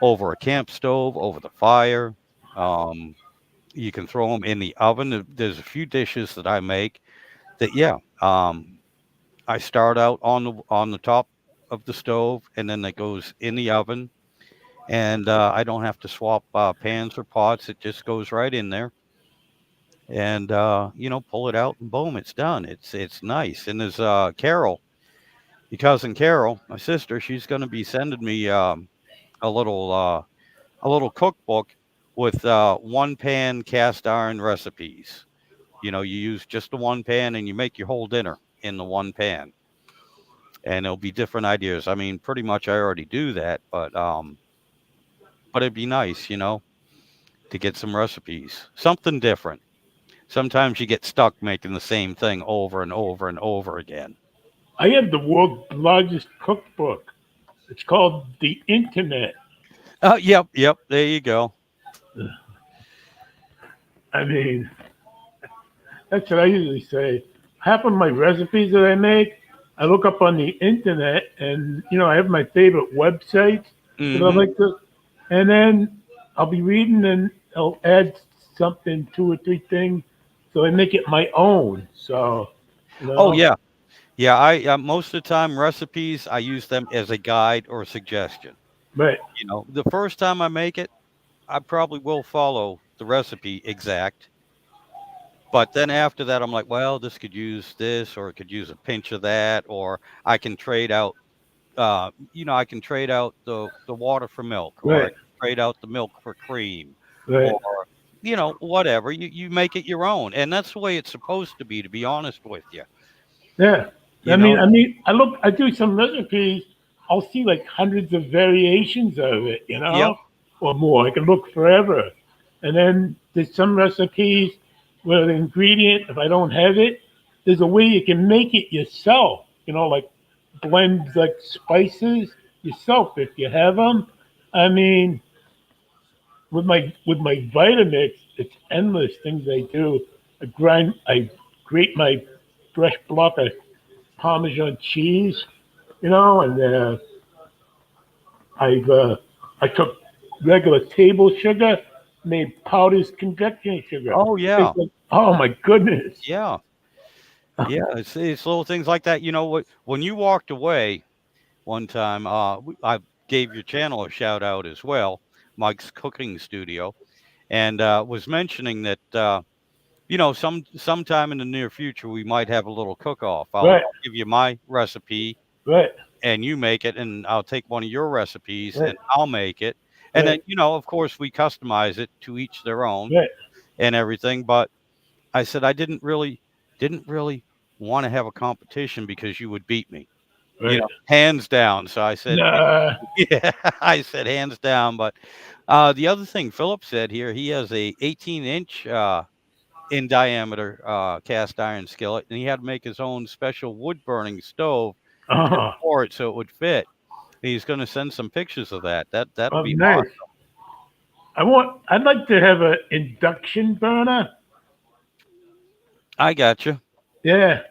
over a camp stove, over the fire. Um, you can throw them in the oven. There's a few dishes that I make that, yeah, I start out on the top of the stove, and then that goes in the oven, and I don't have to swap pans or pots. It just goes right in there, and pull it out, and boom, it's done. It's nice. And there's Carol, your cousin Carol, my sister. She's going to be sending me a little uh, a little cookbook with one pan cast iron recipes. You use just the one pan, and you make your whole dinner in the one pan, and it'll be different ideas. I mean, pretty much I already do that, but it'd be nice, to get some recipes, something different. Sometimes you get stuck making the same thing over and over and over again. I have the world's largest cookbook. It's called The Internet. Oh, yep, yep. There you go. I mean, that's what I usually say. Half of my recipes that I make, I look up on the internet, and I have my favorite websites that I Hmm. like to, and then I'll be reading, and I'll add something, two or three things, so I make it my own. So, you Oh, know, yeah, yeah. I most of the time recipes I use them as a guide or a suggestion. but The first time I make it, I probably will follow the recipe exact. But then after that, I'm like, well, this could use this, or it could use a pinch of that, or I can trade out. I can trade out the water for milk, or I right, can trade out the milk for cream, right. or whatever. You make it your own, and that's the way it's supposed to be. To be honest with you, Yeah. you know. I do some recipes. I'll see like hundreds of variations of it, Yep. or more. I can look forever. And then there's some recipes where the ingredient, if I don't have it, there's a way you can make it yourself, like blend like spices yourself if you have them. I mean, with my Vitamix, it's endless things I do. I grate my fresh block of Parmesan cheese, and I've I took regular table sugar, made powdered confectionery sugar. Oh yeah, It's like, oh my goodness. yeah, yeah. It's little things like that. You know what? When you walked away one time, I gave your channel a shout out as well, Mike's Cooking Studio, and was mentioning that sometime in the near future we might have a little cook off. I'll Right, give you my recipe right, and you make it, and I'll take one of your recipes and right, I'll make it, and then right, of course we customize it to each their own right. and everything. But I said I didn't really want to have a competition because you would beat me. you Right. know, hands down. So I said, Nah. yeah, I said hands down. But the other thing Philip said here, he has a 18-inch in diameter cast iron skillet, and he had to make his own special wood burning stove just Oh, for it so it would fit. He's going to send some pictures of that. That'll oh, be nice. awesome. I'd like to have an induction burner. I got you. Yeah,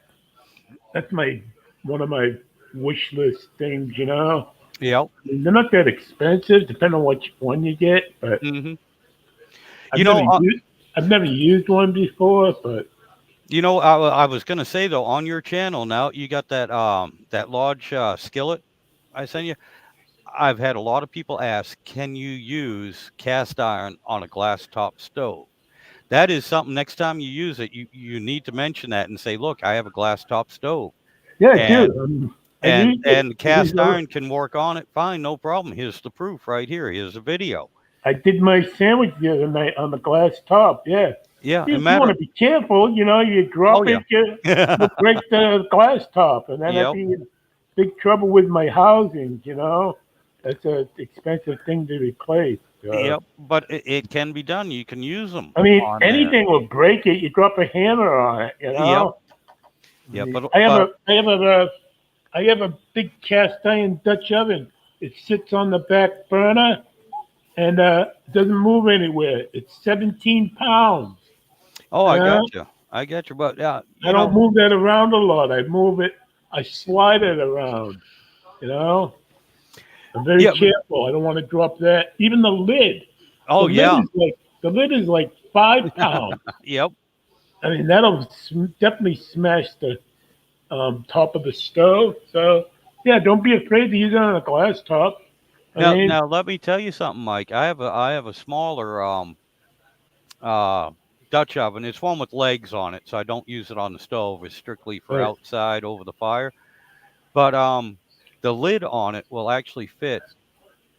that's one of my wish list things. Yep. I mean, they're not that expensive, depending on which one you get. But hmm I've You never know, used I've never used one before. But I was going to say though, on your channel now, you got that large skillet I sent you. I've had a lot of people ask, can you use cast iron on a glass top stove? That is something next time you use it, you need to mention that and say, look, I have a glass top stove yeah, dude, and I used it. and It was cast iron can work on it. Fine, no problem. Here's the proof right here. Here's a video. I did my sandwich the other night on the glass top. Yeah, Yeah, it you want matter. to be careful. You Oh drop yeah. it, you'll break the glass top, and then I'd Yep. be in big trouble with my housing. That's an expensive thing to replace. Yep. But it can be done. You can use them I mean, on there. anything will break it. You drop a hammer on it. Yep. Yep. I have But a big cast iron Dutch oven. It sits on the back burner and doesn't move anywhere. It's 17 pounds. oh, I Uh, got you. I got you. But I don't move that around a lot. I slide it around. You know, I'm very yeah. But, careful. I don't want to drop that. Even the lid. The oh lid yeah. is like 5 pounds. Yep. I mean, that'll definitely smash the top of the stove. So yeah, don't be afraid to use it on a glass top. I mean, Now let me tell you something, Mike. I have a smaller uh Dutch oven. It's one with legs on it, so I don't use it on the stove. It's strictly for right. outside over the fire. But the lid on it will actually fit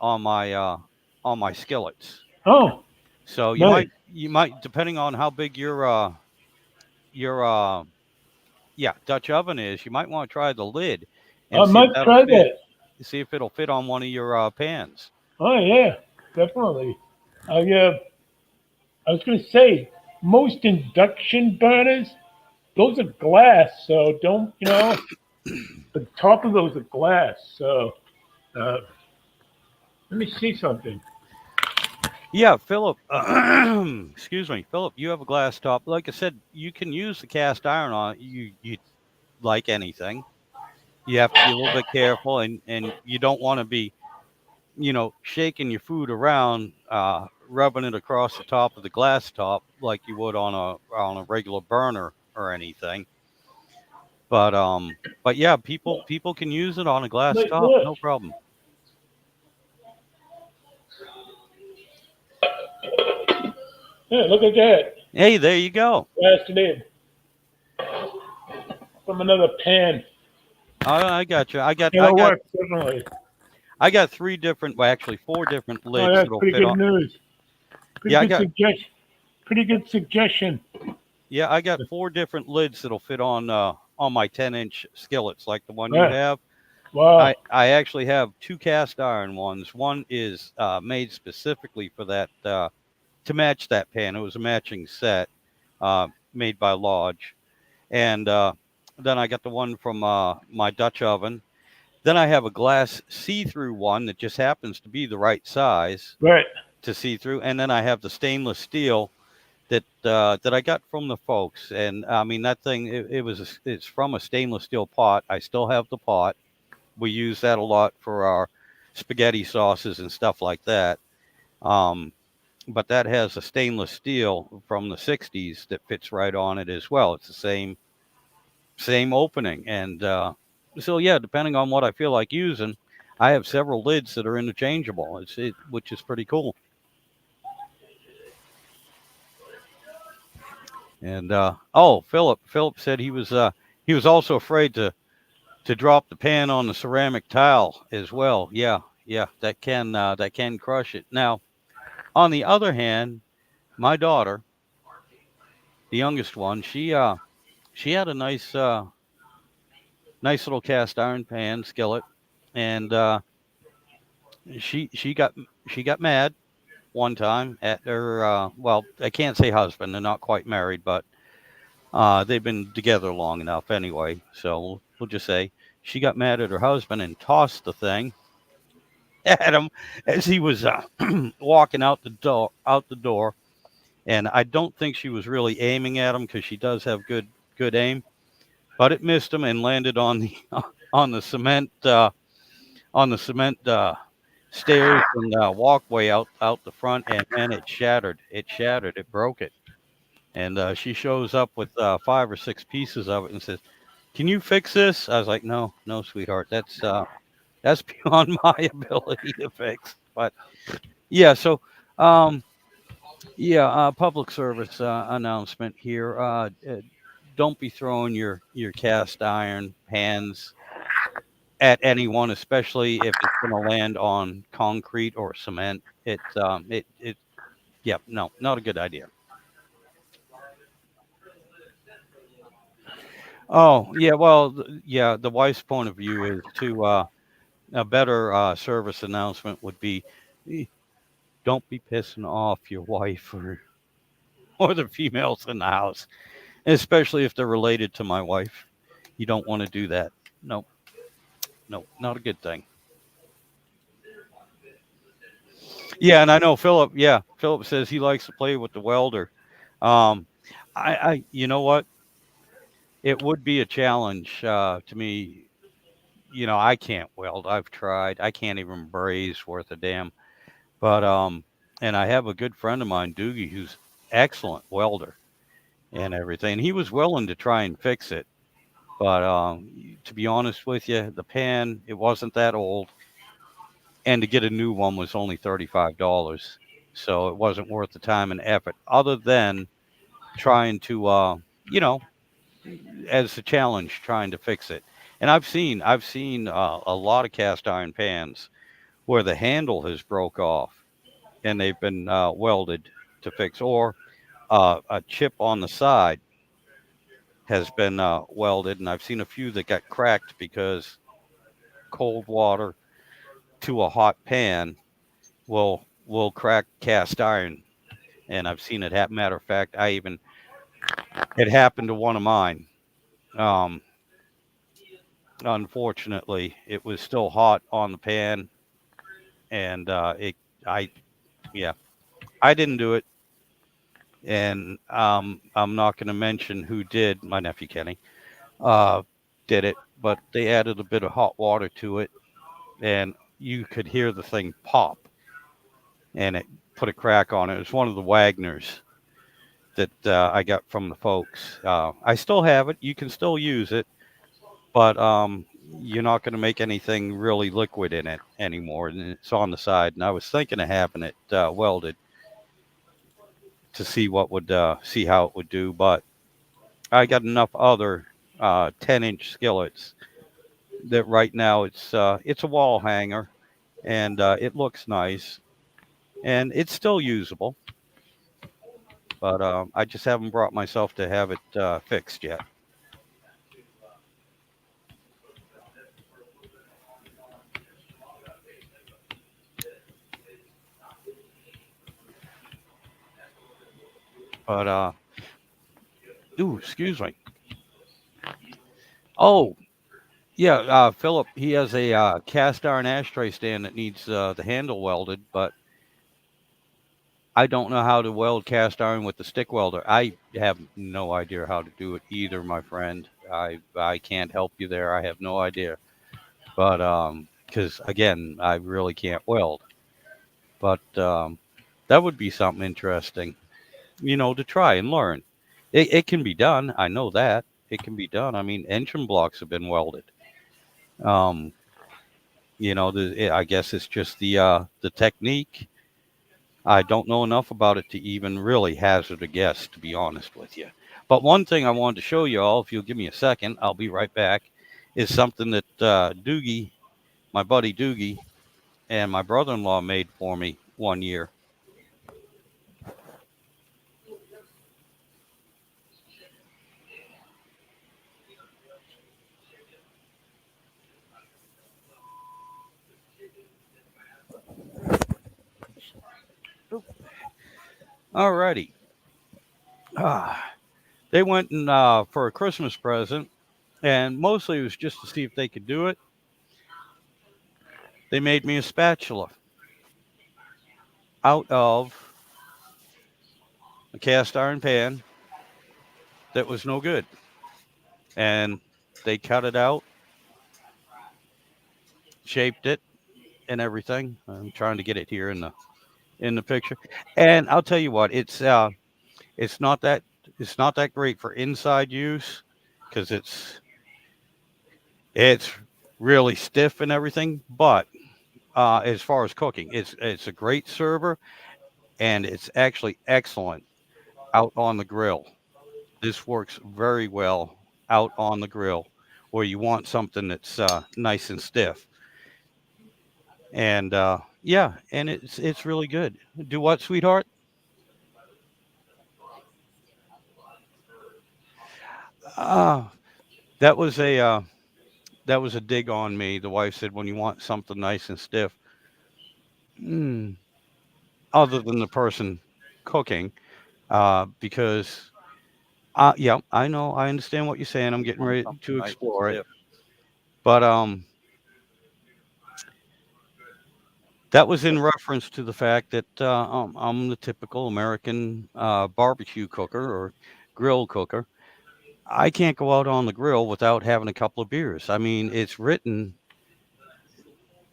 on my skillets. Oh, So nice. you might depending on how big your yeah, Dutch oven is, you might want to try the lid I and see if might that'll try fit. that. See if it'll fit on one of your pans. Oh yeah, definitely. I uh, I was going to say most induction burners, those are glass, so don't the top of those are glass. So uh, let me see something. Yeah, Philip. Excuse me, Philip. You have a glass top. Like I said, you can use the cast iron on it. You like anything. You have to be a little bit careful, and you don't want to be shaking your food around, rubbing it across the top of the glass top like you would on a regular burner or anything. But yeah, people can use it on a glass Might top, work. no problem. Yeah, look at that. Hey, there you go. Blasted in from another pan. I got you. It'll work definitely. I got three different, well, actually four different Oh, lids that's that'll pretty fit good on. news. Pretty Yeah, good suggestion. Pretty good suggestion. I got four different lids that'll fit on my 10-inch skillets like the one you Yeah. have. Wow. I actually have two cast iron ones. One is made specifically for that to match that pan. It was a matching set made by Lodge, and then I got the one from my Dutch oven. Then I have a glass see-through one that just happens to be the right size Right. to see through, and then I have the stainless steel that I got from the folks. And I mean that thing, it's from a stainless steel pot. I still have the pot. We use that a lot for our spaghetti sauces and stuff like that. Um, but that has a stainless steel from the 60s that fits right on it as well. It's the same opening, and so yeah, depending on what I feel like using, I have several lids that are interchangeable. Which is pretty cool. And oh, Philip said he was also afraid to drop the pan on the ceramic tile as well. Yeah, yeah, that can crush it. Now, on the other hand, my daughter, the youngest one, she had a nice little cast iron pan skillet, and she she got she got mad one time at her. Well, I can't say husband; they're not quite married, but they've been together long enough anyway. So we'll just say she got mad at her husband and tossed the thing at him as he was walking out the door. Out the door, and I don't think she was really aiming at him because she does have good aim, but it missed him and landed on the on the cement on the cement stairs and walkway out the front, and man, it shattered. It shattered. It broke it. And she shows up with 5 or 6 pieces of it and says, "Can you fix this?" I was like, "No, no, sweetheart. That's beyond my ability to fix." But yeah, so um, yeah, public service announcement here. Don't be throwing your cast iron pans at anyone, especially if it's going to land on concrete or cement. Yeah, no, not a good idea. Oh, yeah, well, yeah, the wife's point of view is to a better service announcement would be, "Eh, don't be pissing off your wife or or the females in the house, especially if they're related to my wife. You don't want to do that. No, no, not a good thing." Yeah, and I know Philip. Yeah, Philip says he likes to play with the welder. Um, you know what? It would be a challenge to me. I can't weld. I've tried. I can't even braze worth a damn. But and I have a good friend of mine, Doogie, who's excellent welder and everything. He was willing to try and fix it, but to be honest with you, the pan it wasn't that old, and to get a new one was only $35. So it wasn't worth the time and effort, other than trying to, you know, as a challenge, trying to fix it. And I've seen a lot of cast iron pans where the handle has broke off and they've been welded to fix, or a chip on the side has been welded, and I've seen a few that got cracked because cold water to a hot pan will crack cast iron, and I've seen it happen. Matter of fact, I even it happened to one of mine. Um, Unfortunately, it was still hot on the pan, and it I yeah I didn't do it, and I'm not going to mention who did. My nephew Kenny uh, did it, but they added a bit of hot water to it, and you could hear the thing pop, and it put a crack on it. It was one of the Wagners that I got from the folks. I still have it. You can still use it, but you're not going to make anything really liquid in it anymore, and it's on the side. And I was thinking of having it welded to see how it would do, but I got enough other 10-inch skillets that right now it's a wall hanger, and it looks nice and it's still usable, but I just haven't brought myself to have it fixed yet. But ooh, excuse me. Oh, yeah, Philip, he has a cast iron ashtray stand that needs the handle welded, but I don't know how to weld cast iron with the stick welder. I have no idea how to do it either, my friend. I can't help you there. I have no idea. But because again, I really can't weld. But that would be something interesting, to try and learn. It can be done. I know that it can be done. I mean, engine blocks have been welded. Um, I guess it's just the technique. I don't know enough about it to even really hazard a guess, to be honest with you. But one thing I wanted to show you all, if you'll give me a second, I'll be right back, is something that Doogie, my buddy Doogie, and my brother-in-law made for me one year. Alrighty. Ah, they went and for a Christmas present, and mostly it was just to see if they could do it. They made me a spatula out of a cast iron pan that was no good, and they cut it out, shaped it, and everything. I'm trying to get it here in the picture, and I'll tell you what, it's not that it's not that great for inside use because it's really stiff and everything, but as far as cooking, it's a great server and it's actually excellent out on the grill. This works very well out on the grill where you want something that's nice and stiff. And yeah, and it's really good. Do what, sweetheart? Uh, that was a that was a dig on me. The wife said, when you want something nice and stiff, mm, other than the person cooking, because yeah, I know, I understand what you're saying. I'm getting Want ready something to nice and explore it, stiff. but that was in reference to the fact that I'm the typical American barbecue cooker or grill cooker. I can't go out on the grill without having a couple of beers. I mean, it's written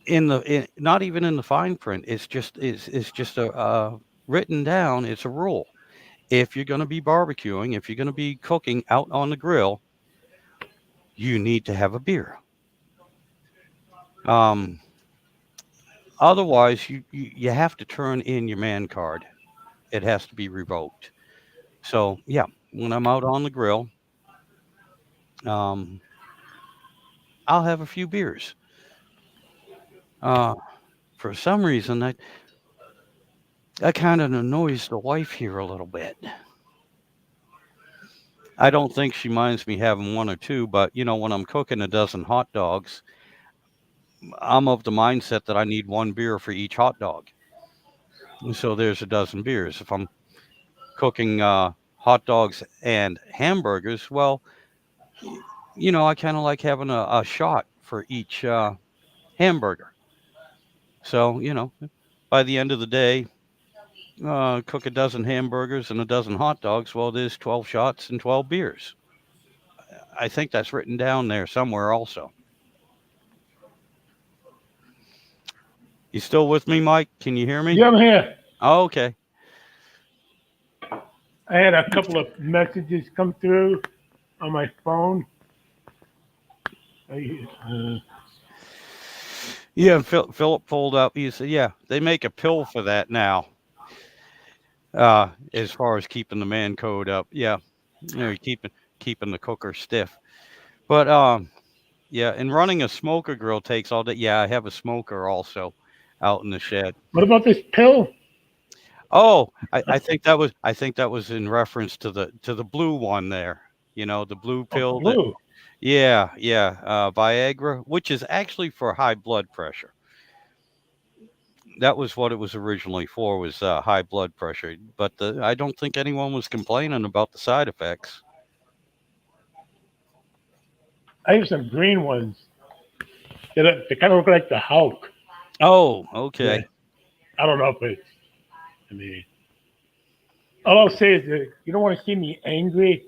not even in the fine print. It's just a written down. It's a rule. If you're going to be barbecuing, if you're going to be cooking out on the grill, you need to have a beer. Um, Otherwise, you have to turn in your man card. It has to be revoked. So yeah, when I'm out on the grill, um, I'll have a few beers. Uh, for some reason, that kind of annoys the wife here a little bit. I don't think she minds me having one or two, but when I'm cooking a dozen hot dogs, I'm of the mindset that I need one beer for each hot dog. And so there's a dozen beers. If I'm cooking hot dogs and hamburgers, well, y- I kind of like having a shot for each hamburger. So, by the end of the day, cook a dozen hamburgers and a dozen hot dogs. Well, there's 12 shots and 12 beers. I think that's written down there somewhere also. You still with me, Mike? Can you hear me? Yeah, I'm here. Oh, okay. I had a couple of messages come through on my phone. Uh, Yeah, Philip pulled up. He said, "Yeah, they make a pill for that now. As far as keeping the man code up, yeah, keeping the cooker stiff. But yeah, and running a smoker grill takes all day. Yeah, I have a smoker also out in the shed. what about this pill? Oh, I think that was in reference to the blue one there. The blue Oh, pill that blue. yeah, yeah, Viagra, which is actually for high blood pressure. That was what it was originally for, was high blood pressure. But I don't think anyone was complaining about the side effects. I have some green ones. They kind of look like the Hulk. Oh, Yeah. okay. I don't know if it's. I mean, all I'll say is that you don't want to see me angry.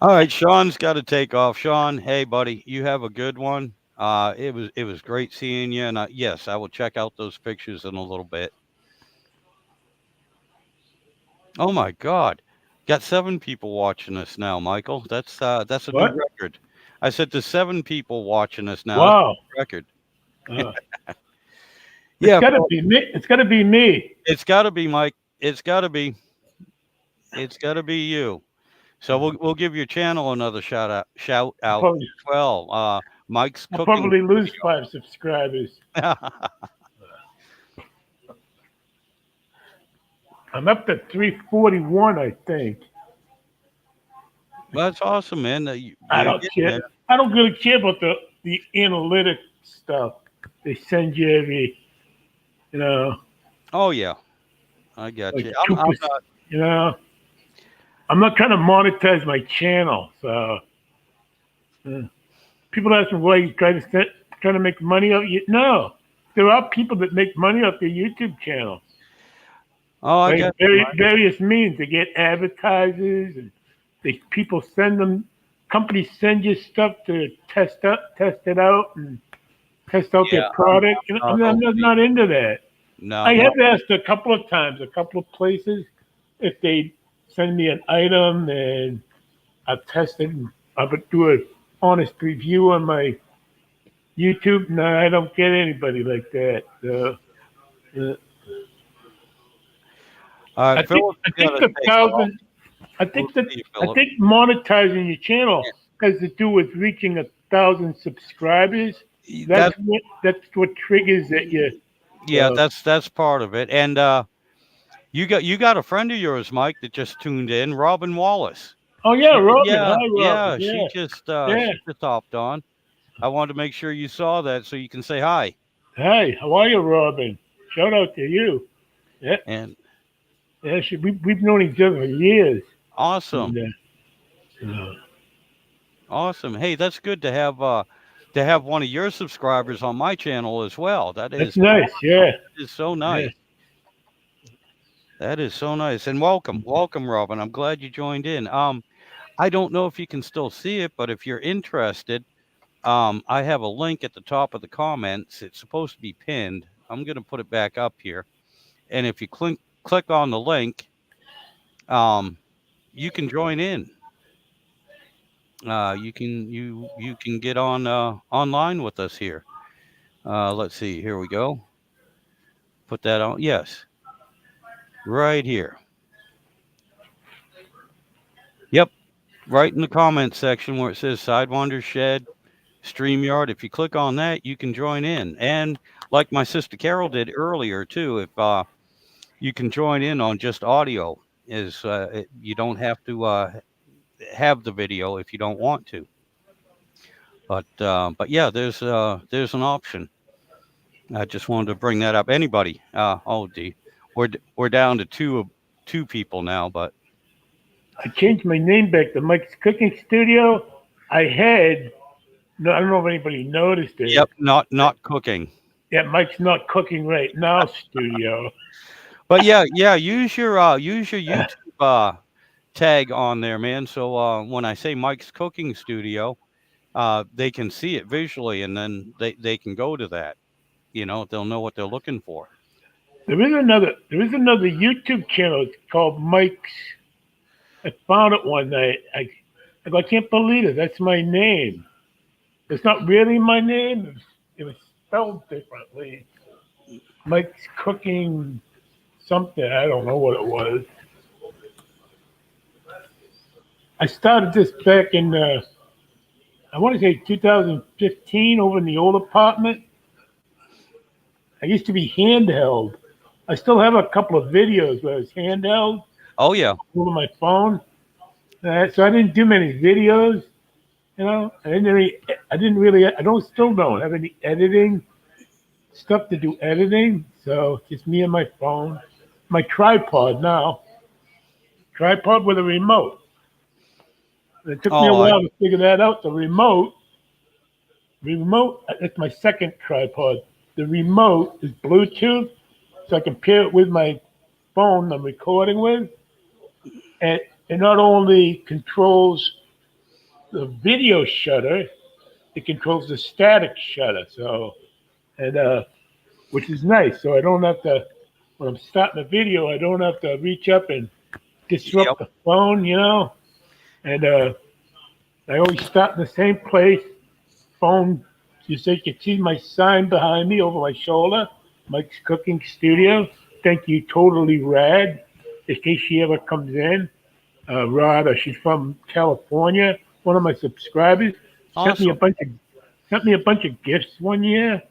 All right, Sean's got to take off. Sean, hey buddy, you have a good one. It was great seeing you, and yes, I will check out those pictures in a little bit. Oh my God, got 7 people watching us now, Michael. That's a new What? record. I said there's 7 people watching us now. That's a Wow. new record. Uh, it's Yeah, got to folks, be me. It's got to be me. it's got to be Mike. It's got to be. It's got to be you. So we'll give your channel another shout I'll out probably, as well. Mike's I'll cooking. probably lose 5 subscribers. I'm up to 341, I think. That's awesome, man. I You're don't getting care. there. I don't really care about the analytic stuff they send you every, you know. Oh yeah, I got like you. I'm 2%. not. You know, I'm not trying to monetize my channel. So people ask me why you trying to make money off you. No, there are people that make money off their YouTube channel. Oh, I Right? got you, Mike. Various means to get advertisers, and people send them. Companies send you stuff to test it out, and test out their Yeah, product. And I'm not I'm overly. not into that. No, I no. have asked a couple of times, a couple of places, if they send me an item and I've tested, and I would do an honest review on my YouTube. No, I don't get anybody like that. So, uh, All I right, think Philip, I you think got to the take off. thousand. We'll see you, I Philip. think monetizing your channel has to do with reaching 1,000 subscribers. That That's what triggers that you. yeah, So, that's part of it. And you got a friend of yours, Mike, that just tuned in, Robin Wallace. oh yeah, Robin. Yeah, Hi, Robin. yeah, Yeah, yeah. she just hopped on. I wanted to make sure you saw that so you can say hi. Hi, how are you, Robin? Shout out to you. Yeah, And yeah. We've known each other for years. awesome, And, uh, awesome. Hey, that's good to have one of your subscribers on my channel as well. That that's is nice. awesome. Yeah, That is so yeah. nice. That is so nice. And welcome, welcome, Robin. I'm glad you joined in. I don't know if you can still see it, but if you're interested, I have a link at the top of the comments. It's supposed to be pinned. I'm going to put it back up here. And if you click on the link, um, you can join in. You can get on online with us here. Let's see. Here we go. Put that on. Yes, right here. Yep, right in the comments section where it says Sidewinder Shed StreamYard. If you click on that, you can join in. And like my sister Carol did earlier too, if you can join in on just audio, you don't have to have the video if you don't want to. But yeah, there's an option. I just wanted to bring that up. Anybody? We're down to two people now, but I changed my name back to Mike's Cooking Studio. I had no. I don't know if anybody noticed it. yep, not cooking. Yeah, Mike's not cooking right now. Studio. But yeah, use your YouTube tag on there, man. So when I say Mike's Cooking Studio, they can see it visually, and then they can go to that. They'll know what they're looking for. There is another YouTube channel. It's called Mike's. I found it one night. I can't believe it. That's my name. It's not really my name. It was spelled differently. Mike's Cooking something. I don't know what it was. I started this back in, I want to say 2015 over in the old apartment. I used to be handheld. I still have a couple of videos where I was handheld Oh yeah, over my phone. So I didn't do many videos. I still don't have any editing stuff to do editing. So just me and my phone, my tripod now, tripod with a remote. It took me a oh while to figure that out. The remote, that's my second tripod. The remote is Bluetooth, so I can pair it with my phone I'm recording with. And it not only controls the video shutter, it controls the static shutter. So, which is nice. So I don't have to, when I'm starting a video, I don't have to reach up and yep. disrupt the phone. And I always start in the same place. Phone, you can see my sign behind me over my shoulder. Mike's Cooking Studio. Thank you, totally rad. In case she ever comes in, Rod, she's from California. One of my subscribers sent me a Awesome. bunch of gifts one year.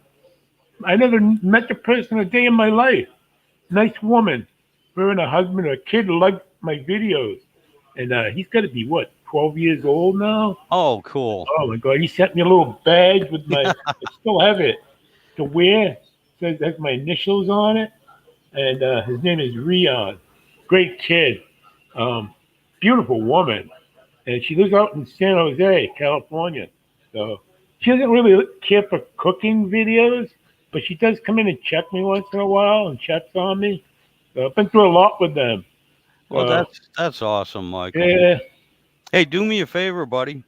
I never met the person a day in my life. Nice woman. Her and her husband, her kid liked my videos, and he's got to be what, 12 years old now. Oh, cool. Oh my God! He sent me a little badge with my. I still have it to wear. It says has my initials on it. and his name is Rion. Great kid, um, beautiful woman, and she lives out in San Jose, California. So she doesn't really care for cooking videos, but she does come in and check me once in a while and checks on me. So I've been through a lot with them. Well, So that's awesome, Michael. yeah, Hey, do me a favor, buddy.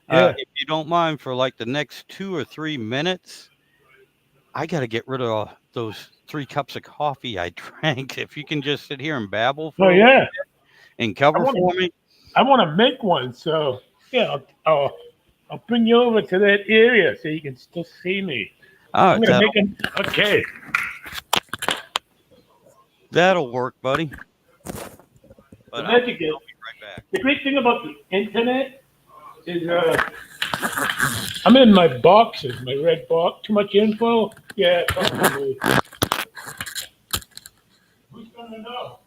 yeah. If you don't mind, for like the next 2 or 3 minutes, I got to get rid of those 3 cups of coffee I drank. If you can just sit here and babble Oh for a little yeah. and I cover want for to. me. I want to make one. So yeah, I'll bring you over to that area so you can still see me. Oh, I'm gonna make them. Okay. that'll work, buddy. The But I'll magic is be right back. the great thing about the internet is I'm in my boxes, my red box. Too much info. Yeah. Probably. Who's gonna know?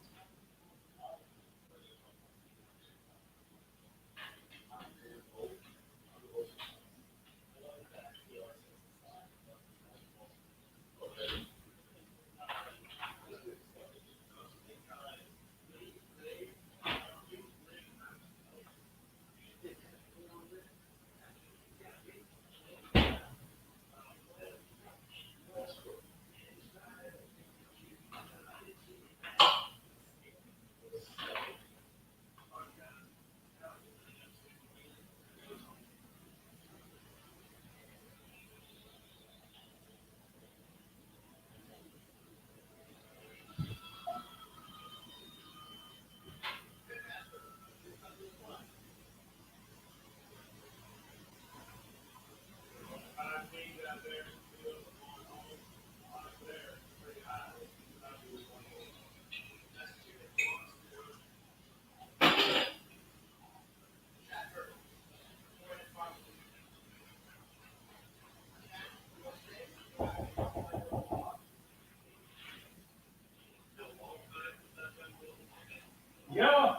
Yeah.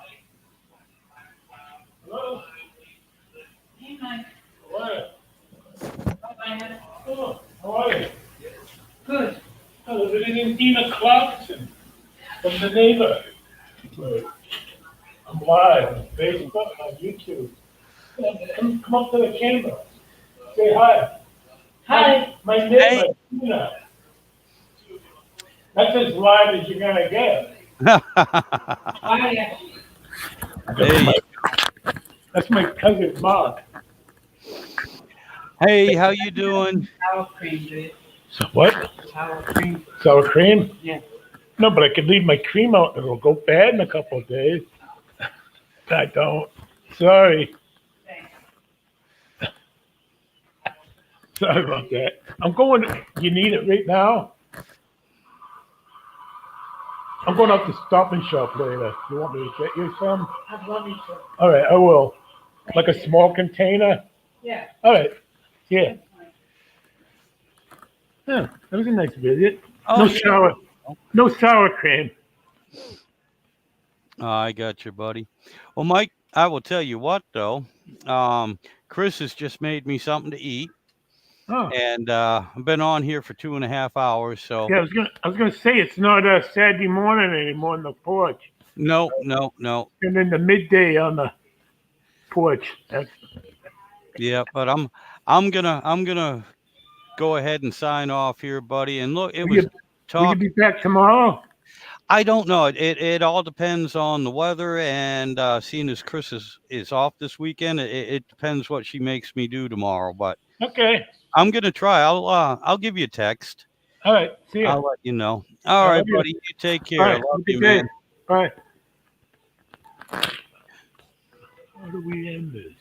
Hello. Hey, Mike. Hello. Bye. Oh, how are you? Good. I was visiting Dina Clarkson from the neighbor. I'm live on Facebook and on YouTube. Come up to the camera. Say hi. Hi. My Hey. neighbor, Dina. That's as live as you're gonna get. Hi. Hey, That's my cousin Mark. hey, how you doing? Sour cream, dude. So what? Sour cream. Sour cream? Yeah. No, but I could leave my cream out and it'll go bad in a couple of days. I don't. Sorry. Thanks. Sorry about that. I'm going. You need it right now? I'm going out to Stop and Shop later. You want me to get you some? I'd love you to. All right, I will. Like a small container? Yeah. All right. Yeah. That's fine. Yeah, that was a nice visit. Oh, No yeah. sour. No sour cream. Oh, I got you, buddy. Well, Mike, I will tell you what though. Chris has just made me something to eat, Oh. and I've been on here for 2.5 hours. So Yeah, I was gonna say it's not a Saturday morning anymore on the porch. no, no, no. And then the midday on the porch. That's Yeah, but I'm gonna go ahead and sign off here, buddy. And look, it will was you will you talk. be back tomorrow? I don't know. It all depends on the weather, and seeing as Chris is off this weekend, it depends what she makes me do tomorrow. But Okay. I'm gonna try. I'll give you a text. All right. See ya. I'll let you know. All I right, love you. buddy. You take All care. I right. Have love a you, good day. man. Bye. How do we end this?